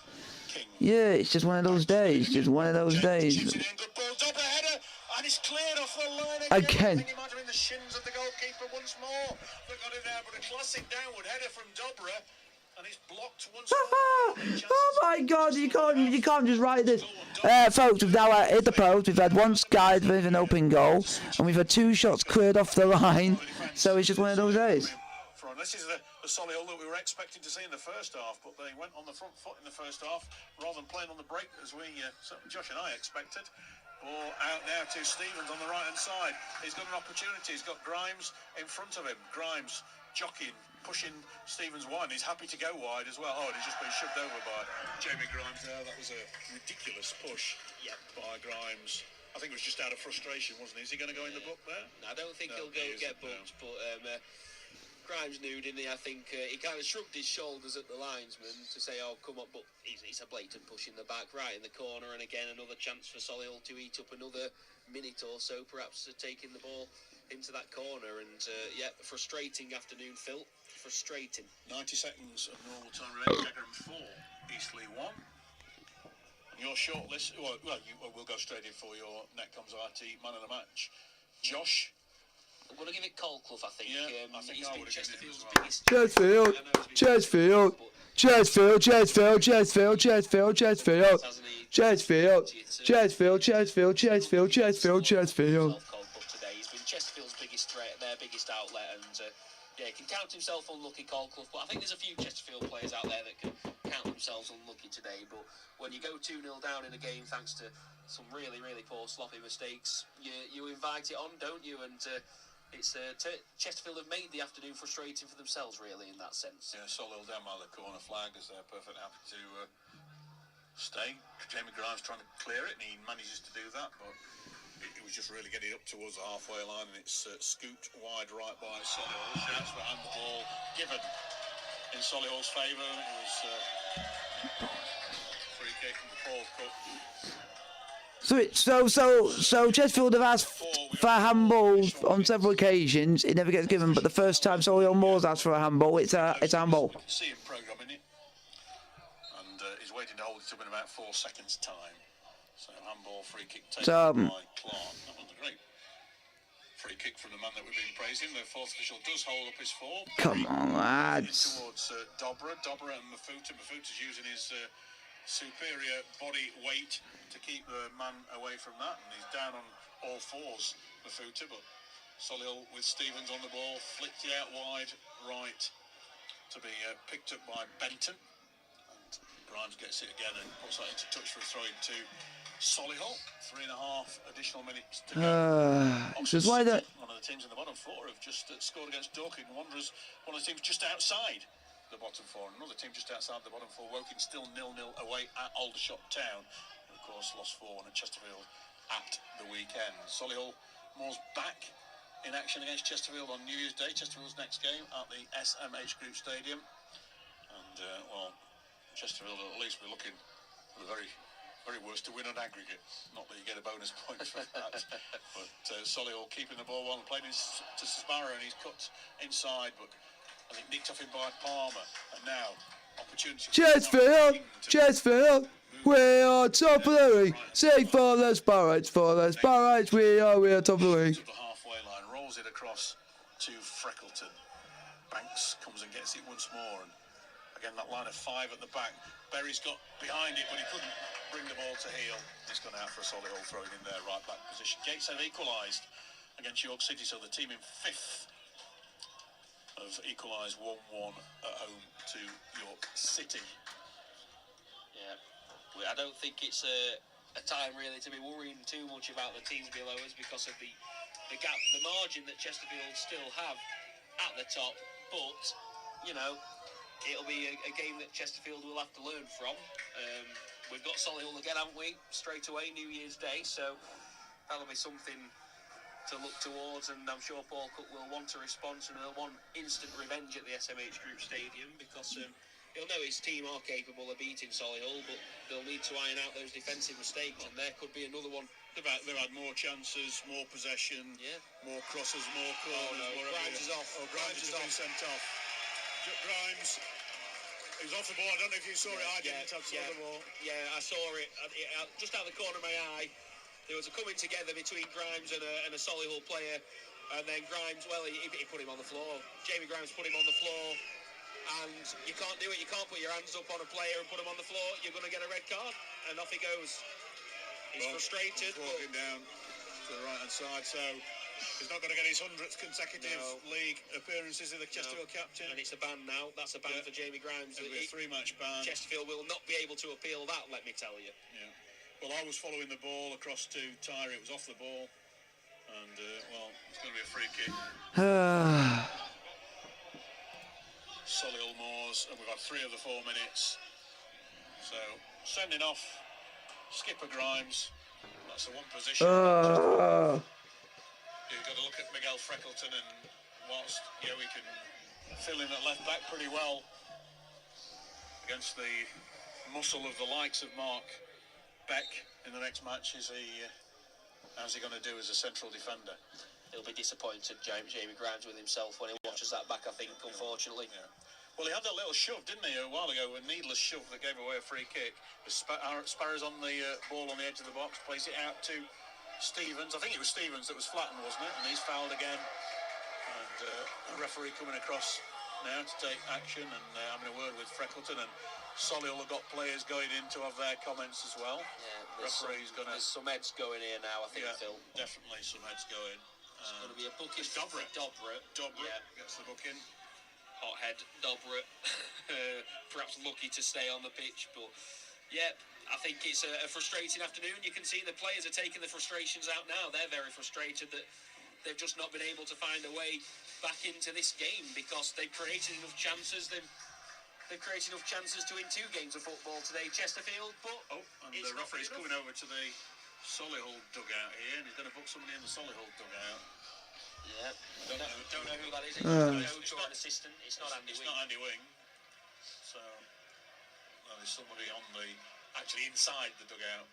Dorking. Yeah, it's just one of those days. Just one of those Chips days. it in, good ball, Dobra header, and it's cleared off the line Again. I think it might have been the shins of the goalkeeper once more. They got it there, but a classic downward header from Dobra, and it's blocked once more. Oh my God! You can't just write this. Folks, we've now hit the post. We've had one skied with an open goal, and we've had 2 shots cleared off the line. So it's just one of those days. This is the Solihull that we were expecting to see in the first half, but they went on the front foot in the first half rather than playing on the break as we, certainly Josh and I expected. Ball out now to Stevens on the right-hand side. He's got an opportunity. He's got Grimes in front of him. Grimes jockeying, pushing Stevens wide. He's happy to go wide as well. Oh, and he's just been shoved over by Jamie Grimes there. That was a ridiculous push by Grimes. I think it was just out of frustration, wasn't he? Is he going to go in the book there? I don't think he'll go get booked, but Grimes knew, didn't he? I think he kind of shrugged his shoulders at the linesman to say, oh, come on, but it's a blatant push in the back, right in the corner, and again, another chance for Solihull to eat up another minute or so, perhaps taking the ball into that corner, and frustrating afternoon, Phil, frustrating. 90 seconds of normal time remaining, Dagenham 4, Eastleigh 1. And your shortlist, we'll go straight in for your Netcoms IT man of the match. Josh? I'm going to give it Colclough, I think. Yeah, I think he's I been would have given it Chesterfield's as well. biggest... Chesterfield, Chesterfield, Chesterfield, Chesterfield, Chesterfield, Chesterfield, Chesterfield, Chesterfield, Chesterfield, Chesterfield, Chesterfield, Chesterfield, Chesterfield. Today, he's been Chesterfield's biggest threat, their biggest outlet, and he can count himself unlucky, Colclough. But I think there's a few Chesterfield players out there that can count themselves unlucky today. But when you go 2-0 down in a game, thanks to some really, really poor, sloppy mistakes, you invite it on, don't you? And it's Chesterfield have made the afternoon frustrating for themselves, really, in that sense. Yeah, Solihull down by the corner flag as they're perfectly happy to stay. Jamie Grimes trying to clear it, and he manages to do that, but it was just really getting up towards the halfway line, and it's scooped wide right by Solihull. Shouts for handball given in Solihull's favour. It was free kick from Paul Cook. So Chesterfield have asked for a handball on several occasions. It never gets given, but the first time Solihull Moors asked for a handball, it's a handball. You can see him programming it, and he's waiting to hold it up in about 4 seconds' time. So handball, free kick taken by Clark. That was a great free kick from the man that we've been praising. The fourth official does hold up his form. Come on, lads. Towards Dobra and Mafuta. Mafuta's using his superior body weight to keep the man away from that, and he's down on all fours, Mafuta, but Solihull with Stevens on the ball, flicked it out wide right to be picked up by Benton, and Grimes gets it again and puts that into touch for a throw into Solihull. 3.5 additional minutes to go. Just why that? One of the teams in the bottom 4 have just scored against Dorking. Wanderers, one of the teams just outside the bottom 4, and another team just outside the bottom 4. Woking still 0-0 away at Aldershot Town, and of course lost 4-1 at Chesterfield at the weekend. Solihull Moors back in action against Chesterfield on New Year's Day. Chesterfield's next game at the SMH Group Stadium, and Chesterfield will at least be looking for the very, very worst to win on aggregate. Not that you get a bonus point for that, but Solihull keeping the ball well and playing to Sbarra, and he's cut inside, but I think nicked off him by Palmer, and now opportunity. Chesterfield, we are top of the league. Say for the Sparrows, we are top of the league. The halfway line, rolls it across to Freckleton. Banks comes and gets it once more, and again that line of 5 at the back. Berry's got behind it, but he couldn't bring the ball to heel. It's gone out for a Solihull throwing in their right back position. Gates have equalised against York City, so the team in 5th have equalised 1-1 at home to York City. Yeah, I don't think it's a time really to be worrying too much about the teams below us because of the gap, the margin that Chesterfield still have at the top. But it'll be a game that Chesterfield will have to learn from. We've got Solihull again, haven't we? Straight away, New Year's Day, so that'll be something to look towards, and I'm sure Paul Cook will want to respond, and he'll want instant revenge at the SMH Group Stadium because he'll know his team are capable of beating Solihull, but they'll need to iron out those defensive mistakes, and there could be another one. They've had more chances, more possession, more crosses, more corners. Grimes is off. Grimes is been sent off. Grimes He was off the ball. I don't know if you saw it. I didn't. I saw the ball. Yeah, I saw it. Just out the corner of my eye, there was a coming together between Grimes and a Solihull player. And then Grimes, well, he put him on the floor. Jamie Grimes put him on the floor. And you can't do it. You can't put your hands up on a player and put him on the floor. You're going to get a red card. And off he goes. He's frustrated. He's walking down to the right-hand side, so he's not going to get his 100th consecutive league appearances as the Chesterfield captain. And it's a ban now. That's a ban for Jamie Grimes. It'll be a 3-match ban. Chesterfield will not be able to appeal that, let me tell you. Yeah. Well, I was following the ball across to Tyre. It was off the ball. And, well, it's going to be a free kick. Solihull Moors, and we've had 3 of the 4 minutes. So, sending off skipper Grimes. That's the one position. You've got to look at Miguel Freckleton, and whilst he can fill in at left back pretty well against the muscle of the likes of Mark Beck in the next match, how's he going to do as a central defender? He'll be disappointed, Jamie Grimes, with himself when he watches that back, I think, unfortunately. Yeah. Well, he had that little shove, didn't he, a while ago, a needless shove that gave away a free kick. Sparrow's on the ball on the edge of the box, plays it out to Stevens. I think it was Stevens that was flattened, wasn't it? And he's fouled again. And the referee coming across now to take action and having a word with Freckleton. And Solihull have got players going in to have their comments as well. Yeah, referee's going to... There's some heads going here now, I think, Phil. Definitely some heads going. It's going to be a booking. Dobra Yeah. Gets the booking. Hothead Dobra, perhaps lucky to stay on the pitch, but yeah, I think it's a frustrating afternoon. You can see the players are taking the frustrations out now. They're very frustrated that they've just not been able to find a way back into this game because they've created enough chances. They've created enough chances to win 2 games of football today, Chesterfield, but and the referee's coming over to the Solihull dugout here, and he's going to book somebody in the Solihull dugout. Yeah, don't know who that is. It's a coach or an assistant. It's not Andy Wing. It's not Andy Wing. So, there's somebody actually inside the dugout.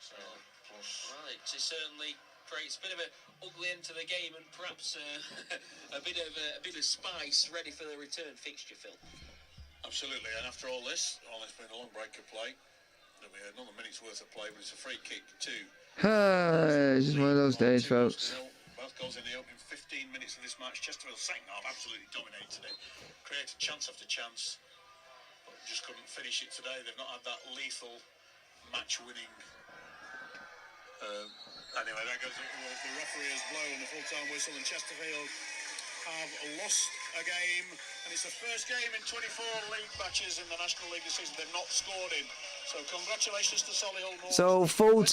So, plus... Right, it certainly creates a bit of an ugly end to the game and perhaps a bit of spice ready for the return fixture, Phil. Absolutely, and after all this, it's been a long break of play. There'll be another minute's worth of play, but it's a free kick too. It's just one of those days, folks. Both goals in the opening 15 minutes of this match. Chesterfield second half absolutely dominated it. Created chance after chance, but just couldn't finish it today. They've not had that lethal match-winning. Anyway, there goes the referee has blown the full-time whistle, and Chesterfield have lost a game, and it's the first game in 24 league matches in the National League this season they've not scored in. So congratulations to Solihull Moors. So full time.